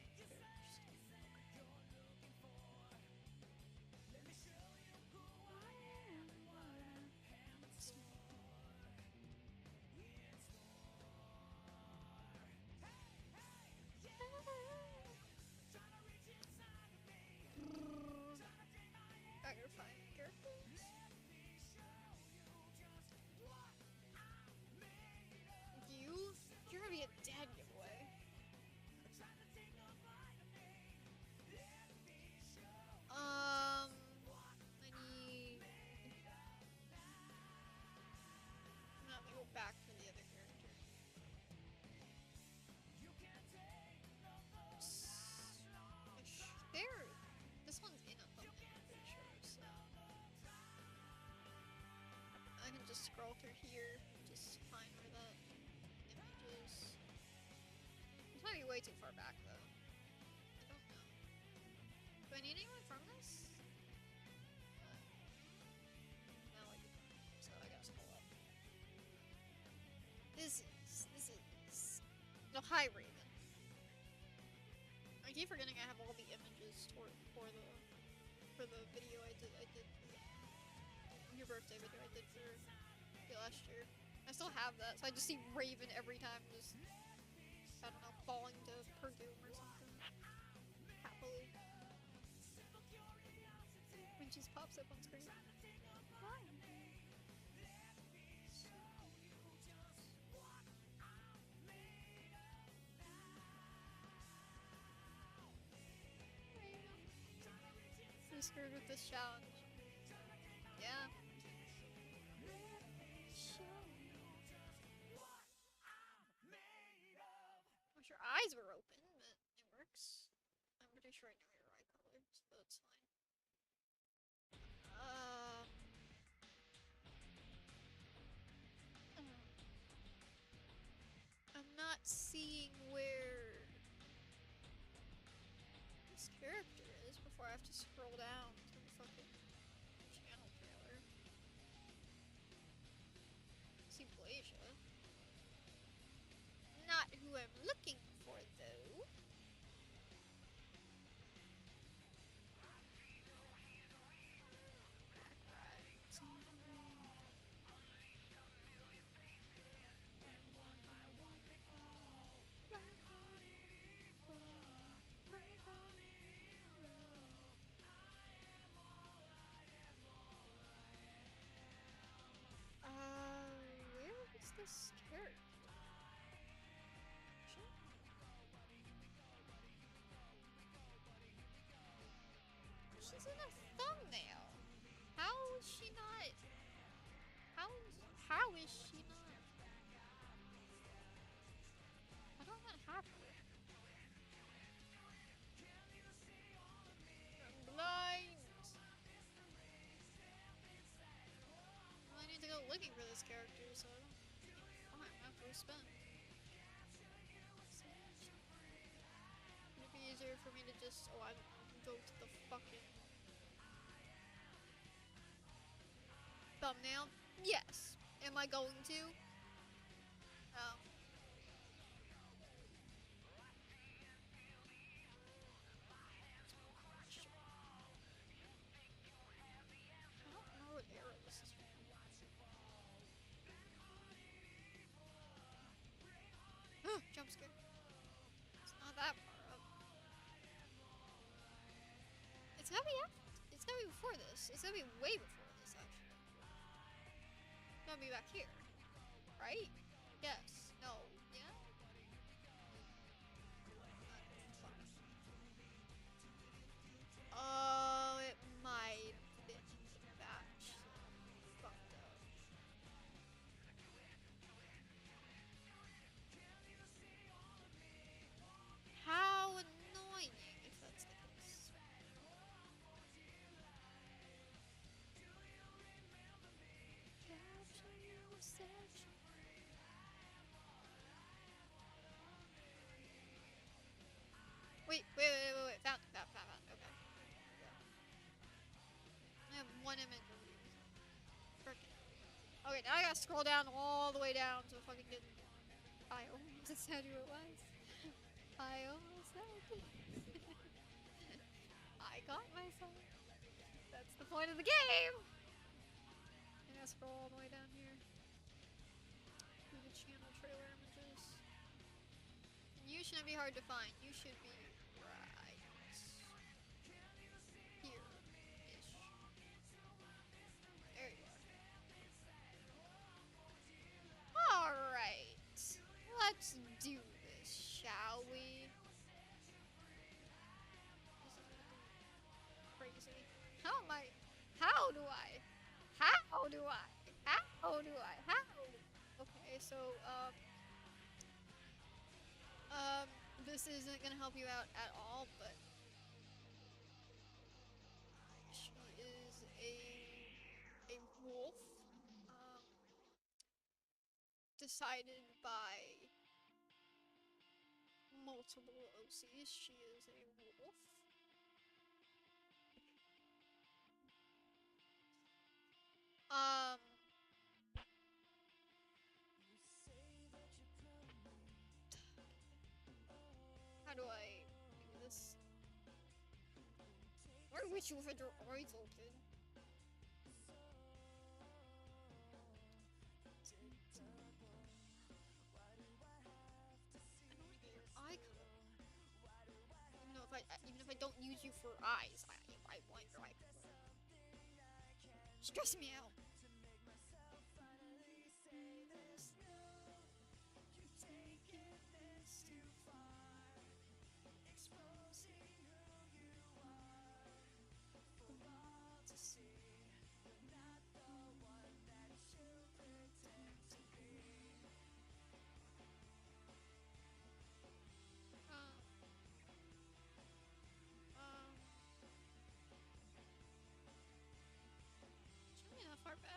You're fine, characters. You're gonna be a dead giveaway. I need... Let me go back for the other character. This one's in a thumbnail, I'm pretty sure, so... I can just scroll through here, just find where the image is. This might be way too far back, though. I don't know. Do I need anyone from this? No, I do not. So I gotta scroll up. This is... No, hi, Raven. I keep forgetting I have all the images for the video I did your birthday video I did for last year. I still have that, so I just see Raven every time, just I don't know, falling to Purdue or something. Happily. When she just pops up on screen. Why? I'm screwed with this challenge. Yeah. this character? She's in a thumbnail. How is she not? How is she not? I don't know what happened. I'm blind. Well, I need to go looking for this character, so I don't. Fine, I have to respond. It'd be easier for me to just, oh, I go to the fucking thumbnail. Yes. Am I going to? Oh. I don't know what era this is from. Jump scare. It's not that far up. It's gotta be after. It's gotta be before this. It's gotta be way before this, actually. It's gotta be back here. Right? Yes. No. Yeah? Oh, it might have been that. Fucked up. How annoying if that's the case. Capture your section. Wait. Found. Okay. I have one image of you. Frickin'. Okay, now I gotta scroll down all the way down to fucking get. I almost said who it was. I almost said. I got myself. That's the point of the game. I gotta scroll all the way down here. Do the channel trailer images. You shouldn't be hard to find. You should be right here-ish. There you are. Alright. Let's do this, shall we? Crazy. How am I? How do I? How do I? How do I? How? Okay, so, this isn't gonna help you out at all, but she is a wolf, decided by multiple OCs. She is a wolf. How do I do this? I wish you had your eyes open. I don't get your eye color. Even if I don't use you for eyes, I want your eye color. Stress me out. Shouldn't be that far back.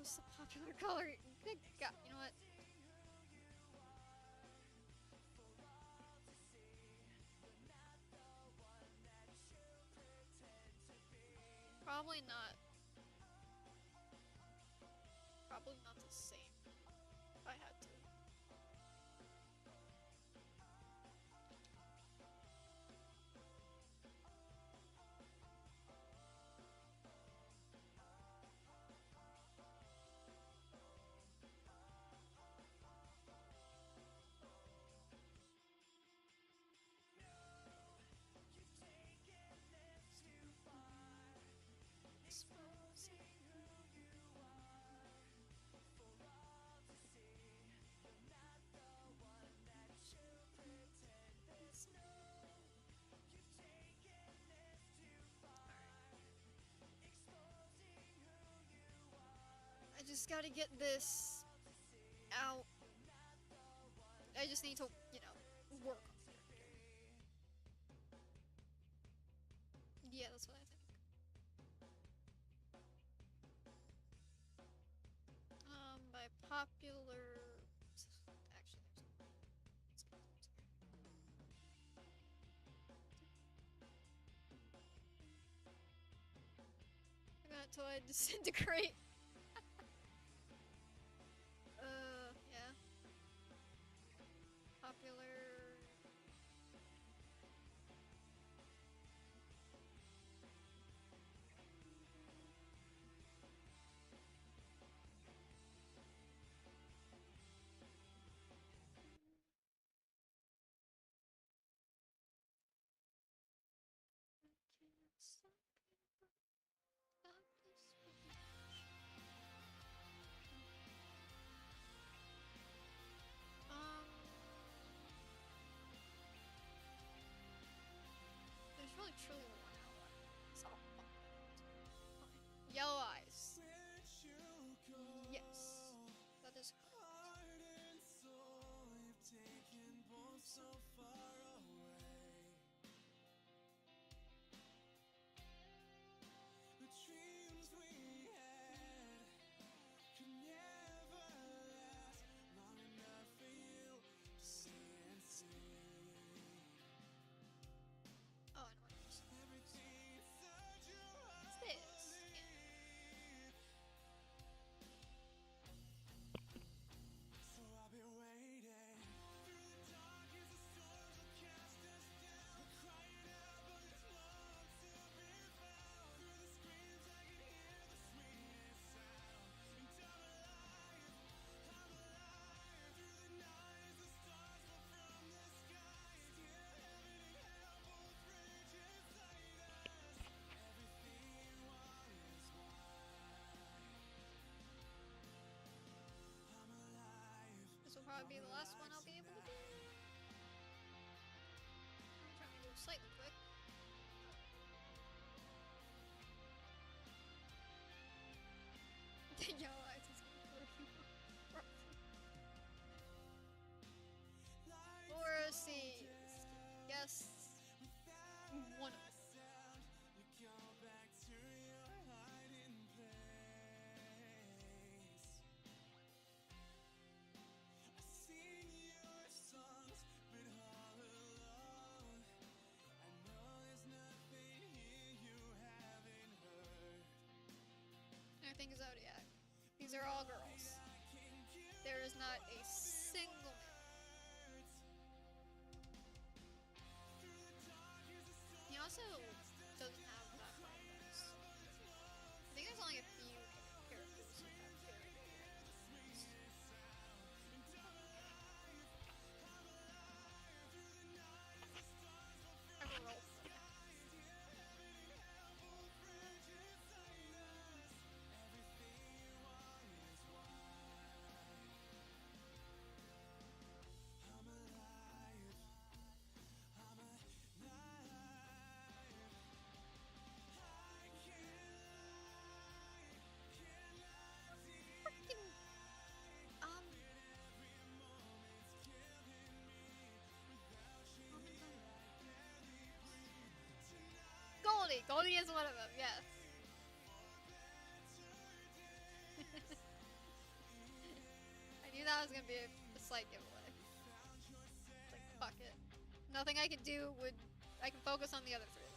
just a popular color. Good God, you know what? Probably not. Probably not the same. If I had to. I just gotta get this out. I just need to, you know, work on it. Yeah, that's what I think. By popular... Actually, I got until I disintegrate. Yeah. Popular... There's really truly one outlet. So I'll bump that out. Okay. Yellow eyes. Yes. That is correct. Oh, I know what it is. It's this. Yeah. This will probably be the last one I'll be able to do. I'm trying to do it slightly quick. The yellow eyes is gonna hurt you. Laura sees. Yes. One of them. I think Zodiac. These are all girls. There is not a single man. He also doesn't have that many books. I think there's only a few characters who have very good books. I have a roll for you. Freaking, Goldie! Goldie is one of them, yes. that was gonna be a slight giveaway. Like, fuck it. Nothing I can do would... I can focus on the other three.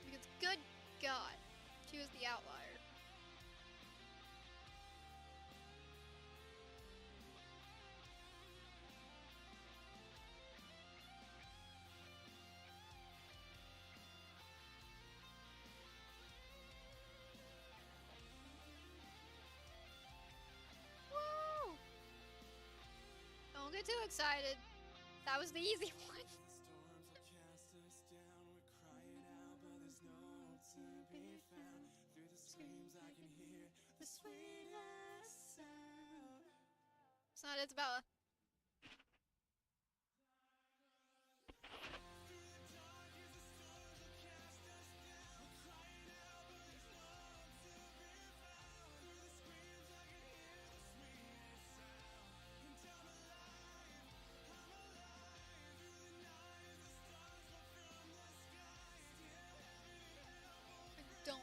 Because, good God, she was the outlier. Woo! Don't get too excited. That was the easy one. It's not Isabella. I don't.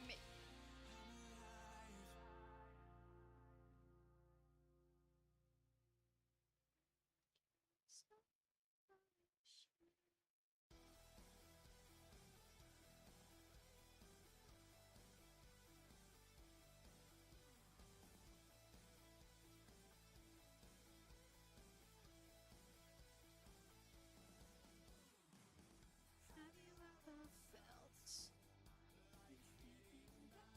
Maybe. Have you ever felt anything back?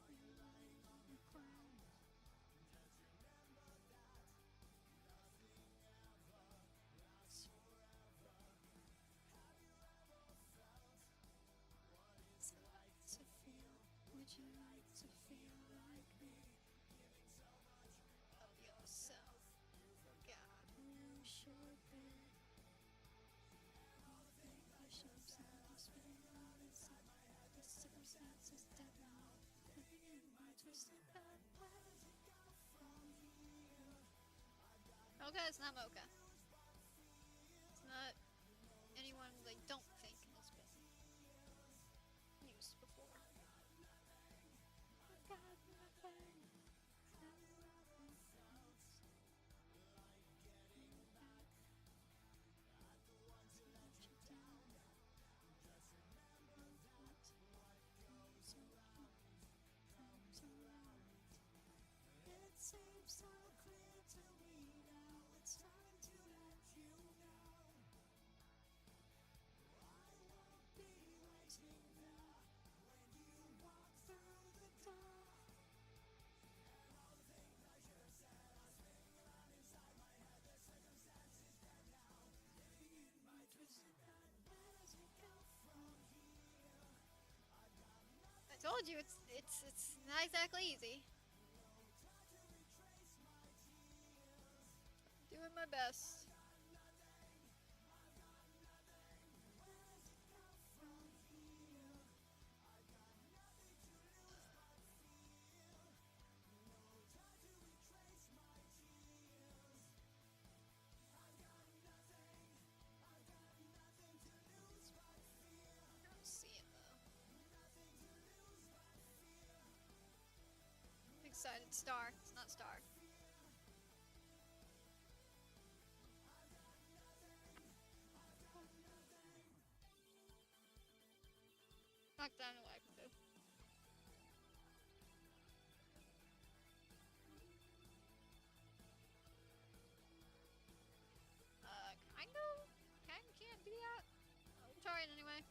You lying on the ground. It's like to feel. Would you like to feel like me? Of yourself. Forgot who you should be. The circumstances that now living in my twisted bad ways. Okay, it's not Mocha. It's not anyone they don't think has been used before. God, nothing. It seems so clear to me now. It's time to let you know. I won't be waiting there when you walk through the door. And all the things I should have said, I was thinking around inside my head. The circumstances that now living in my twisted bad. Where does it go from here? I told you it's not exactly easy. Doing my best. I don't see it though. Excited star. It's not star. Knock down what I can do. Kind of? Can't do that? I'll try it anyway.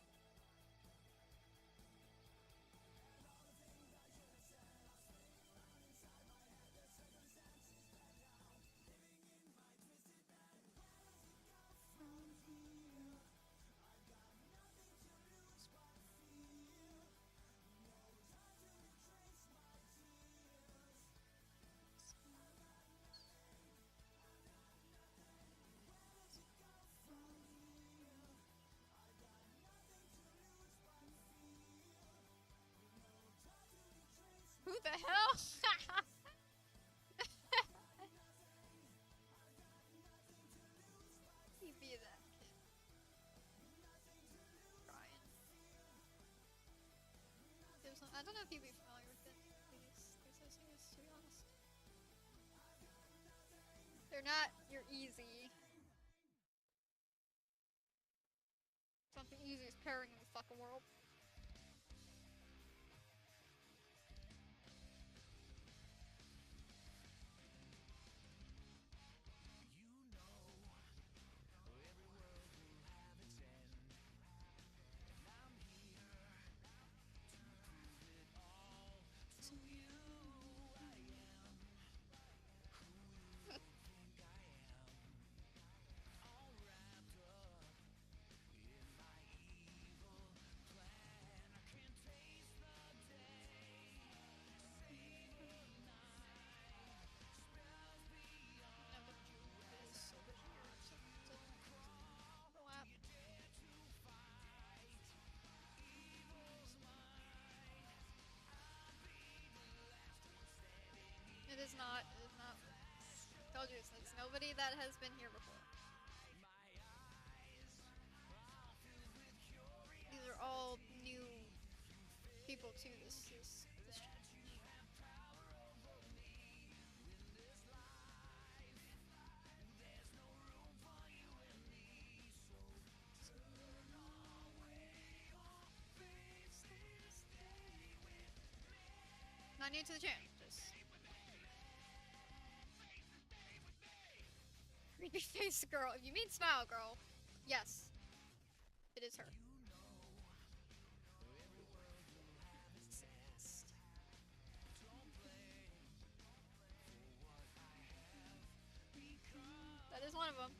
Who the hell? You be that kid. I don't know if you'd be familiar with these singers, to be honest. They're not your easy. It's not the easiest pairing in the fucking world. It is not. Told you, it's nobody that has been here before. These are all new people to this channel. Not new to the channel, just creepy face girl. If you mean smile girl, yes, it is her. That is one of them.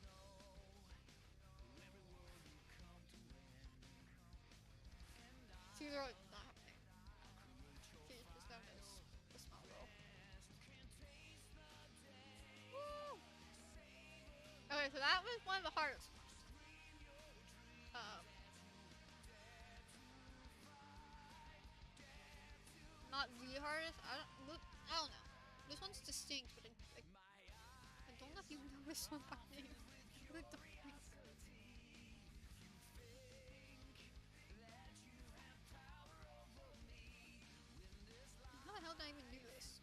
These are not happening. She's just known as the small girl. Woo! Okay, so that was one of the hardest ones. Not the hardest. I don't know. This one's distinct, but I don't know if you know this one by name. I don't think so. How the hell did I even do this?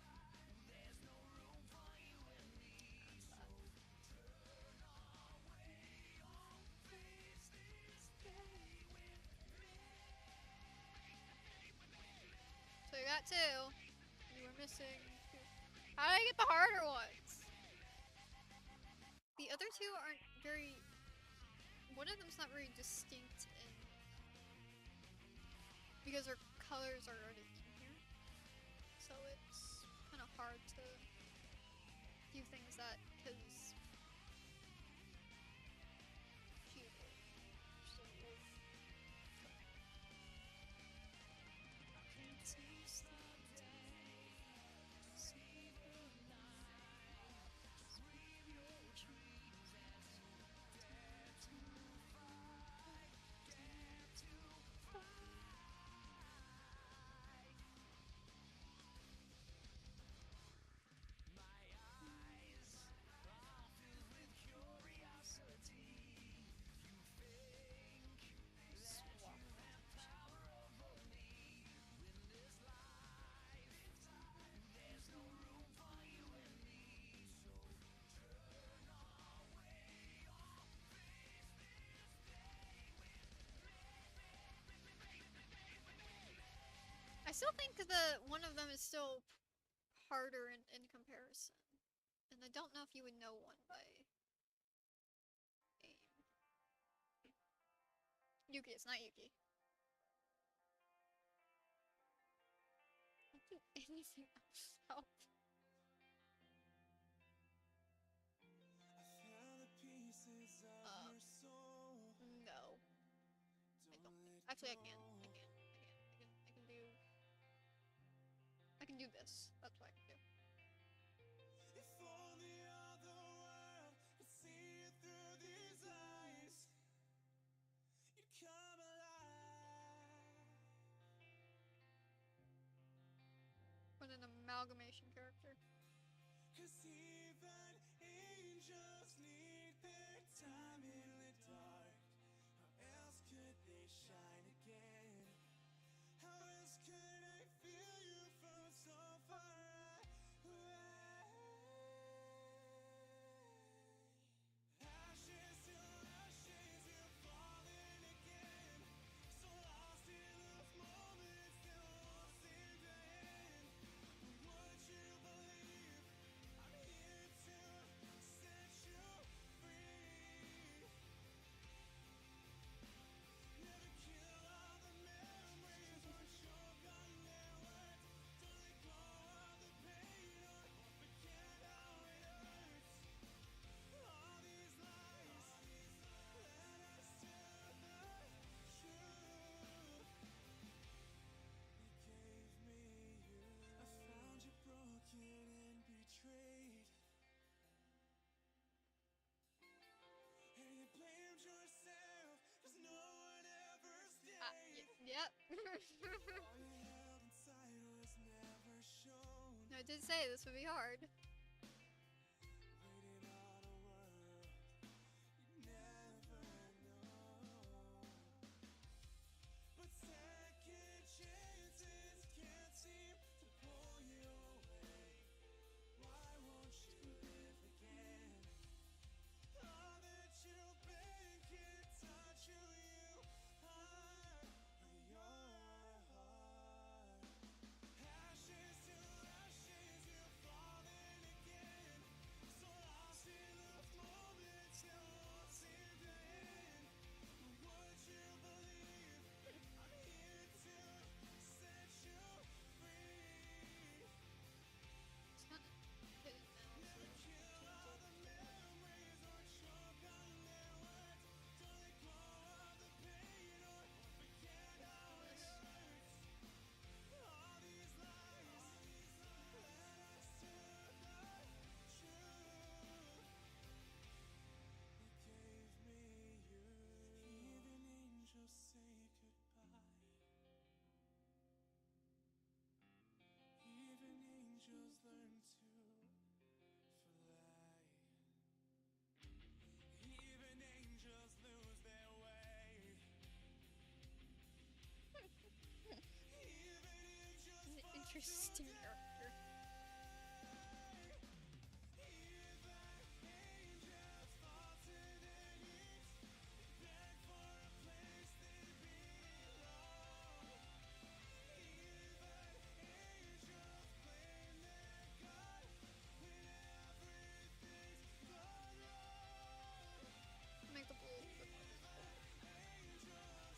So you got two. You were missing two. How did I get the harder ones? The other two aren't very... One of them's not very distinct in... Because their colors are already in here. So it's kind of hard to do things that, because... I still think one of them is still harder in comparison. And I don't know if you would know one by name. Yuki, it's not Yuki. I don't think anything else help. No. I don't think. Actually, I can do this. That's what I can do. If only all the world could see through these eyes, you'd come alive. What an amalgamation character. 'Cause even angels need their time in the dark. How else could they shine again? How else could I Yep. All you held inside was never shown. I did say this would be hard. Waiting on a world you never know. But second chances can't seem to pull you away. Why won't you live again? All that you've been can't touch who you are. Your heart. Ashes to ashes, you're falling again. So lost in those moments that won't seem to end. Would you believe I'm here to set you free? It's kind of hidden now. Never kill all the memories or choke on their words. Don't let go of the pain or forget how it hurts. All these lies led us to the truth. It gave me you. Even angels say goodbye. Even angels learn to fly. Even angels lose their way. Even angels An interesting character. Even angels fall to their knees, beg for a place they belong. Even angels blame their God when everything's gone wrong. Make the blue a little bit more visible. Angels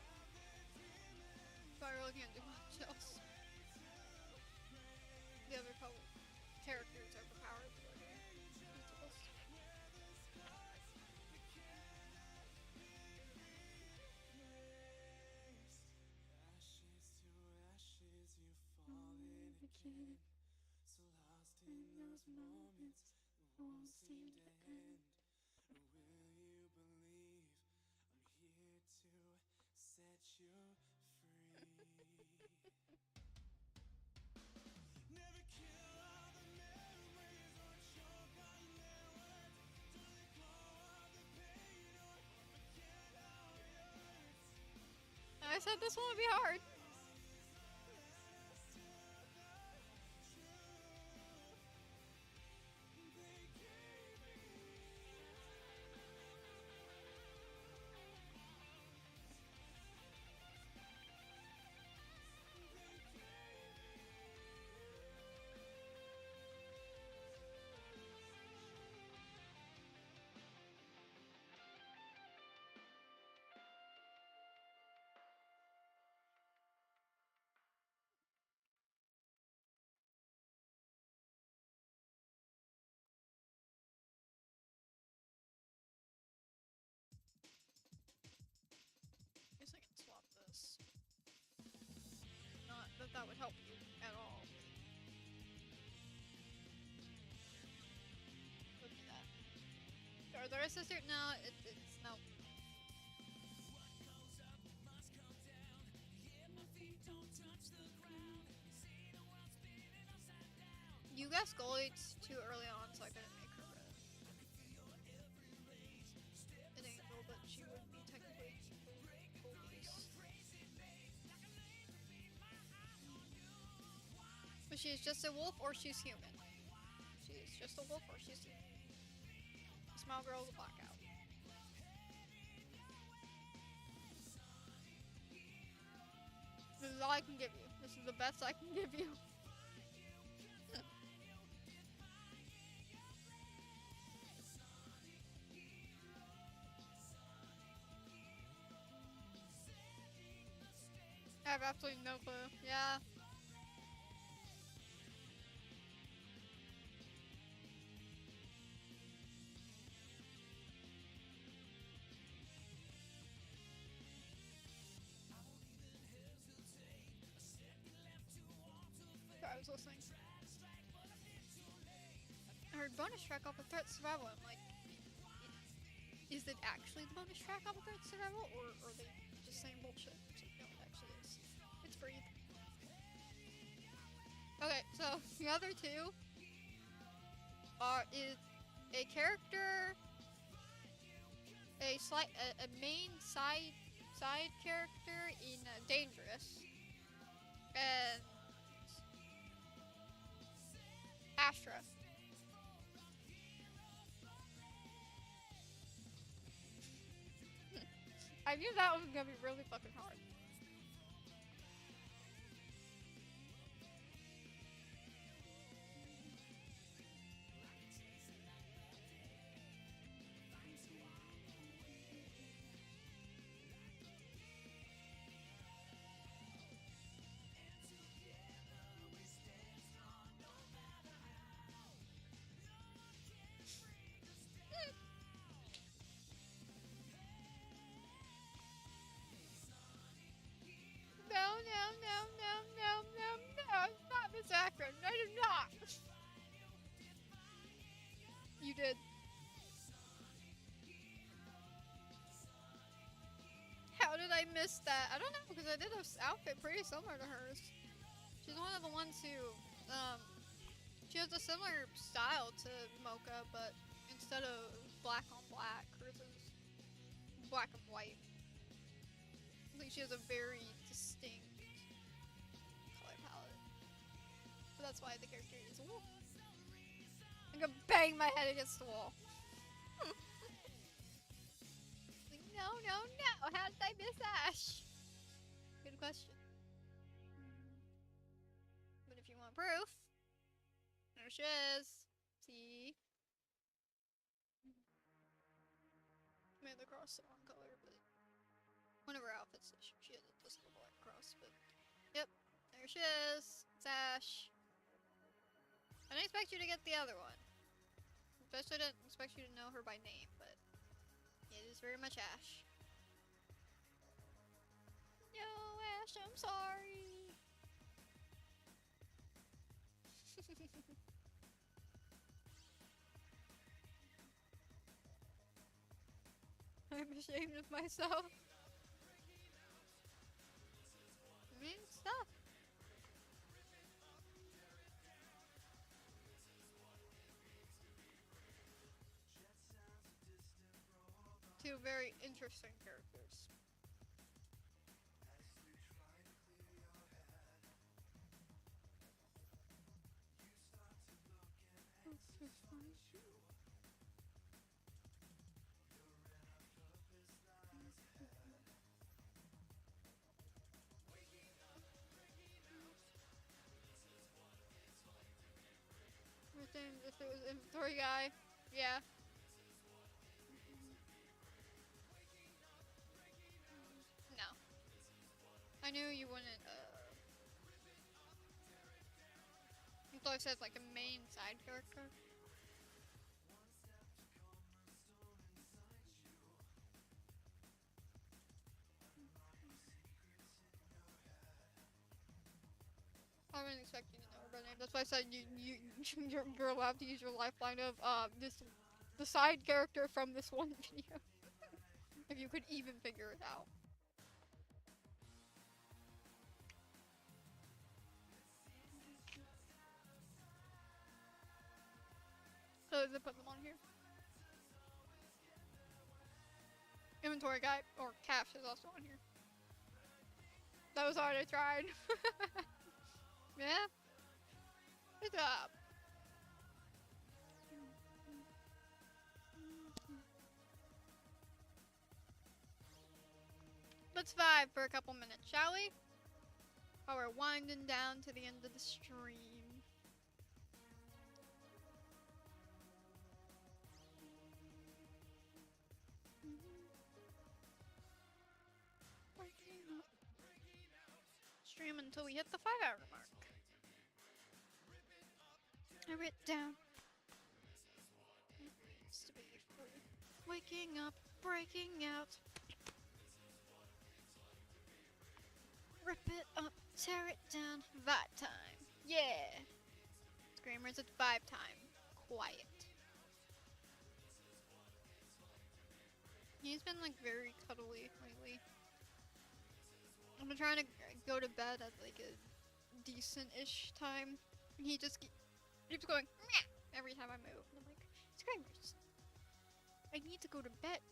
have their demons. But I really can't do much else. The other couple characters overpowered. Ashes to ashes, you fallen again. So lost in those moments that won't seem to end. Will you believe I'm here to set you free? Never kill all the memories or choke on their words. Don't let go of the pain or forget how it hurts. I said this one would be hard. Guess I can swap this. Not that that would help you at all. Look at that. Are the rest of the No, it's no. You guessed Goldie's too early on, so I couldn't make her an angel, but she would be technically Goldie's. But she's just a wolf or she's human. She's just a wolf or she's human. Small girl's a blackout. This is all I can give you. This is the best I can give you. I have absolutely no clue. Yeah. I was listening. I heard bonus track off of Threat Survival. I'm like, is it actually the bonus track off of Threat Survival, or are they just saying bullshit? So, no, breathe. Okay, so the other two is a character, a main side character in Dangerous, and Astra. I knew that was gonna be really fucking hard. No, it's not Miss Akron. I did not. You did. How did I miss that? I don't know, because I did an outfit pretty similar to hers. She's one of the ones who, she has a similar style to Mocha, but instead of black on black, hers is black and white. I think she has a very distinct color palette. But that's why the character is a wolf. I'm gonna bang my head against the wall. Like, no. How did I miss Ash? Good question. But if you want proof, there she is. See? I made the cross the wrong color, but one of her outfits, she has this little black cross, but yep, there she is. It's Ash. I didn't expect you to get the other one. Especially didn't expect you to know her by name, but it is very much Ash. Yo, Ash, I'm sorry. I'm ashamed of myself. I mean, stuff. Two very interesting characters. If it was inventory guy, yeah. No. I knew you wouldn't, I thought I said like a main side character. I wasn't expecting to know her by name. That's why I said you're allowed to use your lifeline of the side character from this one video. If you could even figure it out. So they put them on here. Inventory guy or Cash is also on here. That was hard. I tried. Yeah. Good job. Let's vibe for a couple minutes, shall we? While we're winding down to the end of the stream. Stream until we hit the 5-hour mark. I wrote down. Used to be free. Waking up, breaking out. Rip it up, tear it down, vibe time. Yeah! Screamers, it's vibe time. Quiet. He's been like very cuddly lately. I've been trying to go to bed at like a decent-ish time. He just keeps going meow every time I move. And I'm like, Screamers, I need to go to bed.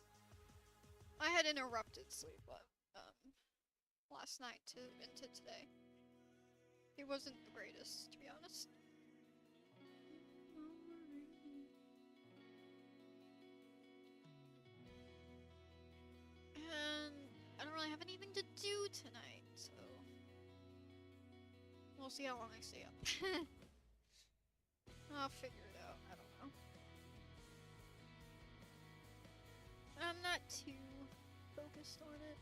I had interrupted sleep last night into today. It wasn't the greatest, to be honest. And I don't really have anything to do tonight, so we'll see how long I stay up. I'll figure it out. I don't know. I'm not too focused on it.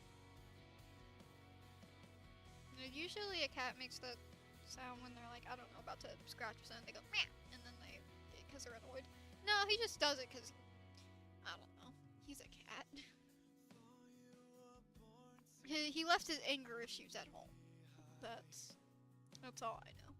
Usually a cat makes that sound when they're like, I don't know, about to scratch or something. They go meow, and then because they're annoyed. No, he just does it because, I don't know, he's a cat. He left his anger issues at home. That's all I know.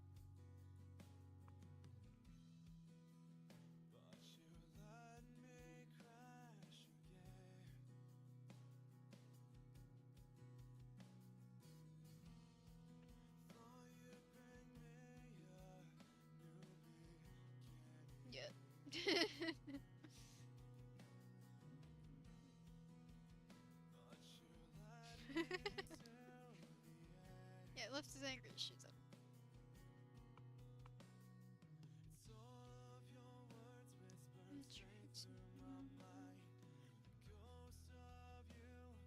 Yeah. Yeah, left his anger issues up.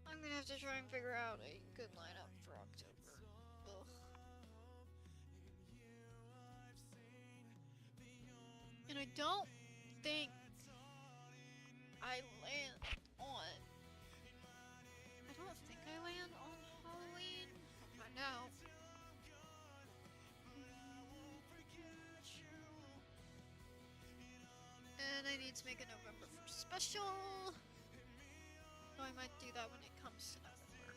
I'm gonna have to try and figure out a good lineup for October. Ugh. And I don't think I land on. I don't think I land on Halloween. I'll find out. And I need to make a November 1st special. So I might do that when it comes to November.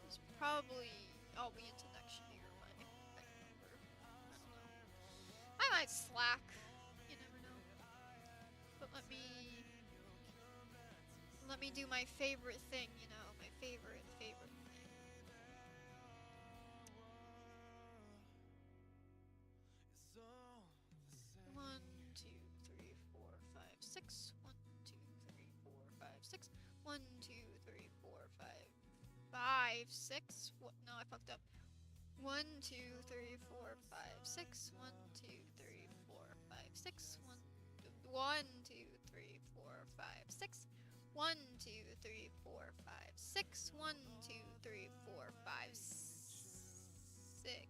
It's probably I'll be into next year by November. I don't know. I might slack. You never know. But let me do my favorite thing, you know, my favorite thing. 1, 2, 3, 4, 5, 6. 1, 2, 3, 4, 5, 6. 1, 2, 3, 4, 5, 6. What? No, I fucked up. 1, 2, 3, 4, 5, 6. 1, 2, 3, 4, 5, 6. 1, 2, 3, 4, 5, 6. 1, 2, 3, 4, 5, 6. 1, 2, 3, 4, 5, 6. 6.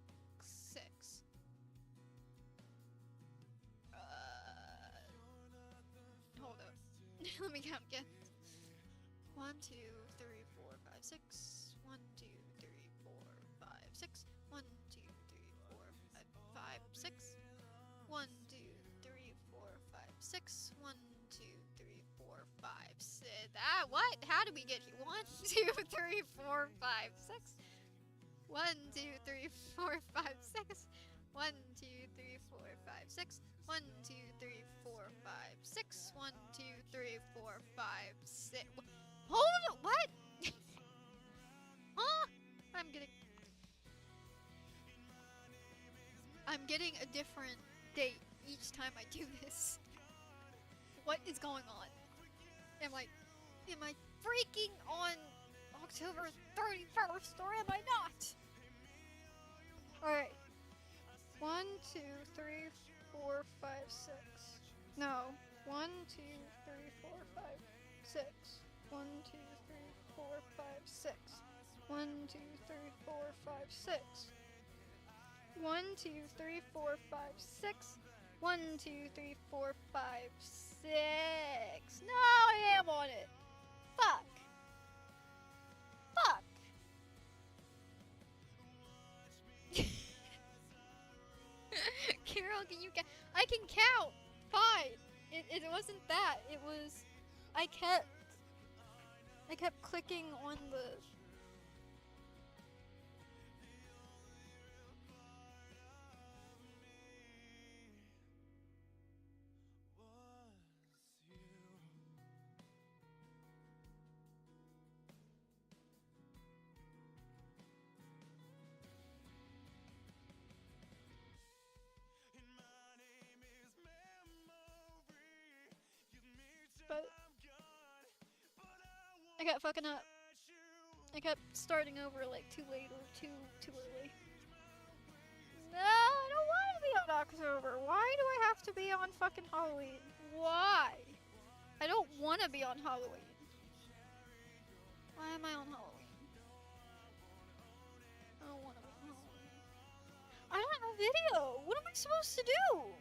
Hold up. Let me count again. 1, 2, 3, 4, 5, 6. 1, 2, 3, 4, 5, 6. 1, 2, 3, 4, 5, 6. 1, 2, 3, 4, 5, 6. 1, 2, 3, 4, 5, 6. Ah, what? How did we get here? 1, 2, 3, 4, 5, 6. 1, 2, 3, 4, 5, 6. 1, 2, 3, 4, 5, 6. 1, 2, 3, 4, 5, 6. 1, 2, 3, 4, 5, 6. Hold on, what? Huh? I'm getting a different date each time I do this. What is going on? Am I freaking on October 31st or am I not? Alright. 1, 2, 3, 4, 5, 6. No. 1, 2, 3, 4, 5, 6. 1, 2, 3, 4, 5, 6. 1, 2, 3, 4, 5, 6. 1, 2, 3, 4, 5, 6. 1, 2, 3, 4, 5, 6. No, I am on it. Fuck. Fuck. Carol, can you count? I can count. Fine. It wasn't that. It was I kept clicking on the I kept fucking up. I kept starting over like too late or too early. No, I don't want to be on October. Why do I have to be on fucking Halloween? Why? I don't want to be on Halloween. Why am I on Halloween? I don't want to be on Halloween. I don't have a video. What am I supposed to do?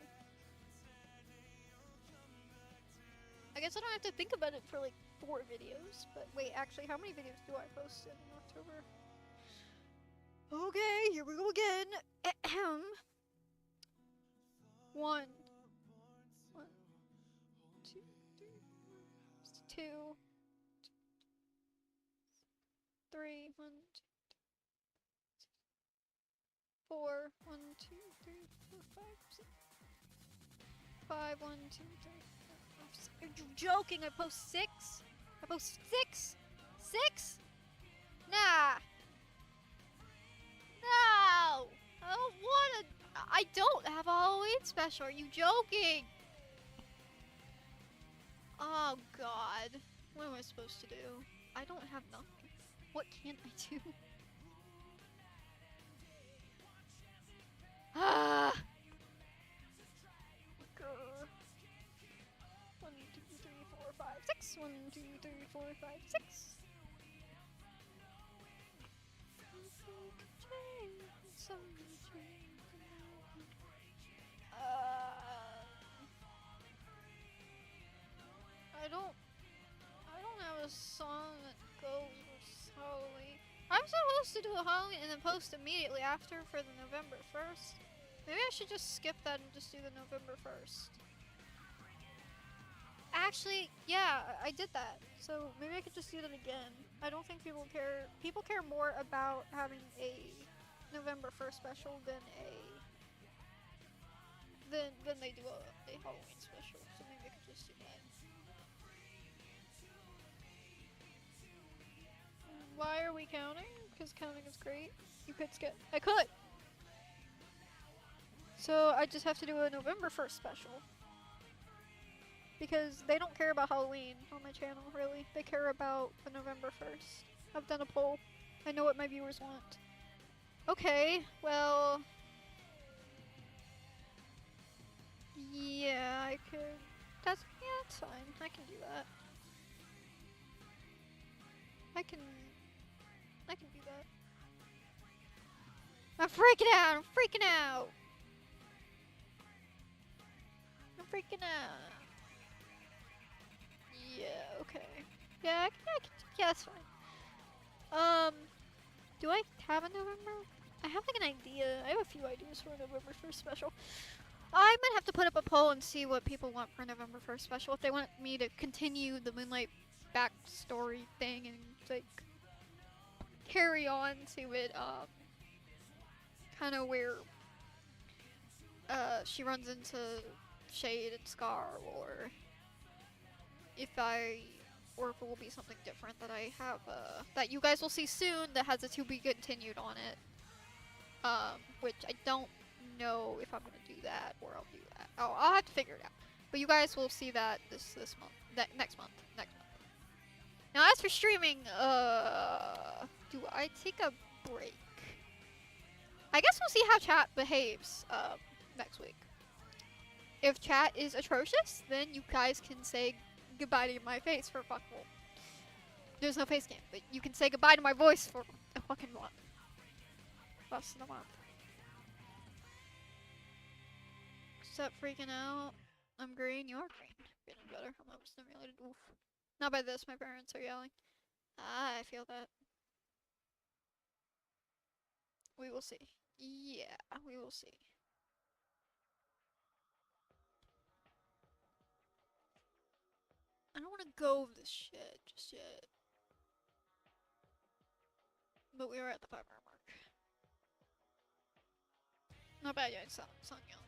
I guess I don't have to think about it for like 4 videos. But wait, actually, how many videos do I post in October? Okay, here we go again. Ahem. 1, 2, 3, 2, 3, 1, 2, 4, 1, 2, 3, 4, 5, 6, 5, 1, 2, 3, 4, 5, 6. Are you joking? I post 6? I post 6? 6? Nah. No! I don't wanna. I don't have a Halloween special. Are you joking? Oh god. What am I supposed to do? I don't have nothing. What can I do? Ah! Grr. 1, 2, 3, 4, 5, 6. 1, 2, 3, 4, 5, 6. I don't have a song that goes with Halloween. I'm supposed to do a Halloween and then post immediately after for the November 1st. Maybe I should just skip that and just do the November 1st. Actually, yeah, I did that. So maybe I could just do that again. I don't think people care. People care more about having a November 1st special than they do a Halloween special. So maybe I could just do that. Why are we counting? Because counting is great. You could skip. I could! So I just have to do a November 1st special. Because they don't care about Halloween on my channel, really. They care about the November 1st. I've done a poll. I know what my viewers want. Okay, well... yeah, I could... that's fine. I can do that. I can do that. I'm freaking out! I'm freaking out! I'm freaking out. Yeah, okay. Yeah, yeah, that's fine. Do I have a November? I have like an idea. I have a few ideas for a November 1st special. I might have to put up a poll and see what people want for a November 1st special. If they want me to continue the Moonlight backstory thing and like carry on to it, kind of where she runs into Shade and Scar, or if it will be something different that I have, that you guys will see soon that has a to be continued on it. Which I don't know if I'm gonna do that or I'll do that. I'll have to figure it out. But you guys will see that this month, next month. Now as for streaming, do I take a break? I guess we'll see how chat behaves, next week. If chat is atrocious, then you guys can say goodbye to my face for a fucking month. There's no face cam, but you can say goodbye to my voice for a fucking month. Less than a month. Stop freaking out. I'm green, you're green. Getting better. I'm overstimulated. Oof. Not by this, my parents are yelling. Ah, I feel that. We will see. Yeah, we will see. I don't want to go over this shit just yet. But we were at the 5-hour mark. Not bad yet, son young.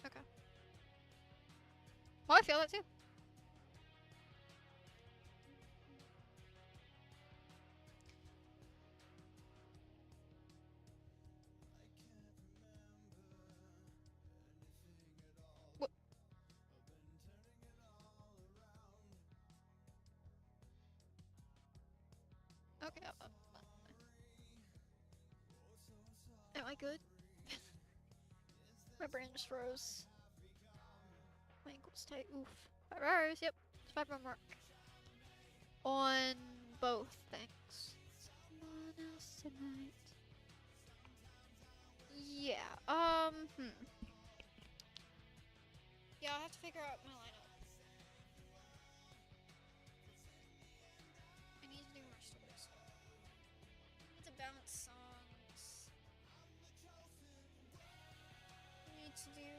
Okay. Well, I feel that too. What? Okay. Am I good? My brain just froze. My ankle's tight. Oof. 5 hours. Yep. It's 5 hour mark. On both things. Someone else tonight. Yeah. Yeah, I'll have to figure out my lineup. I need to do more stories. I need to balance songs. I need to do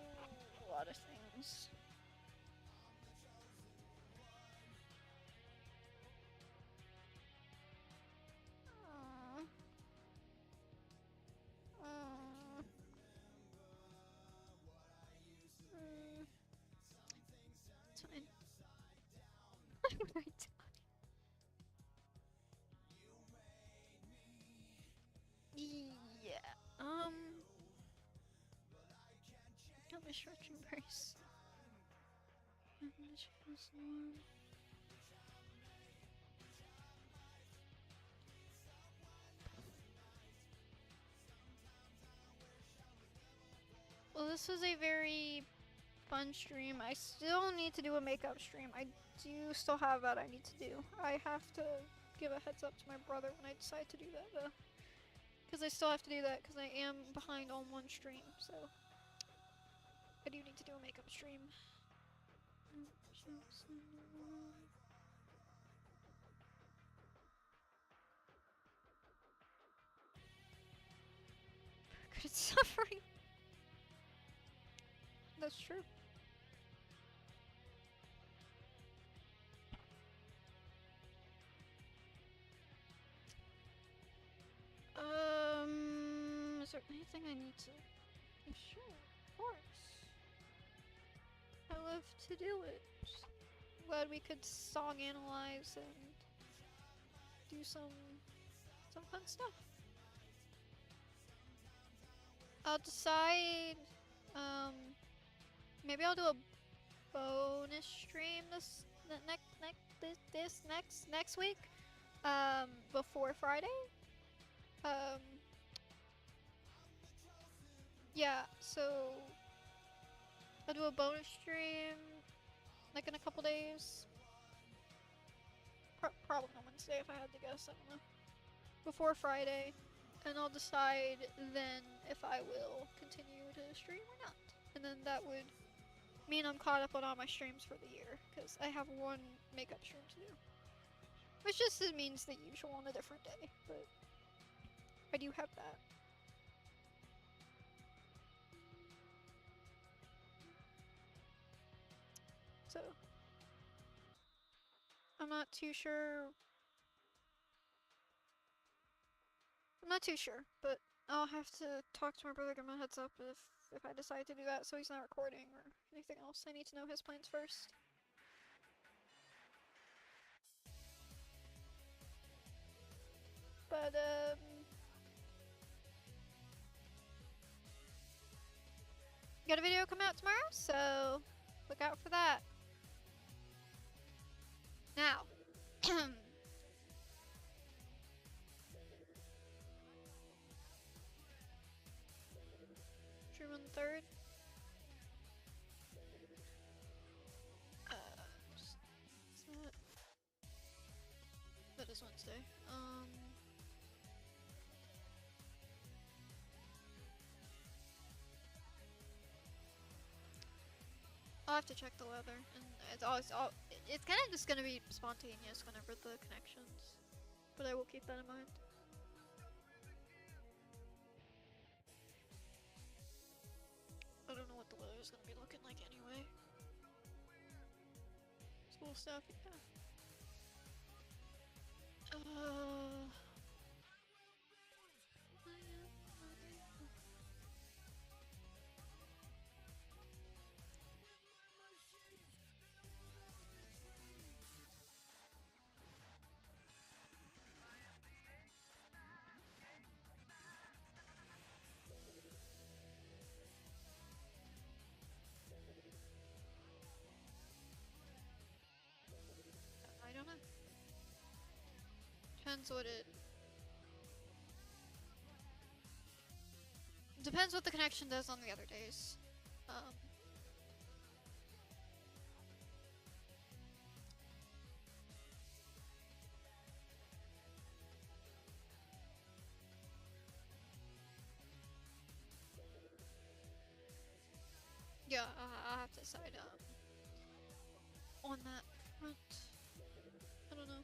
a lot of things. It's fine. Why would I die? Yeah. Got my stretching brace. Well, this was a very fun stream. I still need to do a makeup stream. I do still have that I need to do. I have to give a heads up to my brother when I decide to do that, though. Because I still have to do that because I am behind on one stream, so I do need to do a makeup stream. Good suffering. That's true. Is there anything I need to? Sure, of course. I love to do it. Glad we could song analyze and do some fun stuff. I'll decide. Maybe I'll do a bonus stream next week. Before Friday. Yeah. So I'll do a bonus stream like in a couple days. Probably on Wednesday if I had to guess. I don't know. Before Friday, and I'll decide then if I will continue to stream or not. And then that would mean I'm caught up on all my streams for the year, because I have one makeup stream to do. Which just means the usual on a different day, but I do have that. So, I'm not too sure. But I'll have to talk to my brother, give him a heads up if I decide to do that, so he's not recording or anything else. I need to know his plans first. But, got a video come out tomorrow, so look out for that. Now, stream on the 3rd. That is Wednesday. I'll have to check the weather, and it's kind of just gonna be spontaneous whenever the connections, but I will keep that in mind. I don't know what the weather is gonna be looking like anyway. School stuff, yeah. I don't know. Depends what it... Depends what the connection does on the other days. Yeah, I'll have to decide on that front. I don't know.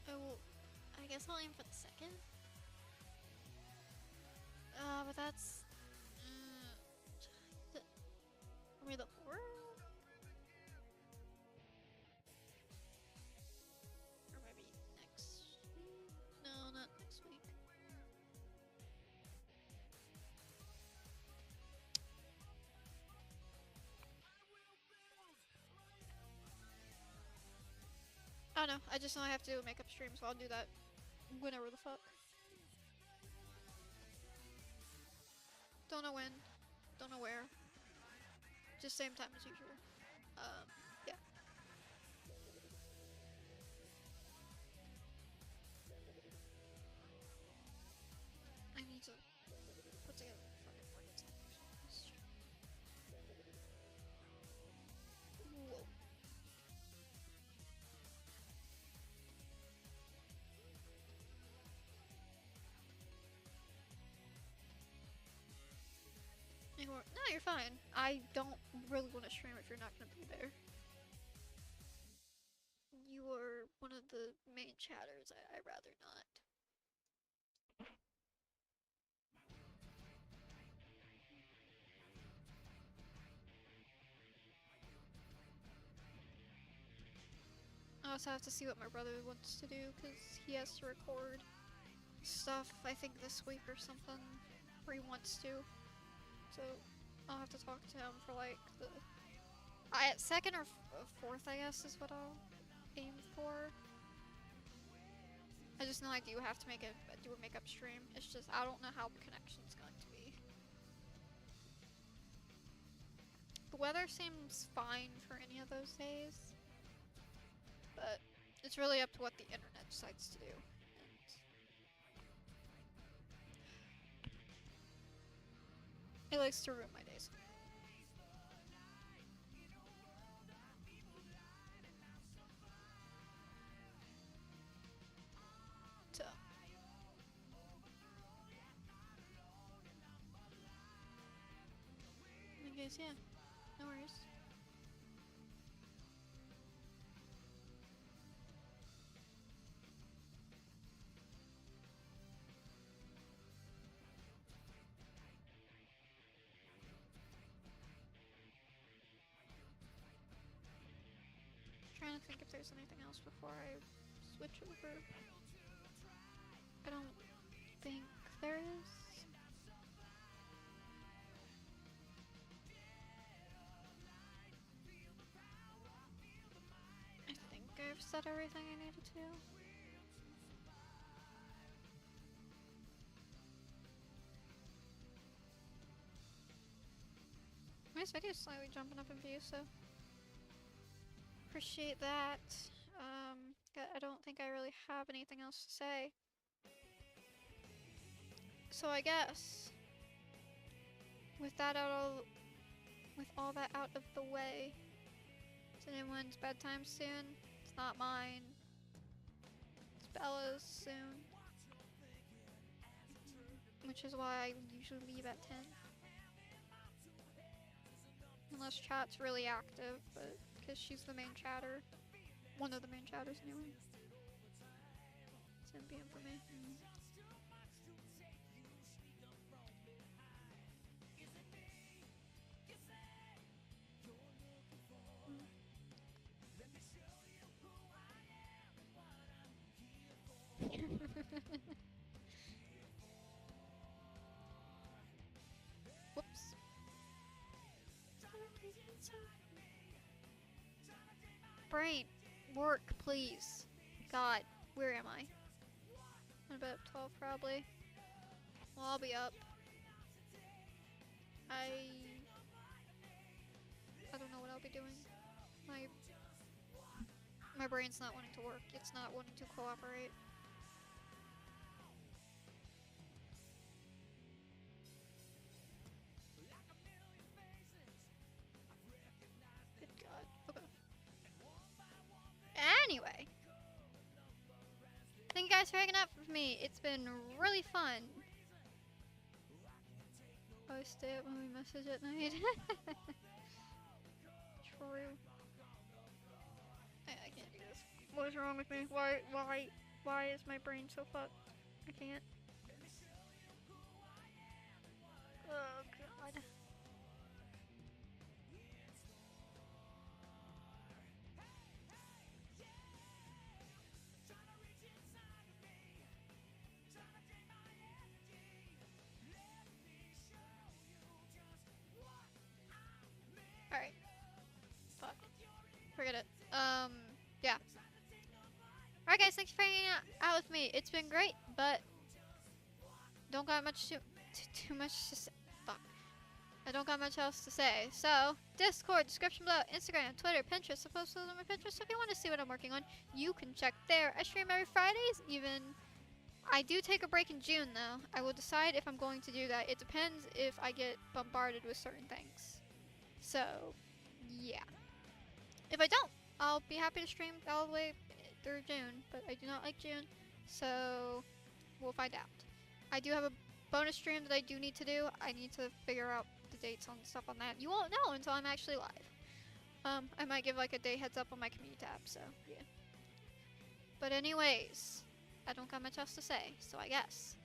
Oh, I guess I'll aim for the second. But that's... I mean, the 4? Or maybe next week? No, not next week. I don't know, I just know I have to do a makeup stream, so I'll do that whenever the fuck. Don't know when, don't know where. Just same time as usual. Yeah. I need to put together a fucking market time. Whoa. No, you're fine. I don't really want to stream if you're not going to be there. You are one of the main chatters. I'd rather not. I also have to see what my brother wants to do because he has to record stuff, I think this week or something, or he wants to. So I'll have to talk to him for like the second or fourth, I guess, is what I'll aim for. I just know I do have to do a makeup stream. It's just I don't know how the connection's going to be. The weather seems fine for any of those days, but it's really up to what the internet decides to do. It likes to ruin my days. So. I guess, yeah. No worries. Trying to think if there's anything else before I switch over. I don't think there is. I think I've said everything I needed to. This video's slightly jumping up in views, so appreciate that. I don't think I really have anything else to say. So I guess with all that out of the way, it's anyone's bedtime soon. It's not mine. It's Bella's soon, which is why I usually leave at 10. Unless chat's really active, but because she's the main chatter. One of the main chatters anyway. It's 10 PM for me. Whoops. Brain, work, please. God. Where am I? I'm about 12 probably. Well, I'll be up. I don't know what I'll be doing. My brain's not wanting to work. It's not wanting to cooperate. Good God. Okay. Anyway. Thank you guys for hanging out with me. It's been really fun. I stay up when we message at night. True. I can't do this. What is wrong with me? Why is my brain so fucked? I can't. Oh God. Alright. Fuck. Forget it. Yeah. Alright guys, thanks for hanging out with me. It's been great, but don't got much too much to say. Fuck. I don't got much else to say. So, Discord, description below, Instagram, Twitter, Pinterest. I post those on my Pinterest. So if you want to see what I'm working on, you can check there. I stream every Fridays, even. I do take a break in June though. I will decide if I'm going to do that. It depends if I get bombarded with certain things. So, yeah. If I don't, I'll be happy to stream all the way through June, but I do not like June, so we'll find out. I do have a bonus stream that I do need to do. I need to figure out the dates on stuff on that. You won't know until I'm actually live. I might give like a day heads up on my community tab, so yeah. But anyways, I don't got much else to say, so I guess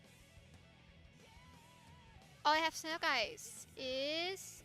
all I have to say now, guys, is